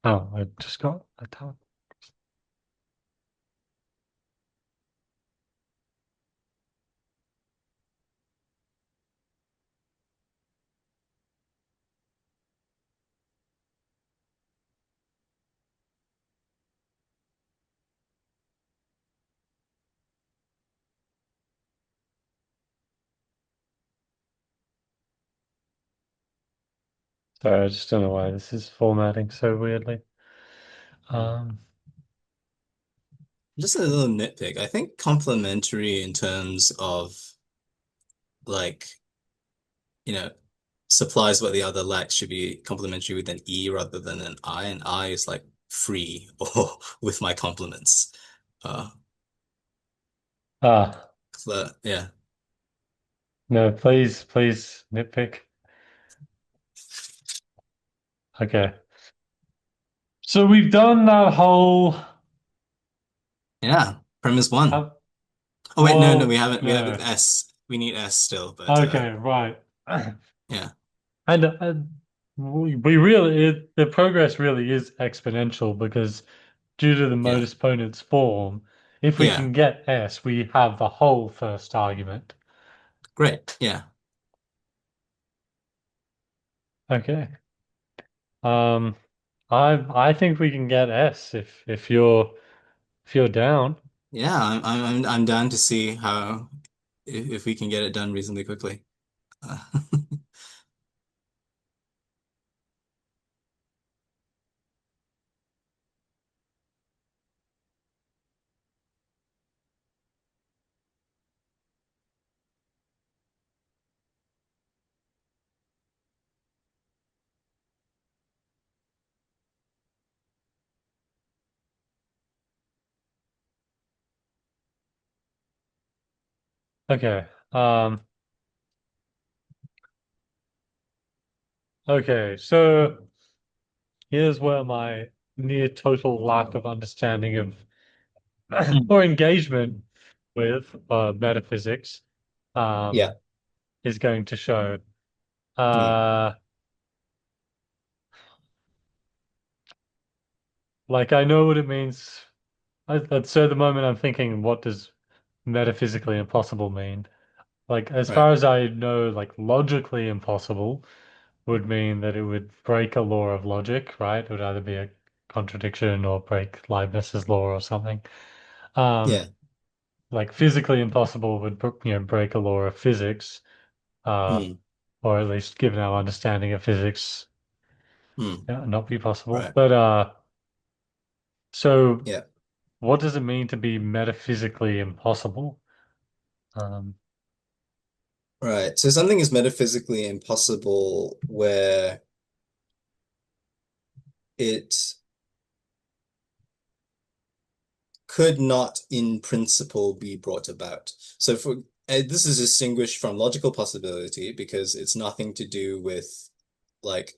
Oh, I just got a tab. Sorry, I just don't know why this is formatting so weirdly. Um, Just a little nitpick. I think complementary in terms of like, you know, supplies what the other lacks should be complementary with an E rather than an I, and I is like free or with my complements. Uh, ah, so, yeah. no, please nitpick. Okay. So we've done that whole, Yeah. Premise one. uh, Oh wait, no, no, we well, haven't. We have no. S. We need S still, but Okay, right. yeah, And we really, the progress really is exponential because due to the yeah, modus ponens form, if we yeah. can get S, we have the whole first argument. Great. Yeah, Okay. Um, I think we can get S if you're down. yeah. I'm down to see how if we can get it done reasonably quickly. Uh, Okay. Okay. So here's where my near total lack of understanding of Mm. or engagement with metaphysics Yeah. um is going to show. Mm. Uh, like I know what it means. At so the moment I'm thinking, what does metaphysically impossible mean? Like as Right. far as I know, like logically impossible would mean that it would break a law of logic, right? It would either be a contradiction or break Leibniz's law or something. Um, Yeah. like physically impossible would, break a law of physics, uh, Mm. or at least given our understanding of physics, Mm. not be possible. Right. But so Yeah. what does it mean to be metaphysically impossible? Um, Right. So something is metaphysically impossible where it could not in principle be brought about. So for this is distinguished from logical possibility because it's nothing to do with like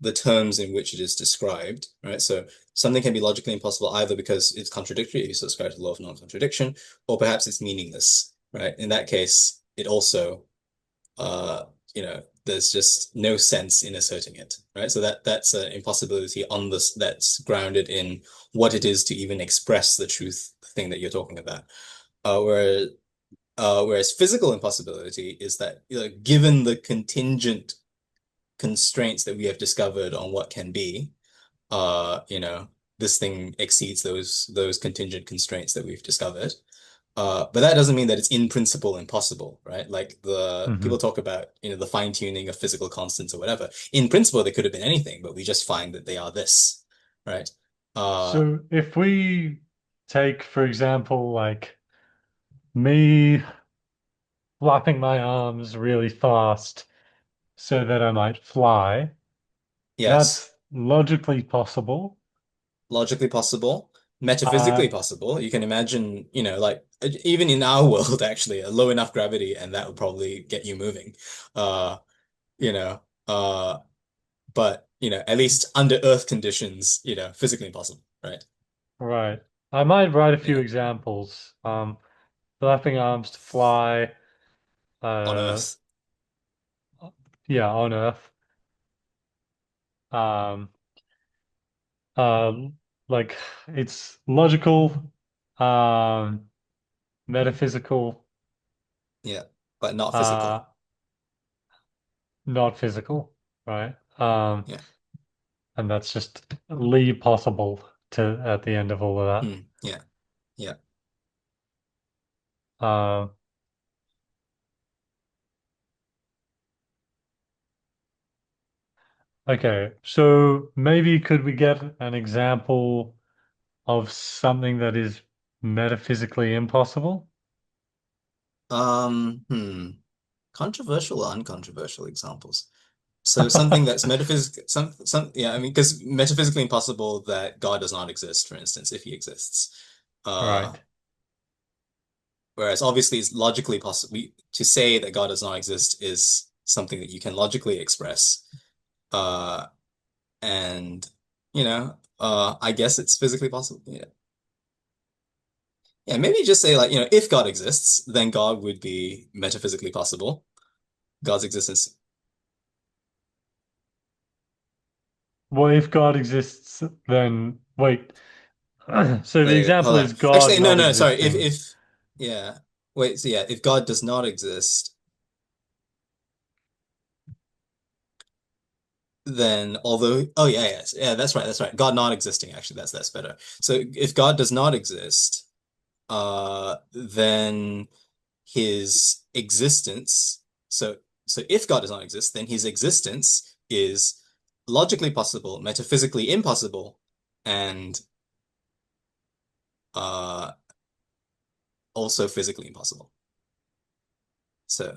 the terms in which it is described, right? So something can be logically impossible either because it's contradictory, if you subscribe to the law of non-contradiction, or perhaps it's meaningless, right? In that case, it also uh, there's just no sense in asserting it, right? So that's an impossibility on this that's grounded in what it is to even express the truth thing that you're talking about. Whereas whereas physical impossibility is that, given the contingent constraints that we have discovered on what can be, this thing exceeds those contingent constraints that we've discovered. But that doesn't mean that it's in principle impossible, right? Like the people mhm. talk about, the fine tuning of physical constants or whatever. In principle, they could have been anything, but we just find that they are this, right? Uh, So if we take, for example, like me flapping my arms really fast so that I might fly, yes, that's logically possible. logically possible, metaphysically Uh, possible. You can imagine, like even in our world, actually, a low enough gravity, and that would probably get you moving. Uh, you know, uh, but at least under Earth conditions, physically impossible, right? right. I might write a few Yeah, examples. Flapping arms to fly, on uh, Earth. yeah, on Earth. Um, uh, like it's logical, um, metaphysical, Yeah, but not uh, physical. not physical, right? Yeah. And that's just possible to at the end of all of Mm, yeah. Yeah. that. Okay, so maybe could we get an example of something that is metaphysically impossible? Hmm. Controversial or uncontroversial examples. So something that's metaphysical, yeah, I mean, because metaphysically impossible that God does not exist, for instance, if he exists. Uh, Right. Whereas obviously it's logically possible to say that God does not exist is something that you can logically express. Uh, and I guess it's physically possible. Yeah. Yeah, maybe just say like, if God exists, then God would be metaphysically possible. God's existence. Well, if God exists, then wait. So the Wait, example hold on. is God Actually, no, not no, sorry. If existing, if yeah. Wait, so yeah, if God does not exist, then although oh yeah, yes. Yeah, that's right, that's right. God not existing, actually, that's better. So if God does not exist, then his existence, so if God does not exist, then his existence is logically possible, metaphysically impossible, and uh also physically impossible. So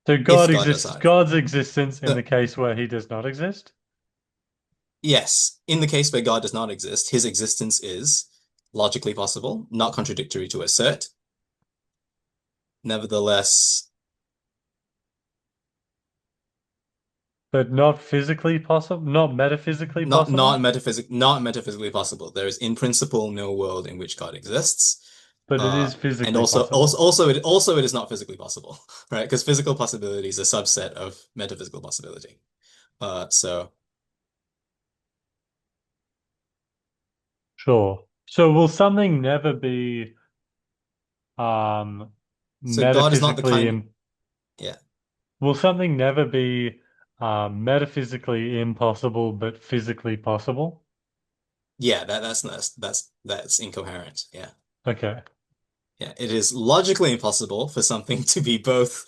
so if God God does exists, not, God's existence in so the case where he does not exist. yes, in the case where God does not exist, his existence is logically possible, not contradictory to assert. Nevertheless, But not physically possible, not metaphysically possible, not metaphysically possible. There is in principle no world in which God exists. but it is And physically also possible. it is not physically possible, right? Because physical possibility is a subset of metaphysical possibility. So Sure. So will something never be um so God is not the metaphysically kind, im yeah. will something never be metaphysically impossible but physically possible? Yeah, that's incoherent. Yeah. Okay. Yeah, it is logically impossible for something to be both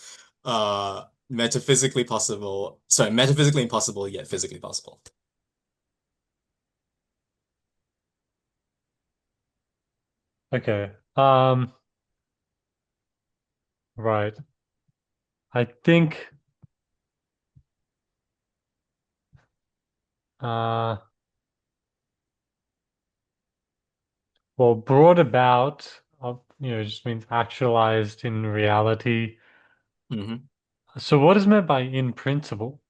metaphysically possible, sorry, metaphysically impossible yet physically possible. Okay. Right. I think uh well brought about just means actualized in reality. Hmm. So what is meant by in principle?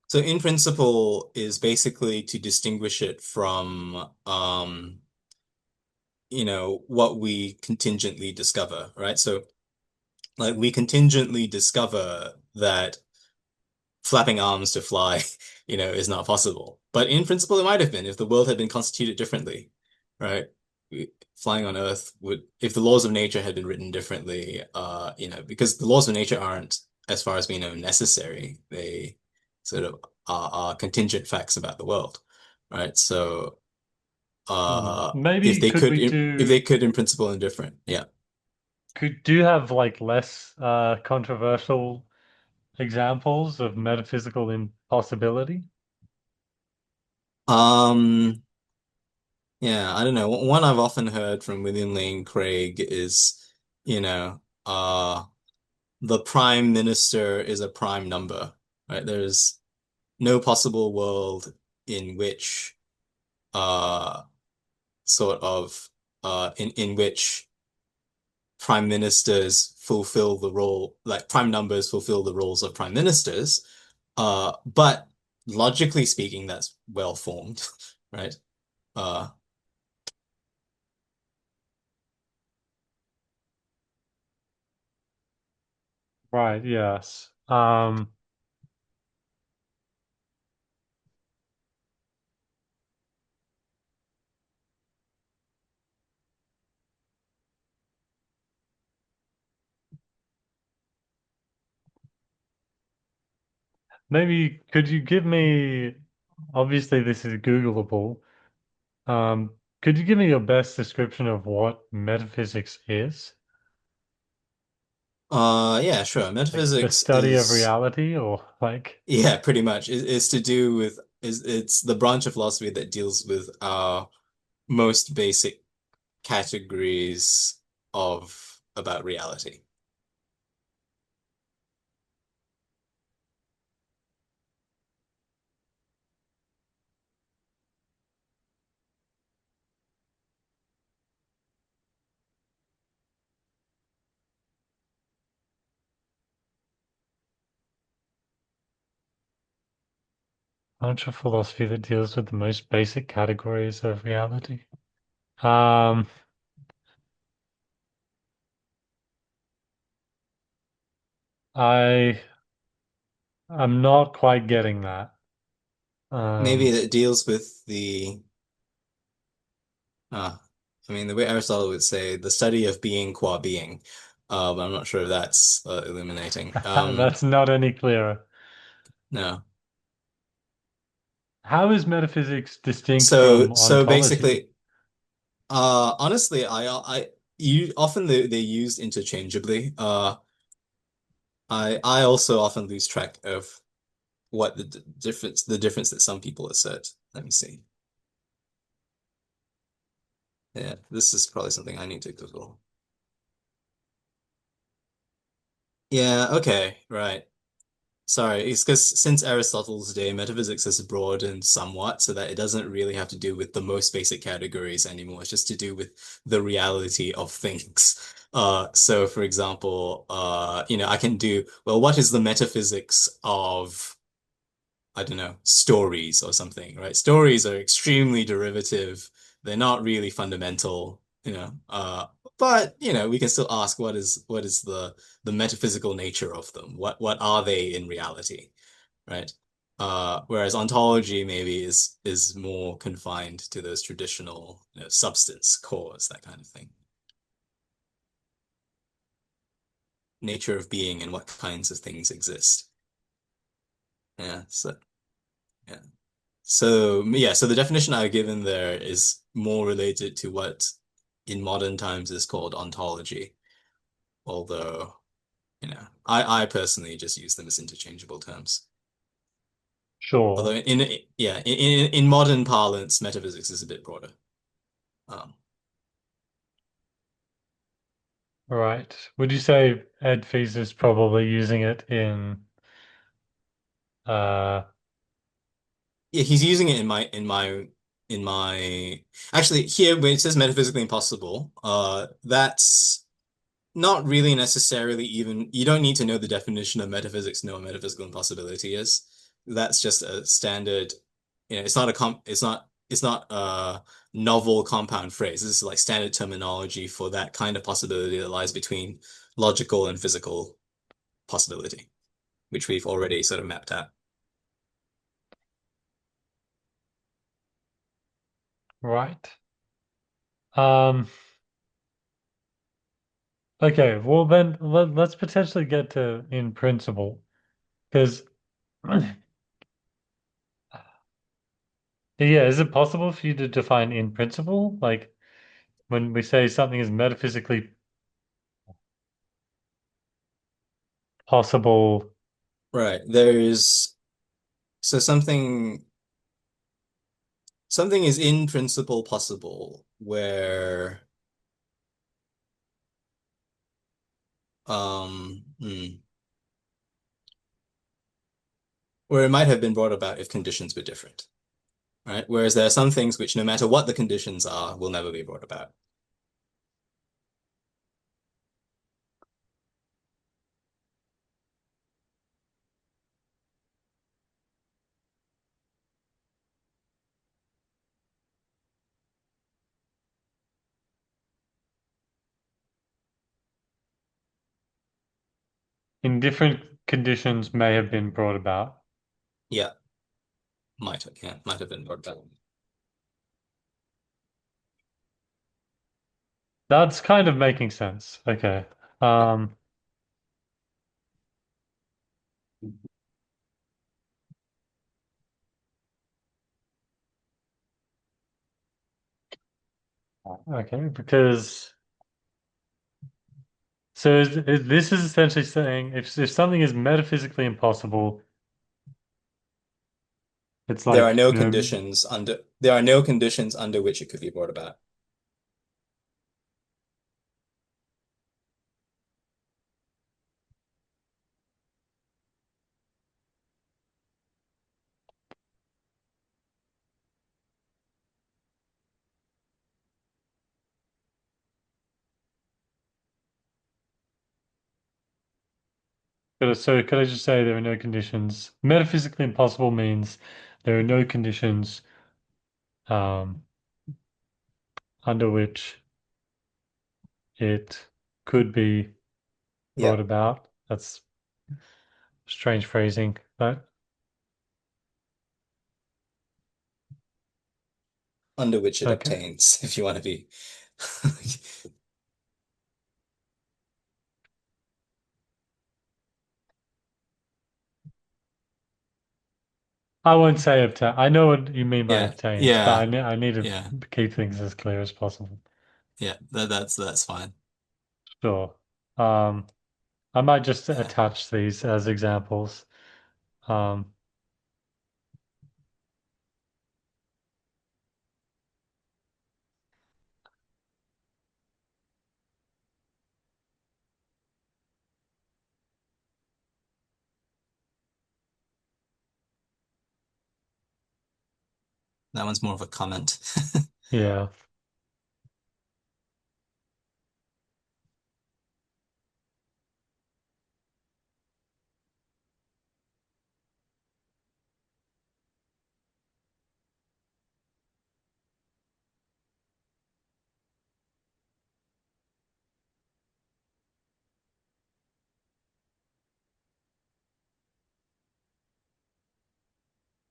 So in principle is basically to distinguish it from what we contingently discover, right? So like we contingently discover that flapping arms to fly, is not possible. But in principle, it might have been if the world had been constituted differently, right? Flying on Earth would, if the laws of nature had been written differently, because the laws of nature aren't, as far as we know, necessary. They sort of are contingent facts about the world, right? So, if Maybe they could could, we if do they could, in principle, indifferent, yeah. could do you have like less controversial examples of metaphysical impossibility? Um, Yeah, I don't know. One I've often heard from William Lane Craig is, you know, the prime minister is a prime number, right? There's no possible world in which, uh, sort of, in which prime ministers fulfill the role, like prime numbers fulfill the roles of prime ministers. But logically speaking, that's well formed, right? Uh, Right, yes. maybe could you give me, obviously this is Googleable. Could you give me your best description of what metaphysics is? Yeah, sure. Like the Metaphysics study of is, reality or like yeah, pretty much. It's to do with it's the branch of philosophy that deals with our most basic categories of about reality. bunch of philosophy that deals with the most basic categories of reality. Um, I I'm not quite getting that. Maybe Um, that deals with I mean, the way Aristotle would say, the study of being qua being. But I'm not sure if that's illuminating. that's not any clearer. No. How is metaphysics distinct So from so ontology? basically, honestly, you often they're used interchangeably. I also often lose track of what the difference that some people assert. Let me see. Yeah, this is probably something I need to Google. Yeah, okay, right. Sorry, it's because since Aristotle's day, metaphysics has broadened somewhat so that it doesn't really have to do with the most basic categories anymore. It's just to do with the reality of things. So for example, I can do, well, what is the metaphysics of I don't know, stories or something, right? Stories are extremely derivative. They're not really fundamental, but we can still ask what is the metaphysical nature of them? What are they in reality, right? Whereas ontology maybe is more confined to those traditional, substance, cause, that kind of thing. Nature of being and what kinds of things exist. Yeah, so yeah. So the definition I've given there is more related to what in modern times is called ontology, although, I personally just use them as interchangeable terms. Although Sure. in modern parlance, metaphysics is a bit broader. Um, Right. Would you say Ed Fees is probably using it in uh yeah, he's using it in my actually here when it says metaphysically impossible, that's not really necessarily even, you don't need to know the definition of metaphysics to know what metaphysical impossibility is. That's just a standard, it's not a novel compound phrase. This is like standard terminology for that kind of possibility that lies between logical and physical possibility, which we've already sort of mapped out. right. Um okay, well then let's potentially get to in principle because yeah, is it possible for you to define in principle? Like when we say something is metaphysically possible. Right. So something is in principle possible where it might have been brought about if conditions were different, right? Whereas there are some things which, no matter what the conditions are, will never be brought about. In different conditions may have been brought about. Yeah, might have been brought about. That's kind of making sense. Okay. Um, Okay, because so this is essentially saying if something is metaphysically impossible, it's like, There are no conditions under which it could be brought about. so could I just say there are no conditions? Metaphysically impossible means there are no conditions um, under which it could be brought Yep, about. That's strange phrasing, but under which it okay. obtains, if you want to be. I won't say obtain. I know what you mean by Yeah, obtains, but yeah, I need to yeah, keep things as clear as possible. yeah. That's fine. Sure. Um, I might just Yeah. attach these as examples. Um, That one's more of a comment. yeah.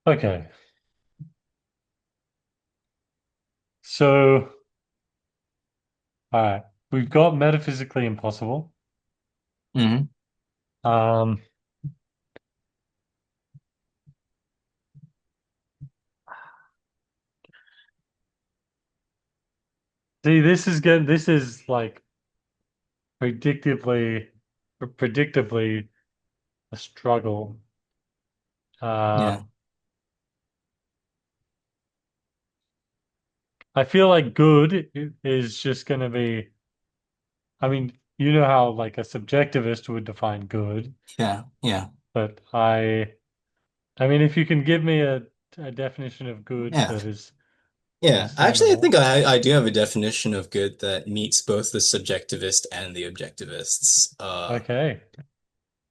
Okay. So, all right, we've got metaphysically impossible. Hmm. Um, See, this is like predictably a struggle. Yeah, Um, I feel like good is just going to be, I mean, you know how like a subjectivist would define good, yeah, yeah, but I mean, if you can give me a definition of good yeah. that is Yeah, actually, I think understandable. I do have a definition of good that meets both the subjectivist and the objectivist's Okay.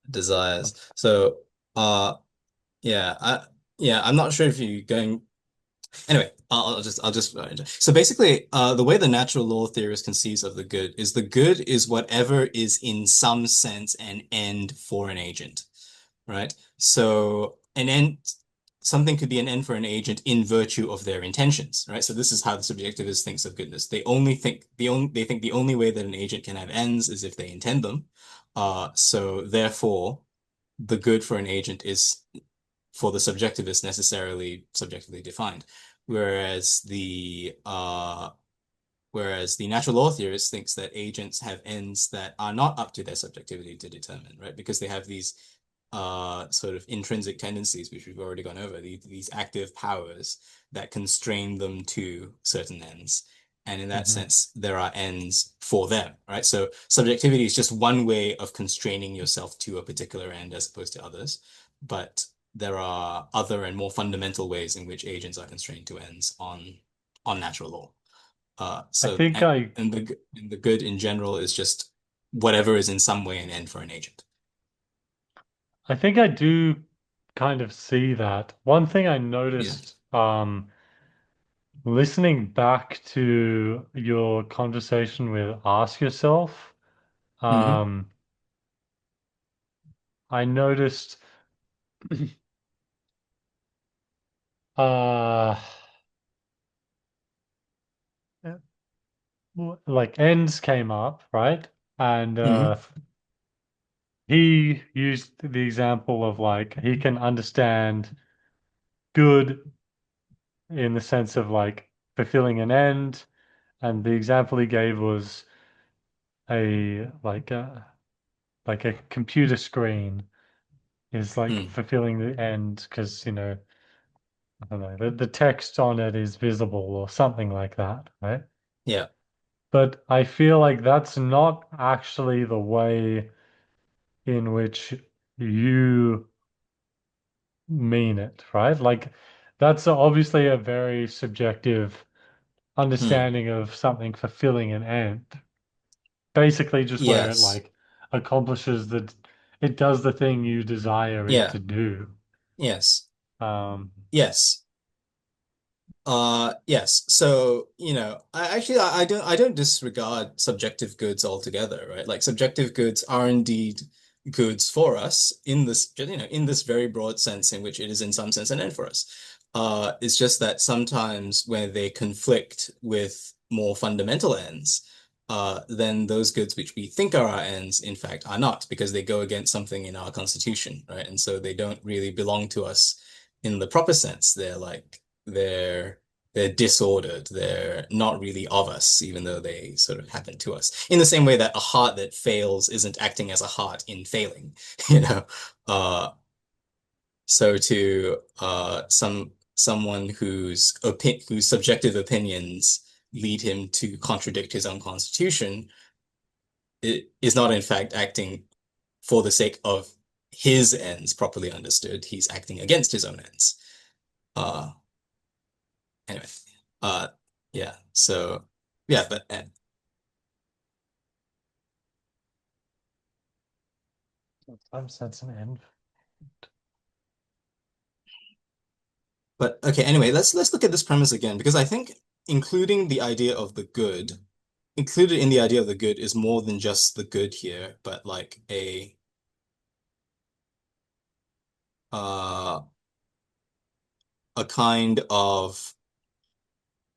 desires. So, uh, yeah, I'm not sure if you're going. Anyway, I'll just so basically, the way the natural law theorist conceives of the good is whatever is in some sense an end for an agent, right? So an end, something could be an end for an agent in virtue of their intentions, right? So this is how the subjectivist thinks of goodness. They think the only way that an agent can have ends is if they intend them. So therefore, the good for an agent is for the subjectivist necessarily subjectively defined, whereas the natural law theorist thinks that agents have ends that are not up to their subjectivity to determine, right? Because they have these sort of intrinsic tendencies, which we've already gone over, these active powers that constrain them to certain ends. And in that Hmm. sense, there are ends for them, right? So subjectivity is just one way of constraining yourself to a particular end as opposed to others. But there are other and more fundamental ways in which agents are constrained to ends on natural law. I So think I and the good in general is just whatever is in some way an end for an agent. I think I do kind of see that. One thing I Yeah. noticed listening back to your conversation with Ask Yourself, Hmm. um, I noticed uh like ends came up, right? And Hmm. he used the example of like he can understand good in the sense of like fulfilling an end, And the example he gave was a like a computer screen is like Hmm. fulfilling the end because, I don't know, the text on it is visible or something like that, right? Yeah. But I feel like that's not actually the way in which you mean it, right? Like that's obviously a very subjective Hmm. understanding of something fulfilling an end. Basically just where it Yes. like accomplishes it does the thing you desire it Yeah. to do. Yes. Um, Yes. Yes. So, I don't disregard subjective goods altogether, right? Like subjective goods are indeed goods for us in this very broad sense in which it is in some sense an end for us. It's just that sometimes when they conflict with more fundamental ends, then those goods which we think are our ends, in fact, are not because they go against something in our constitution, right? And so they don't really belong to us in the proper sense. They're disordered. They're not really of us, even though they sort of happen to us. In the same way that a heart that fails isn't acting as a heart in failing, you know. Uh, so to someone whose subjective opinions lead him to contradict his own constitution, it is not in fact acting for the sake of his ends properly understood. He's acting against his own ends. Uh, Anyway, uh, yeah. So yeah, some sense an end. but okay. Anyway, let's look at this premise again because I think including the idea of the good, included in the idea of the good is more than just the good here, but like uh a kind of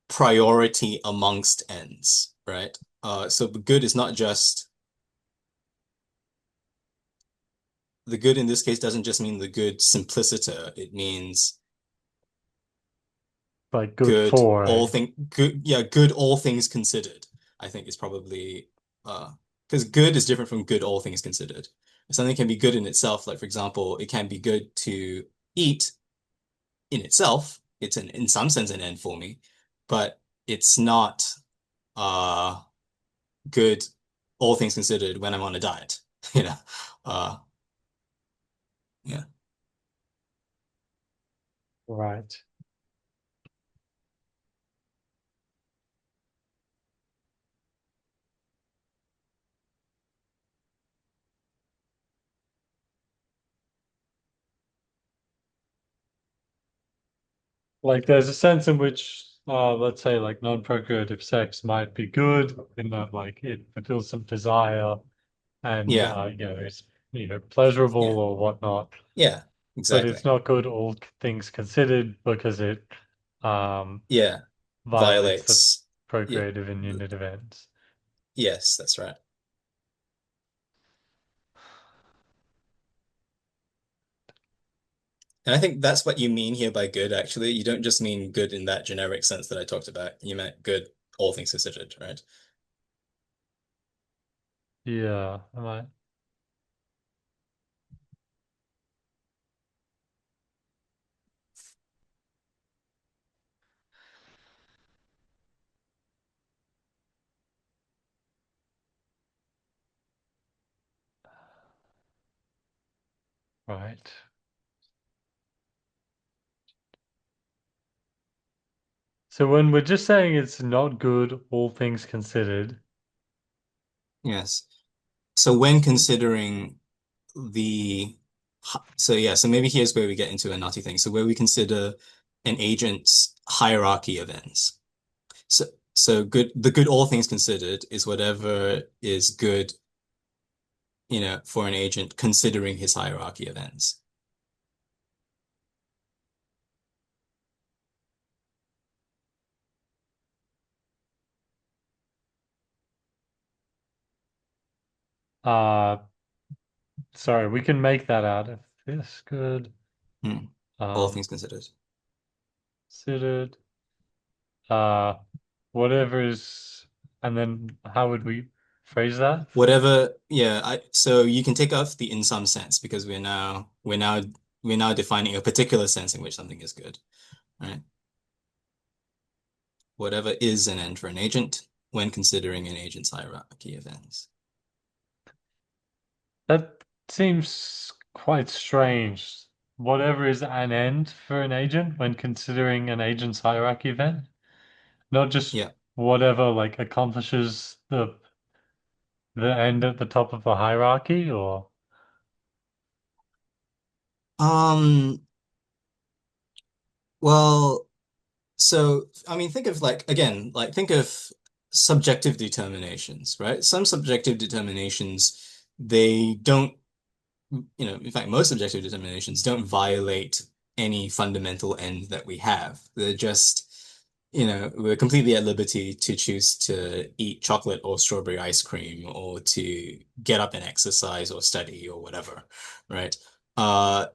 priority amongst ends, right? So the good in this case doesn't just mean the good simpliciter. It means Like good for, eh? good all things considered, I think is probably because good is different from good all things considered. Something can be good in itself, like for example, it can be good to eat in itself. It's in some sense an end for me, but it's not uh good all things considered when I'm on a diet, you know. Uh yeah. Right. Like there's a sense in which let's say like non-procreative sex might be good in that like it fulfills some desire and Yeah. it's pleasurable Yeah. or whatnot, Yeah. but it's Exactly. not good all things considered because it um Yeah. violates the Violates. Yeah. procreative and unitive ends. Yes, that's right. And I think that's what you mean here by good, actually. You don't just mean good in that generic sense that I talked about. You meant good, all things considered, right? Yeah, right. Right. So when we're just saying it's not good, all things considered, Yes. So when considering the, so maybe here's where we get into a naughty thing. So where we consider an agent's hierarchy of ends. So, the good, all things considered is whatever is good, for an agent considering his hierarchy of ends. uh, sorry, we can make that out if this good, Hmm. All um, things considered. considered, uh, whatever is. And then how would we phrase that? Whatever, yeah, so you can take off the in some sense because we're now defining a particular sense in which something is good, right? Whatever is an end for an agent when considering an agent's hierarchy of ends. That seems quite strange. Whatever is an end for an agent when considering an agent's hierarchy event, not just Yeah. whatever like accomplishes the end at the top of the hierarchy, or Um, well, so I mean, think of like again, like think of subjective determinations, right? Some subjective determinations, they don't, in fact, most subjective determinations don't violate any fundamental end that we have. They're just, we're completely at liberty to choose to eat chocolate or strawberry ice cream or to get up and exercise or study or whatever, right? Uh,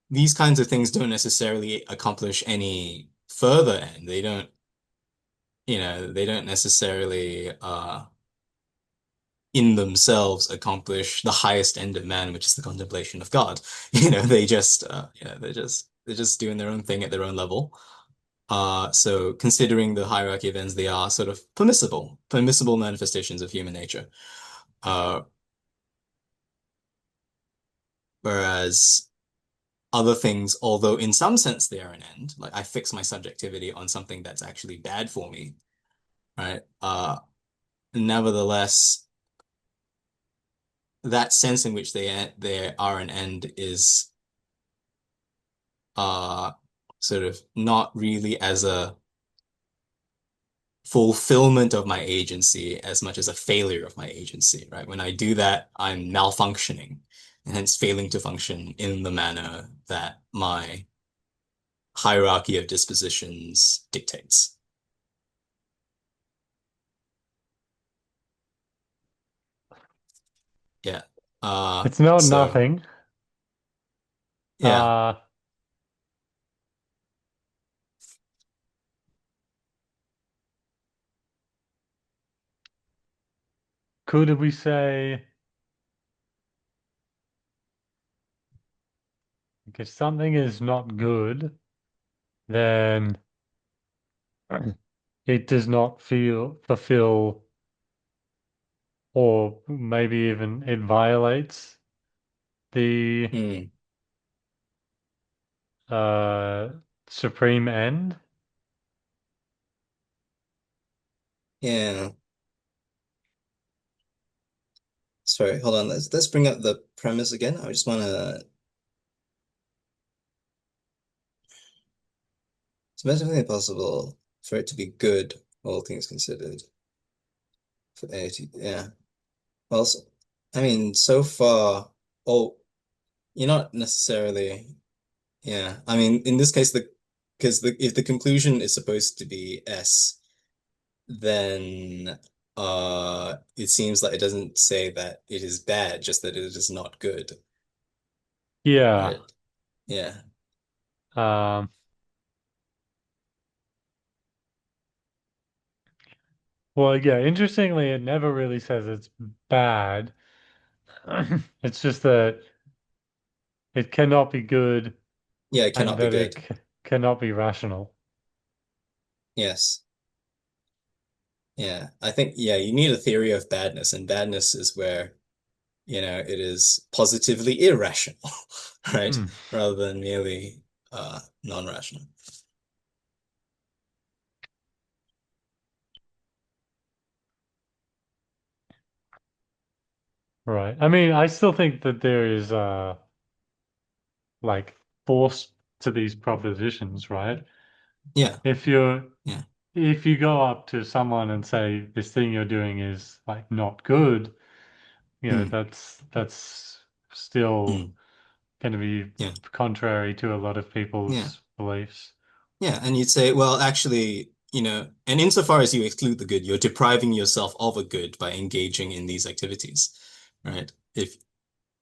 these kinds of things don't necessarily accomplish any further end. They don't necessarily in themselves accomplish the highest end of man, which is the contemplation of God. They're just doing their own thing at their own level. So considering the hierarchy of ends, they are sort of permissible manifestations of human nature. Uh, whereas other things, although in some sense they are an end, like I fix my subjectivity on something that's actually bad for me, right? Nevertheless, that sense in which they are an end is uh sort of not really as a fulfillment of my agency as much as a failure of my agency, right? When I do that, I'm malfunctioning and hence failing to function in the manner that my hierarchy of dispositions dictates. Yeah. it's not So nothing. yeah. Uh, could we say if something is not good, then it does not feel fulfill, or maybe even it violates the Hmm. uh supreme end? Yeah. Sorry, hold on. Let's bring up the premise again. I just want to. It's mathematically impossible for it to be good, all things considered. For A to, yeah. Well, I mean, so far, oh, you're not necessarily, yeah. I mean, in this case, because if the conclusion is supposed to be S, then it seems like it doesn't say that it is bad, just that it is not good, Yeah. right? Yeah. Um, well, yeah, interestingly, it never really says it's bad. It's just that it cannot be good Yeah, it and cannot be that good. it c cannot be rational. Yes. Yeah. I think, yeah, you need a theory of badness, and badness is where it is positively irrational, right? Hmm. Rather than merely non-rational. Right. I mean, I still think that there is like force to these propositions, right? Yeah, If you're yeah. if you go up to someone and say this thing you're doing is like not good, Mm, that's still mm, going to be yeah, contrary to a lot of yeah, people's beliefs. yeah. And you'd say, well, actually, and insofar as you exclude the good, you're depriving yourself of a good by engaging in these activities, right?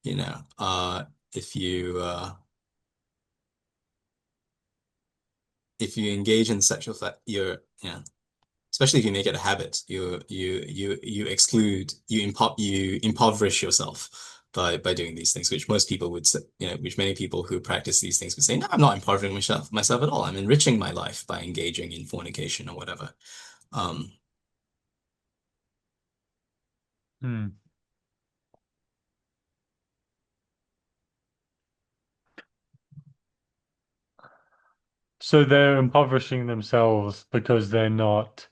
You know, uh, if you uh, if you engage in sexual, you're, yeah. especially if you make it a habit, you exclude, you impoverish yourself by doing these things, which most people would say, which many people who practice these things would say, no, I'm not impoverishing myself at all. I'm enriching my life by engaging in fornication or whatever. Um, Hmm. So they're impoverishing themselves because they're not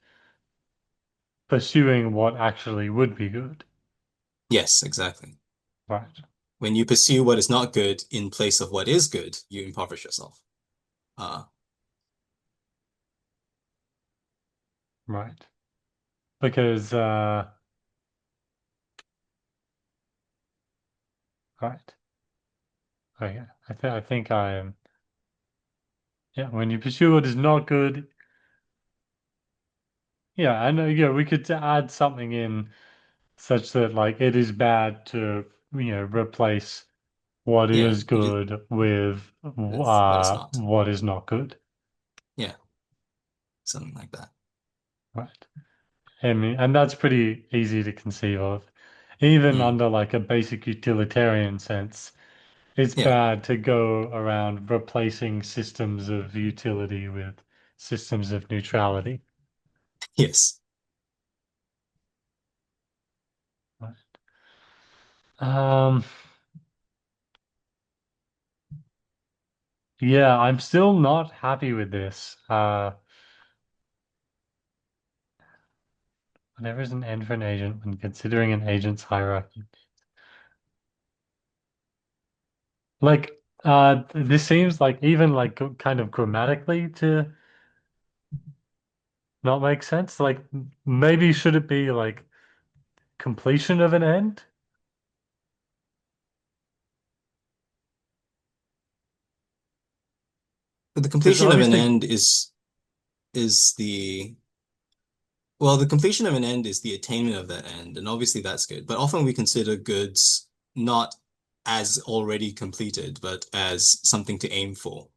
pursuing what actually would be good. yes, exactly. Right. When you pursue what is not good in place of what is good, you impoverish yourself. Uh, Right. Because right. Okay. I think I am. Yeah, when you pursue what is not good, yeah, I know, yeah, we could add something in such that like it is bad to, replace what yeah, is good with with what is not. what is not good. Yeah, something like that. Right. And that's pretty easy to conceive of. Even Mm, under like a basic utilitarian sense, it's yeah, bad to go around replacing systems of utility with systems of neutrality. yes. Right. Um, yeah, I'm still not happy with this. There is an end for an agent when considering an agent's hierarchy. Like, this seems like even like kind of grammatically to not make sense. Like, maybe should it be like completion of an end? But the Because completion of an obviously, end is the completion of an end is the attainment of that end, and obviously that's good. But often we consider goods not as already completed, but as something to aim for,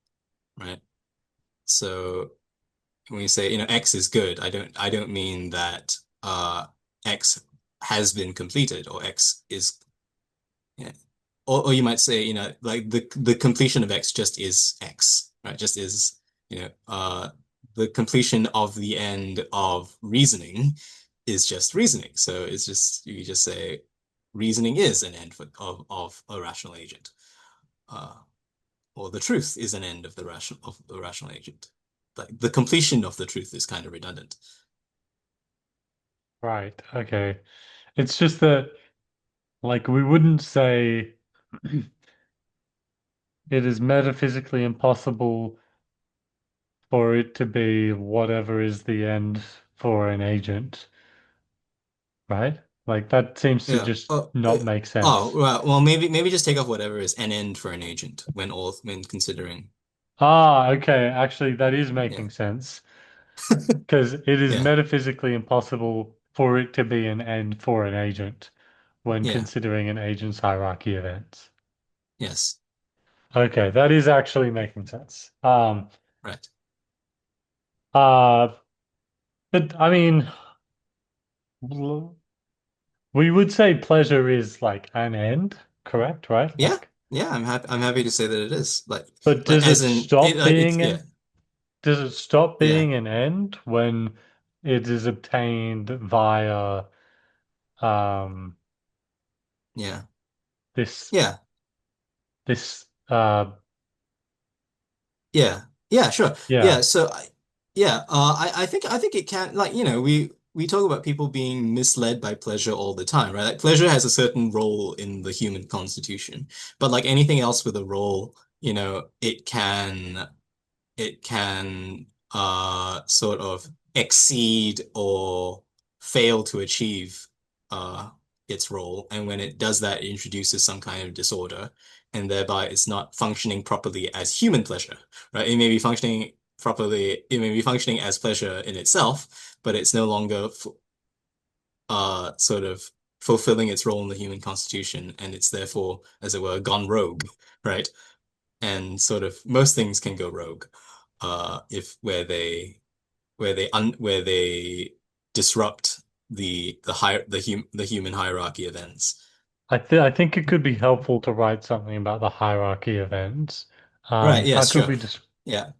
right? So when we say, X is good, I don't mean that X has been completed or X is, yeah. Or you might say, like the completion of X just is X, right? Just is, the completion of the end of reasoning is just reasoning. So it's just you just say reasoning is an end of a rational agent, uh, or the truth is an end of the rational agent. Like the completion of the truth is kind of redundant. right, okay. It's just that like we wouldn't say it is metaphysically impossible for it to be whatever is the end for an agent, right? Like that seems to Yeah. just not make Oh, sense. right. Well, maybe just take off whatever is an end for an agent when considering. Ah, okay. Actually, that is Yeah. making sense because it is Yeah. metaphysically impossible for it to be an end for an agent when Yeah. considering an agent's hierarchy events. Yes. Okay, that is actually making sense. Right. Uh, but I mean, we would say pleasure is like an end, correct? Right? Yeah. Like, Yeah. I'm happy to say that it is but like does as it in it stop like it's being yeah. an does it stop Yeah. being an end when it is obtained via um Yeah. this Yeah. this Yeah. Yeah, sure. yeah. Yeah, so I think it can, like, we talk about people being misled by pleasure all the time, right? Like pleasure has a certain role in the human constitution, but like anything else with a role, it can sort of exceed or fail to achieve its role. And when it does that, it introduces some kind of disorder, and thereby it's not functioning properly as human pleasure, right? It may be functioning as pleasure in itself, but it's no longer sort of fulfilling its role in the human constitution, and it's therefore, as it were, gone rogue, right? And sort of most things can go rogue if where they where they disrupt the human hierarchy of ends. I think it could be helpful to write something about the hierarchy of ends. Right, How yes, could sure. we just Yeah.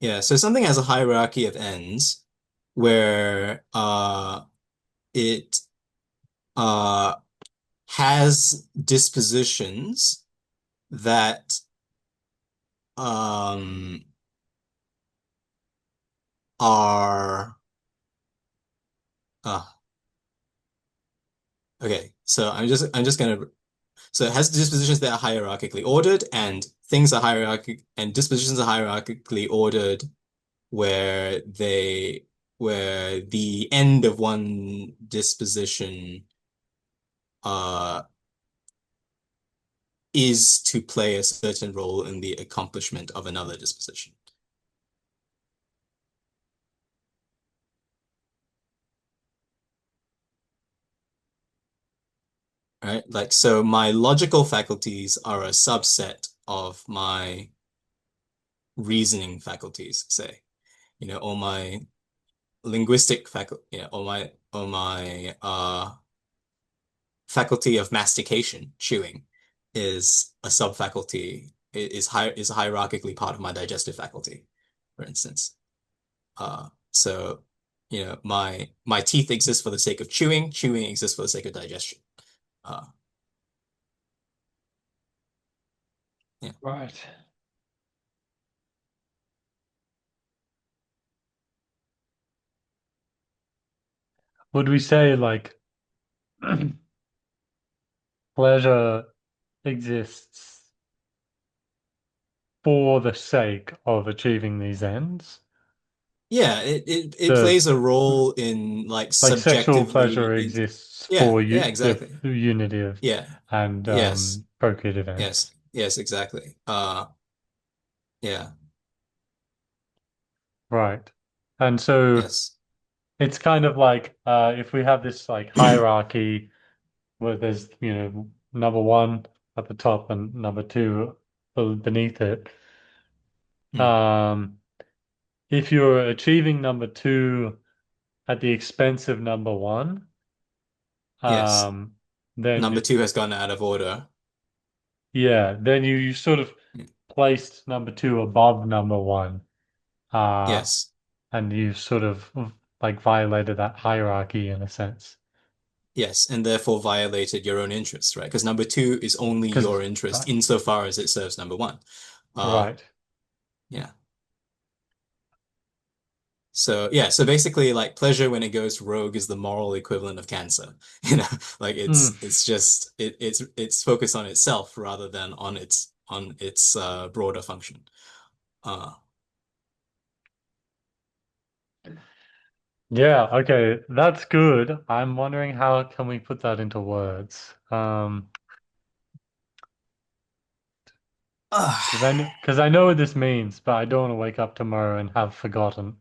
Yeah. So something has a hierarchy of ends where it uh has dispositions that um are uh okay. So I'm just gonna so it has dispositions that are hierarchically ordered, and things are hierarchic and dispositions are hierarchically ordered where where the end of one disposition uh is to play a certain role in the accomplishment of another disposition. Right? Like, so my logical faculties are a subset of my reasoning faculties, say, or my linguistic faculty, or my faculty of mastication, chewing, is a subfaculty, is hierarchically part of my digestive faculty, for instance. So, my teeth exist for the sake of chewing, chewing exists for the sake of digestion. Uh, yeah. right? Would we say like pleasure exists for the sake of achieving these ends? Yeah, it The plays a role in like like sexual subjectively pleasure in exists yeah, for yeah, you the exactly. unitive Yeah. and Yes. procreative ends. Yes. Yes, exactly. Yeah. Right. And so Yes. it's kind of like if we have this like hierarchy where there's, number one at the top and number two beneath it. Hmm. Um, if you're achieving number two at the expense of number one, Yes. um, then Number it, two has gone out of order. yeah, then you sort of Hmm. placed number two above number one, uh, Yes. and you sort of like violated that hierarchy in a sense. Yes, and therefore violated your own interests, right? Because number two is only Because, your interest insofar as it serves number one. Uh, right. yeah. So yeah, so basically like pleasure when it goes rogue is the moral equivalent of cancer. You know, like Hmm. it's just it's focused on itself rather than on its broader function. Uh Yeah, okay, that's good. I'm wondering how can we put that into words? Because I know what this means, but I don't want to wake up tomorrow and have forgotten.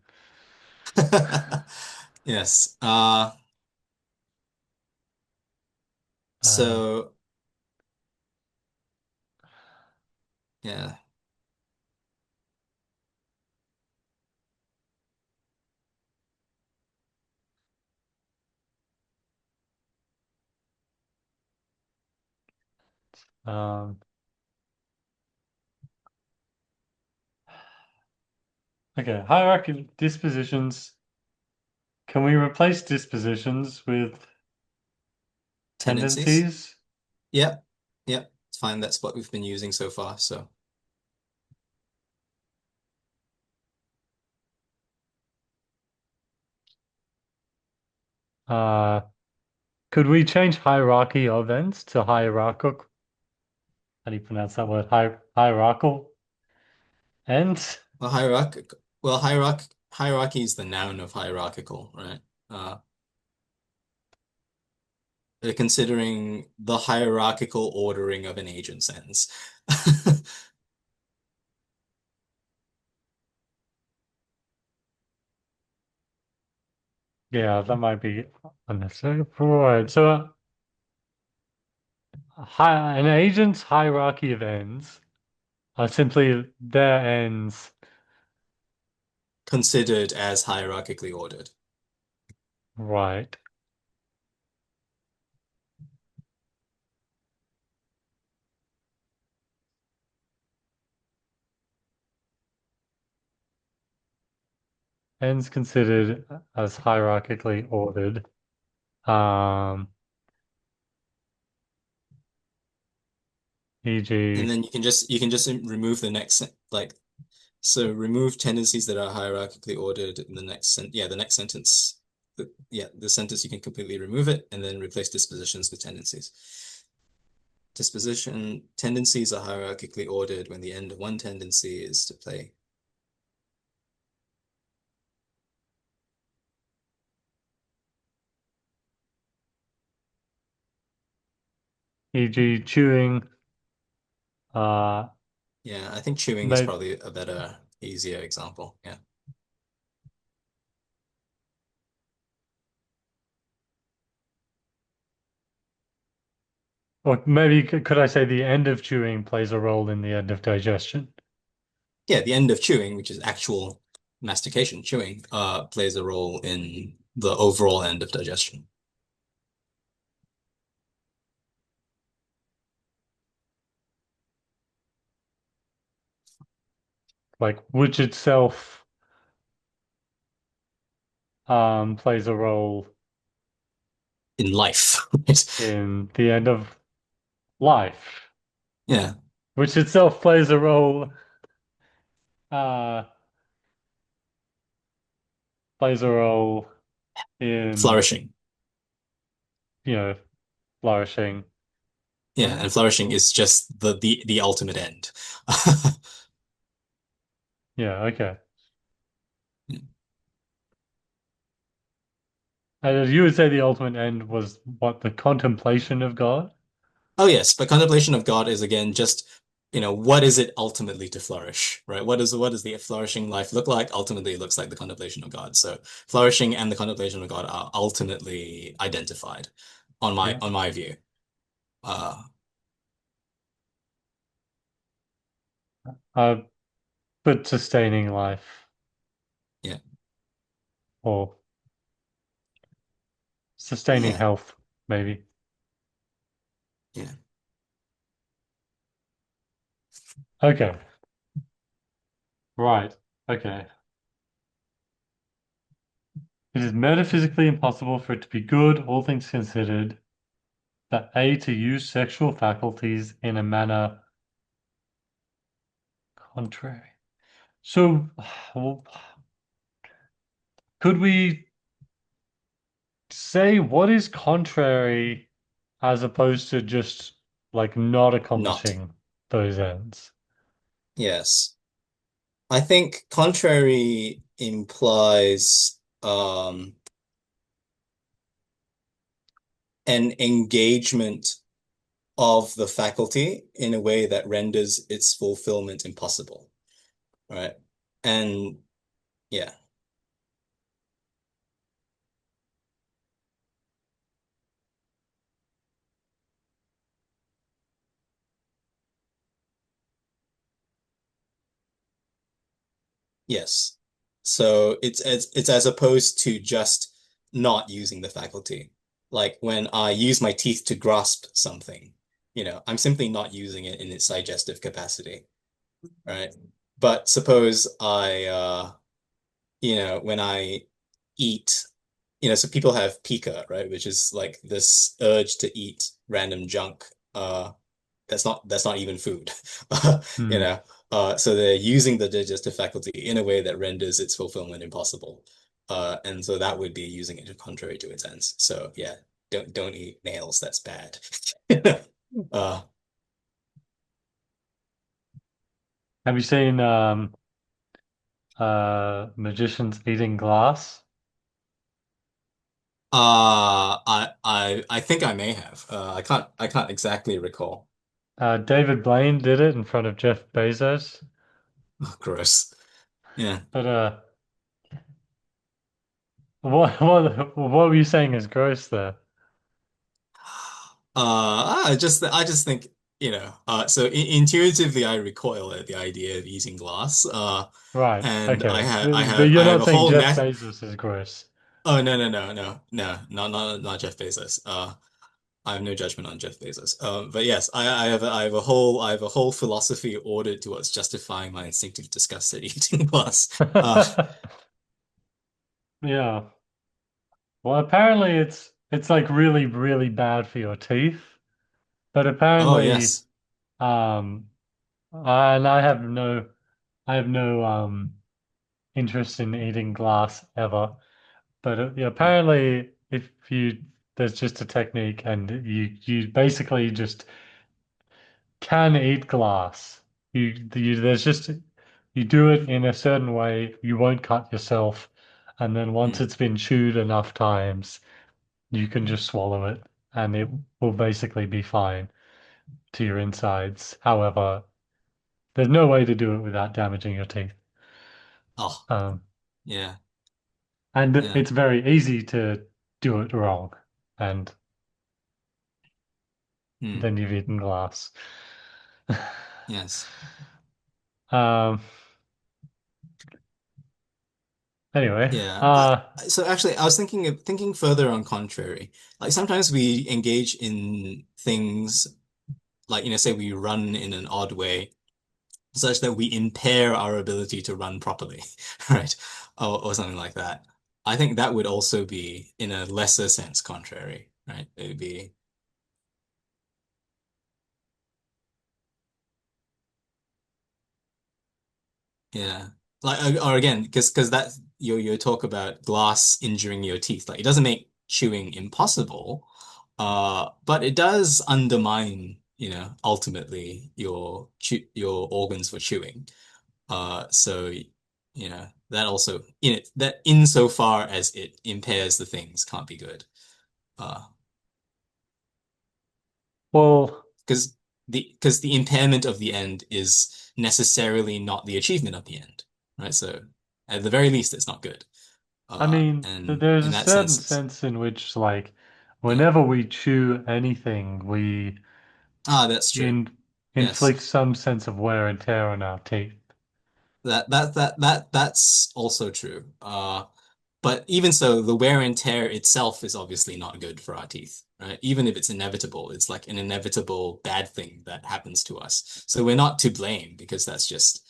yes. Uh, So yeah. um, okay, hierarchy dispositions. Can we replace dispositions with Tendencies. tendencies? Yep. Yep. It's fine. That's what we've been using so far. So Uh, could we change hierarchy of ends to hierarchical? How do you pronounce that word? Hierarchical ends? well, hierarchy is the noun of hierarchical, right? Uh, they're considering the hierarchical ordering of an agent's ends. Yeah, that might be unnecessary. Right. So, an agent's hierarchy of ends are simply their ends considered as hierarchically ordered. Right. Ends considered as hierarchically ordered. Um, And e.g., then you can just remove the next like so remove tendencies that are hierarchically ordered in the the next sentence. The sentence you can completely remove it and then replace dispositions with tendencies. Disposition tendencies are hierarchically ordered when the end of one tendency is to play. e.g., chewing, uh, Yeah, I think chewing is may probably a better, easier example. Yeah. or maybe could I say the end of chewing plays a role in the end of digestion? Yeah, the end of chewing, which is actual mastication, chewing, plays a role in the overall end of digestion. Like which itself plays a role In life, right? in the end of life, Yeah, which itself plays a role uh plays a role in, flourishing. you know, flourishing. Yeah, and flourishing is just the ultimate end. Yeah, okay. And you would say the ultimate end was what, the contemplation of God? Oh yes, but contemplation of God is again just, what is it ultimately to flourish, right? What does the flourishing life look like? Ultimately, it looks like the contemplation of God. So flourishing and the contemplation of God are ultimately identified on my Yeah. on my view. Uh, Uh, but sustaining life yeah, or sustaining yeah, health, maybe. yeah. Okay. Right. Okay. It is metaphysically impossible for it to be good, all things considered, that A, to use sexual faculties in a manner contrary. So, well, could we say what is contrary as opposed to just like not Not. accomplishing those ends? Yes. I think contrary implies an engagement of the faculty in a way that renders its fulfillment impossible, right? And yeah, yes. So it's as opposed to just not using the faculty. Like when I use my teeth to grasp something, I'm simply not using it in its digestive capacity, right? But suppose when I eat, so people have pica, right? Which is like this urge to eat random junk. That's not even food. You Hmm. know. So they're using the digestive faculty in a way that renders its fulfillment impossible. And so that would be using it contrary to its ends. So yeah, don't eat nails. That's bad. Uh, Have you seen magicians eating glass? I think I may have. I can't exactly recall. David Blaine did it in front of Jeff Bezos. Gross. Yeah. But what were you saying is gross there? I just think. so intuitively I recoil at the idea of using glass. Right. And Okay. But I you're have not a saying whole Jeff math. Bezos is gross. Oh, no, not Jeff Bezos. I have no judgment on Jeff Bezos. But yes, I have a whole philosophy ordered towards justifying my instinctive disgust at eating glass. Yeah. Well, apparently it's like really, really bad for your teeth. But Oh apparently, yes. um, and I have no interest in eating glass ever. But yeah, Mm, apparently, if you there's just a technique, and you basically just can eat glass. There's just you do it in a certain way. You won't cut yourself, and then once mm. it's been chewed enough times, you can just swallow it, and it will basically be fine to your insides. However, there's no way to do it without damaging your teeth. Oh, Um, yeah, and yeah. it's very easy to do it wrong, and Mm, then you've eaten glass. yes. Um, anyway, Yeah. So actually, I was thinking further on contrary. Like sometimes we engage in things like, say we run in an odd way, such that we impair our ability to run properly, right? Or something like that. I think that would also be, in a lesser sense, contrary, right? It would be, yeah. Like, or again, because that you talk about glass injuring your teeth. Like, it doesn't make chewing impossible, but it does undermine, ultimately your organs for chewing. So, that also that insofar as it impairs the things can't be good. Uh, well, because the impairment of the end is necessarily not the achievement of the end, right? So at the very least, it's not good. I mean, And there's in a that certain sense, sense in which, like, yeah. whenever we chew anything, we Ah, that's true. in Yes. inflict some sense of wear and tear on our teeth. That's also true. But even so, the wear and tear itself is obviously not good for our teeth, right? Even if it's inevitable, it's like an inevitable bad thing that happens to us. So we're not to blame because that's just,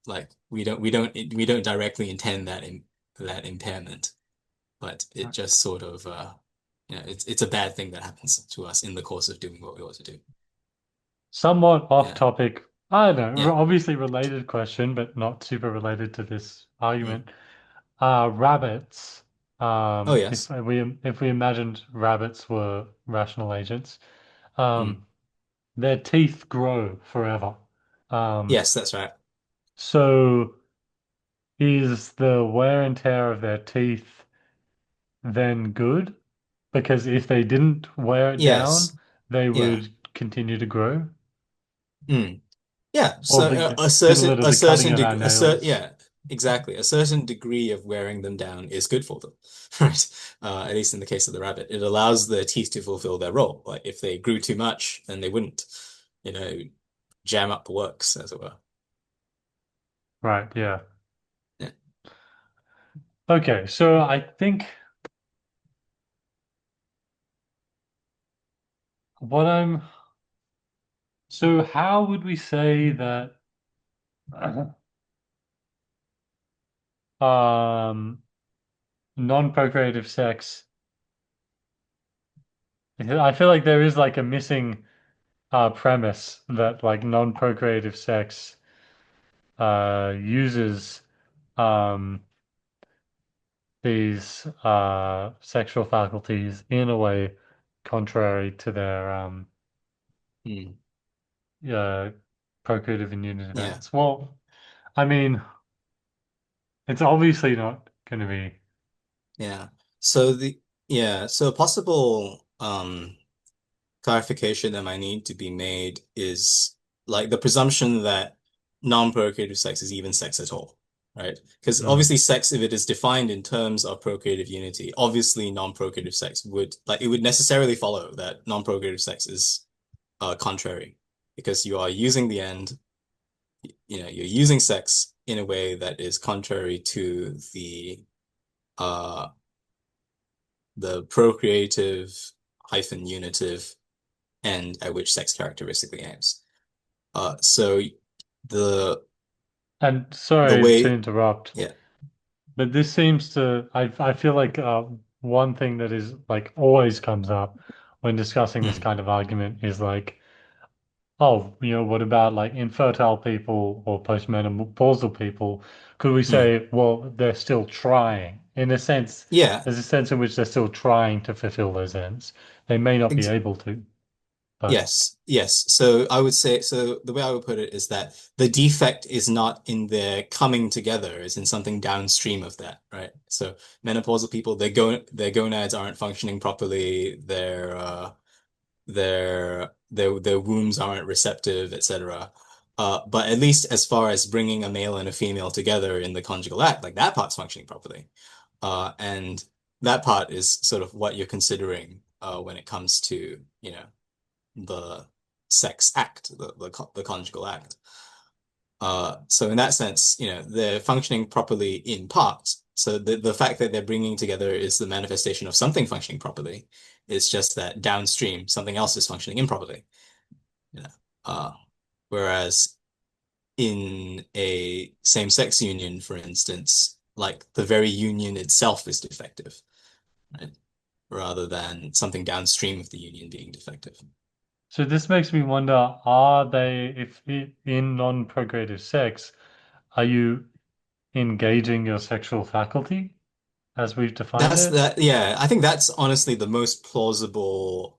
like we don't directly intend that impairment, but it Right. just sort of it's a bad thing that happens to us in the course of doing what we ought to do. Somewhat off Yeah. topic. I don't know, Yeah. obviously related question, but not super related to this Mm. argument. Rabbits. Oh yes. If we imagined rabbits were rational agents, Mm. um, their teeth grow forever. Um, Yes, that's right. so is the wear and tear of their teeth then good? Because if they didn't wear it down, Yes. they Yeah. would continue to grow. Mm. Yeah, Or so similar to the cutting of our nails. yeah, exactly. A certain degree of wearing them down is good for them, right? At least in the case of the rabbit, it allows the teeth to fulfill their role. Like if they grew too much, then they wouldn't, you know, jam up the works, as it were. Right, yeah. Yeah. Okay, so I think what I'm so how would we say that um non-procreative sex I feel like there is like a missing premise that like non-procreative sex uses um these sexual faculties in a way contrary to their Mm. uh, procreative and unitive Yeah. ends. Well, I mean, it's obviously not going to be. Yeah. So the yeah, so a possible clarification that might need to be made is like the presumption that non-procreative sex is even sex at all, right? Because Mm, obviously sex, if it is defined in terms of procreative unity, obviously non-procreative sex would like it would necessarily follow that non-procreative sex is contrary because you are using the end, you're using sex in a way that is contrary to uh the procreative hyphen unitive end at which sex characteristically aims. So the And the sorry to way, interrupt, yeah. but this seems to, I feel like one thing that is like always comes up when discussing this Mm, kind of argument is like, oh, what about like infertile people or postmenopausal people? Could we mm. say, well, they're still trying? In a sense, Yeah, there's a sense in which they're still trying to fulfill those ends. They may not be ex able to, but yes, yes. So I would say, so the way I would put it is that the defect is not in their coming together, it's in something downstream of that, right? So menopausal people, their gonads aren't functioning properly, their wombs aren't receptive, etc. But at least as far as bringing a male and a female together in the conjugal act, like that part's functioning properly. And that part is sort of what you're considering when it comes to, the sex act, the conjugal act. So in that sense, they're functioning properly in part. So the fact that they're bringing together is the manifestation of something functioning properly. It's just that downstream, something else is functioning improperly. You know? Uh, Whereas in a same-sex union, for instance, like the very union itself is defective, right? Rather than something downstream of the union being defective. so this makes me wonder, are they, if in non-procreative sex, are you engaging your sexual faculty as we've defined That's it? that, yeah, I think that's honestly the most plausible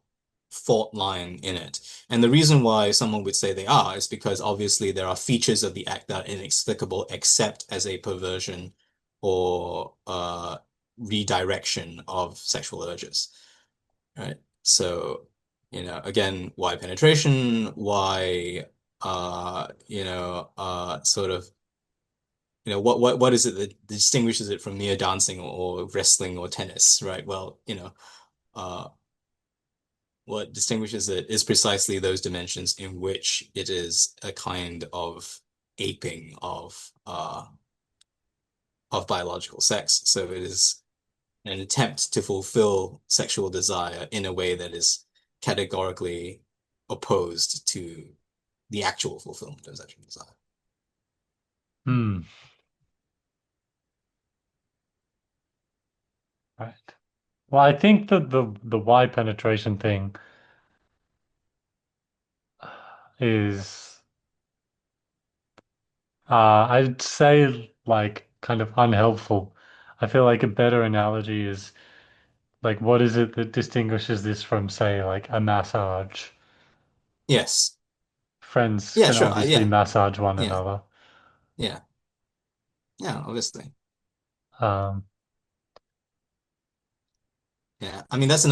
thought line in it. And the reason why someone would say they are is because obviously there are features of the act that are inexplicable except as a perversion or redirection of sexual urges, right? So, again, why penetration? Why sort of what is it that distinguishes it from mere dancing or wrestling or tennis, right? Well, uh, what distinguishes it is precisely those dimensions in which it is a kind of aping of biological sex. So it is an attempt to fulfill sexual desire in a way that is categorically opposed to the actual fulfillment of sexual desire. Hmm. Right. Well, I think that the Y penetration thing is I'd say like kind of unhelpful. I feel like a better analogy is like what is it that distinguishes this from, say, like a massage? Yes. Friends Yeah, can sure. obviously Yeah. massage one Yeah. another. Yeah. Yeah, obviously. Um, Yeah, I mean that's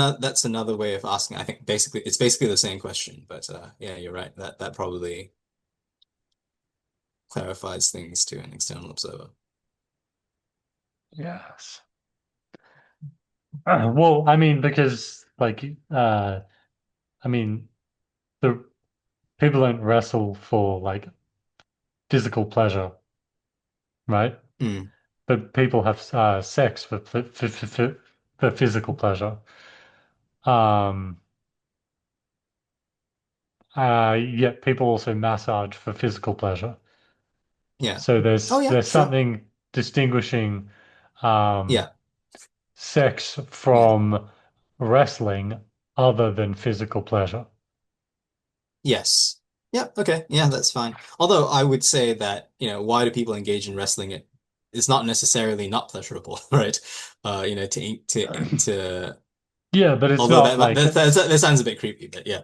another way of asking. I think it's basically the same question, but yeah, you're right. That probably clarifies things to an external observer. yes. Well, I mean, because like I mean, the people don't wrestle for like physical pleasure, right? Mm, But people have sex for physical pleasure. Um, Yet people also massage for physical pleasure. yeah. So Oh there's yeah, there's sure. something distinguishing um, Yeah. sex Yeah. from wrestling other than physical pleasure. Yes. Yeah, okay. Yeah, that's fine. Although I would say that, why do people engage in wrestling? It's not necessarily not pleasurable, right? To Yeah, but it's although not that like that that, that sounds a bit creepy, but yeah.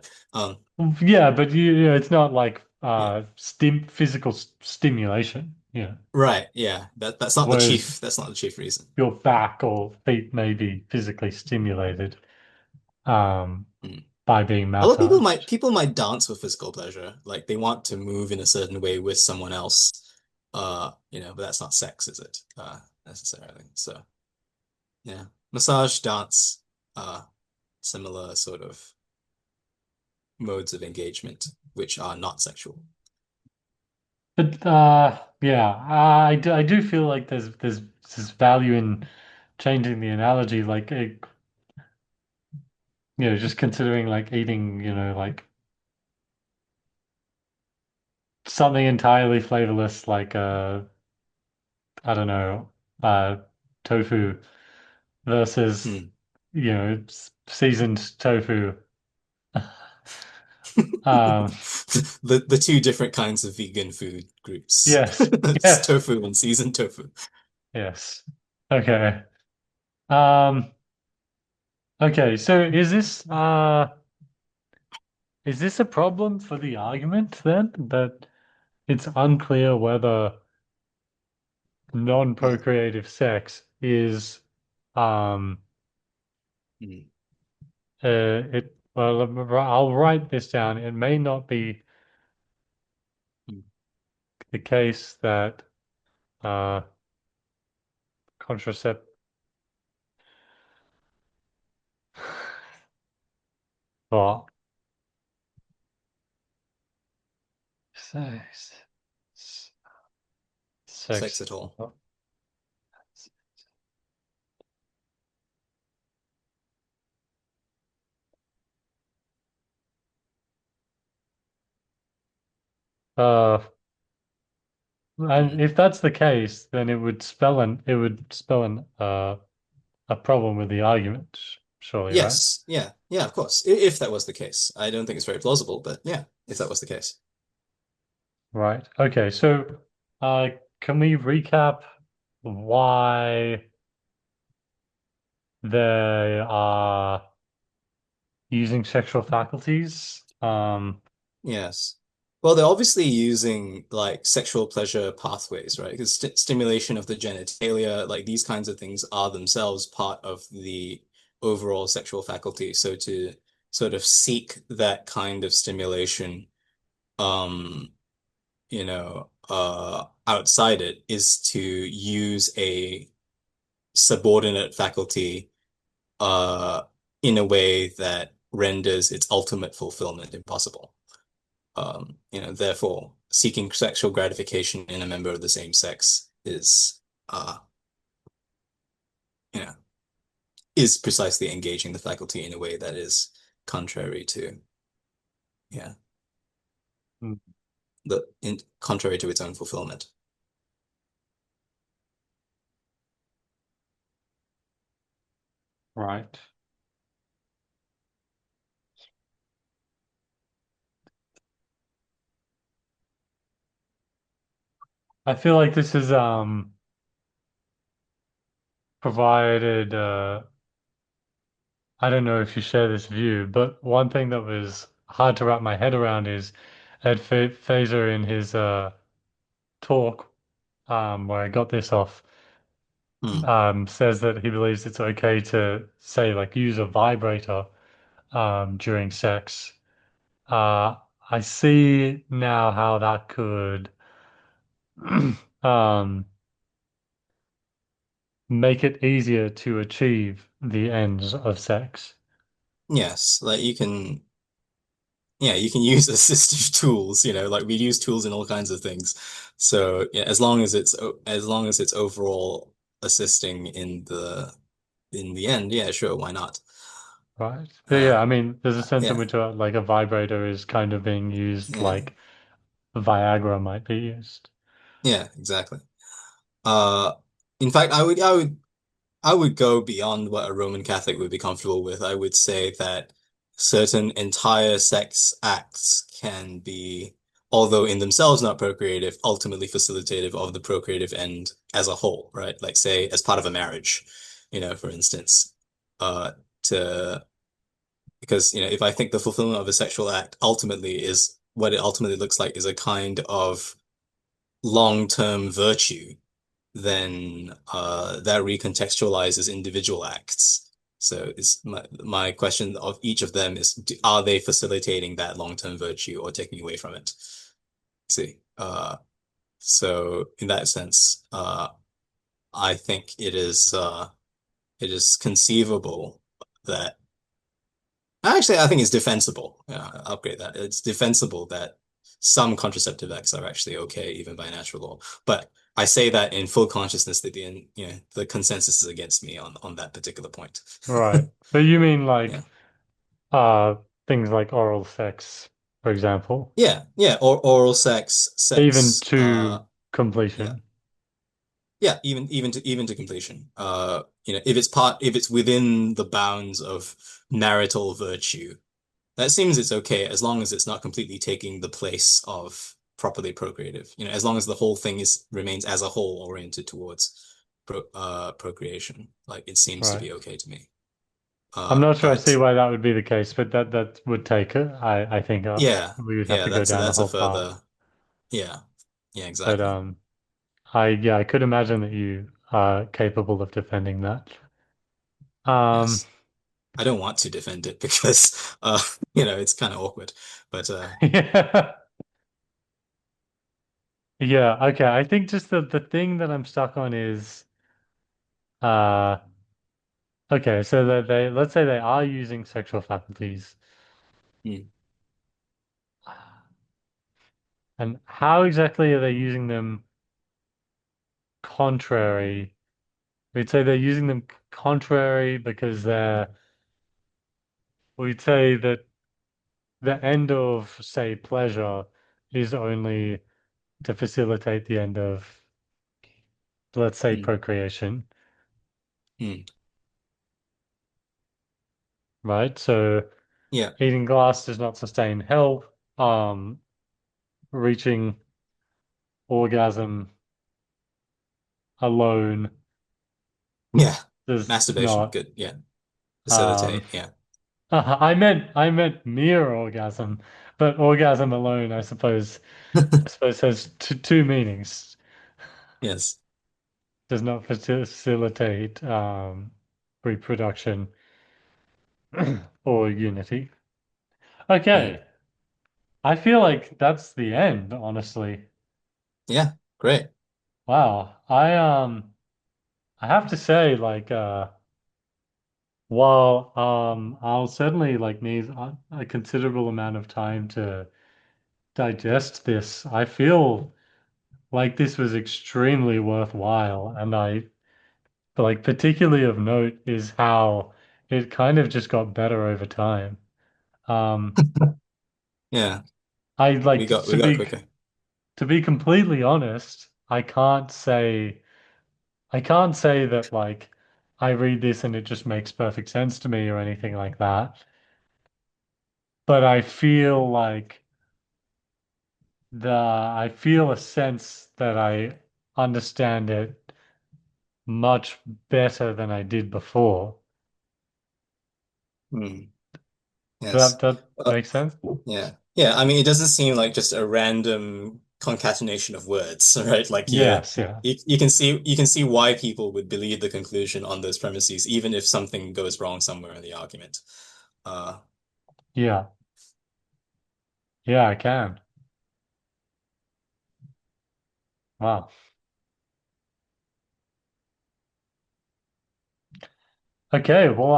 yeah, but it's not like Yeah. physical stimulation. Yeah, Right, yeah. whereas That's not the chief reason. your back or feet may be physically stimulated um, Mm. by being Although massaged. people might dance for physical pleasure, like they want to move in a certain way with someone else, but that's not sex, is it? Necessarily. So yeah, massage, dance, uh, similar sort of modes of engagement which are not sexual. But yeah, I do feel like there's value in changing the analogy, like just considering like eating, like something entirely flavorless, like I don't know, tofu versus Hmm. seasoned tofu. Um, The two different kinds of vegan food groups. yes, It's yes, tofu and seasoned tofu. yes. Okay. Um, okay, so is this a problem for the argument then that it's unclear whether Yeah. non-procreative sex is um Hmm. it well I'll write this down. It may not be Hmm. the case that uh contracept well sex Sex sex at all. uh Hmm. and if that's the case, then it would spell an a problem with the argument, surely, right? Yes. Yeah. Yeah, of course. If that was the case. I don't think it's very plausible, but yeah, if that was the case. Right. Okay, so uh can we recap why they are using sexual faculties? Yes. Well, they're obviously using like sexual pleasure pathways, right? Because stimulation of the genitalia, like these kinds of things are themselves part of the overall sexual faculty. So to sort of seek that kind of stimulation, um, outside it is to use a subordinate faculty, uh, in a way that renders its ultimate fulfillment impossible. Therefore, seeking sexual gratification in a member of the same sex you know, is precisely engaging the faculty in a way that is contrary to, yeah, mm, contrary to its own fulfillment. right. I feel like this is provided I don't know if you share this view, but one thing that was hard to wrap my head around is Ed Fazer in his talk, where I got this off, Hmm. says that he believes it's okay to say like use a vibrator during sex. Uh, I see now how that could um, make it easier to achieve the ends of sex. Yes, like yeah, you can use assistive tools, like we use tools in all kinds of things. So yeah, as long as it's overall assisting in the end, yeah, sure, why not? Right. But yeah, Uh, I mean, there's a sense in yeah, which like a vibrator is kind of being used yeah, like Viagra might be used. yeah, exactly. Uh, in fact, I would go beyond what a Roman Catholic would be comfortable with. I would say that certain entire sex acts can be, although in themselves not procreative, ultimately facilitative of the procreative end as a whole, right? Like say as part of a marriage, for instance, uh, to because if I think the fulfillment of a sexual act ultimately is what it ultimately looks like is a kind of long-term virtue, then that recontextualizes individual acts. So it's my question of each of them is, are they facilitating that long-term virtue or taking away from it? See, so in that sense, I think it is conceivable that Actually, I think it's defensible. Yeah, I'll upgrade that. It's defensible that some contraceptive acts are actually okay, even by natural law. But I say that in full consciousness that the consensus is against me on that particular point. Right. But you mean Yeah. like uh things like oral sex, for example, Yeah, yeah, or oral even sex, to yeah. completion. Yeah, even to completion. If it's within the bounds of marital virtue, that seems it's okay as long as it's not completely taking the place of properly procreative. As long as the whole thing is remains as a whole oriented towards procreation. Like it seems to Right. be okay to me. I'm not sure I see But why that would be the case, but that would take it. I think yeah, we would have yeah, to go down the that's a whole path. further yeah, yeah, But exactly. I could imagine that you are capable of defending that. Um, Yes. I don't want to defend it because it's kind of awkward. But yeah, yeah, okay. I think just the thing that I'm stuck on is uh, okay. So that they let's say they are using sexual faculties, mm, and how exactly are they using them contrary? We'd say they're using them contrary because we'd say that the end of, say, pleasure is only to facilitate the end of, let's say, mm, procreation, mm. right? So Yeah. eating glass does not sustain health. Um, Reaching orgasm alone Yeah. does Masturbation. not. Good. Yeah. Um, Facilitate. Yeah. I meant mere orgasm, but orgasm alone, I suppose has two meanings. Yes. Does not facilitate reproduction or unity. Mm. Okay, I feel like that's the end, honestly. Yeah. Great. Wow. I have to say, like, while I'll certainly like need a considerable amount of time to digest this, I feel like this was extremely worthwhile, and like particularly of note is how it kind of just got better over time. Um, Yeah. I like We got quicker. to be completely honest, I can't say that like I read this and it just makes perfect sense to me or anything like that. But I feel a sense that I understand it much better than I did before. Mm. That Yes. that Uh, makes sense? yeah. Yeah. I mean, it doesn't seem like just a random concatenation of words, right? Like Yes, yeah. you can see why people would believe the conclusion on those premises, even if something goes wrong somewhere in the argument. Uh, Yeah. Yeah, I can. Wow. Okay, well,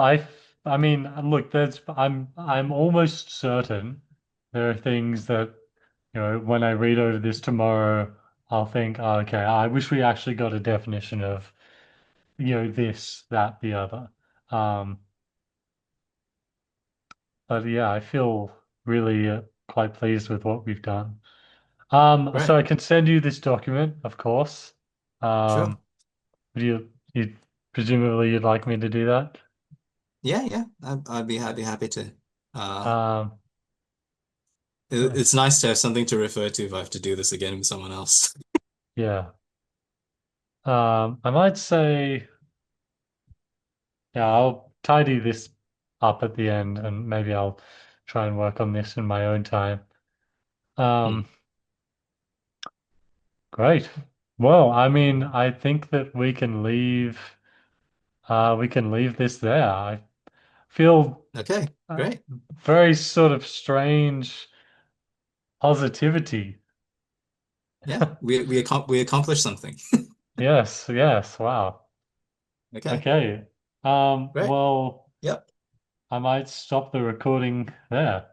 I mean, look, I'm almost certain there are things that, when I read over this tomorrow, I'll think, oh, okay, I wish we actually got a definition of, this, that, the other. Um, but yeah, I feel really quite pleased with what we've done. So right. I can send you this document, of course. Sure. Would you presumably you'd like me to do that? Yeah. Yeah. I'd be happy to. Uh, Um, it's nice to have something to refer to if I have to do this again with someone else. yeah. I might say, yeah, I'll tidy this up at the end and maybe I'll try and work on this in my own time. Hmm. Um, Great. Well, I mean, I think that we can leave this there. I feel Okay. uh, Great. very sort of strange positivity. Yeah. We accomplished something. Yes, yes, wow. Okay. Okay. Great. Well, Yep. I might stop the recording there.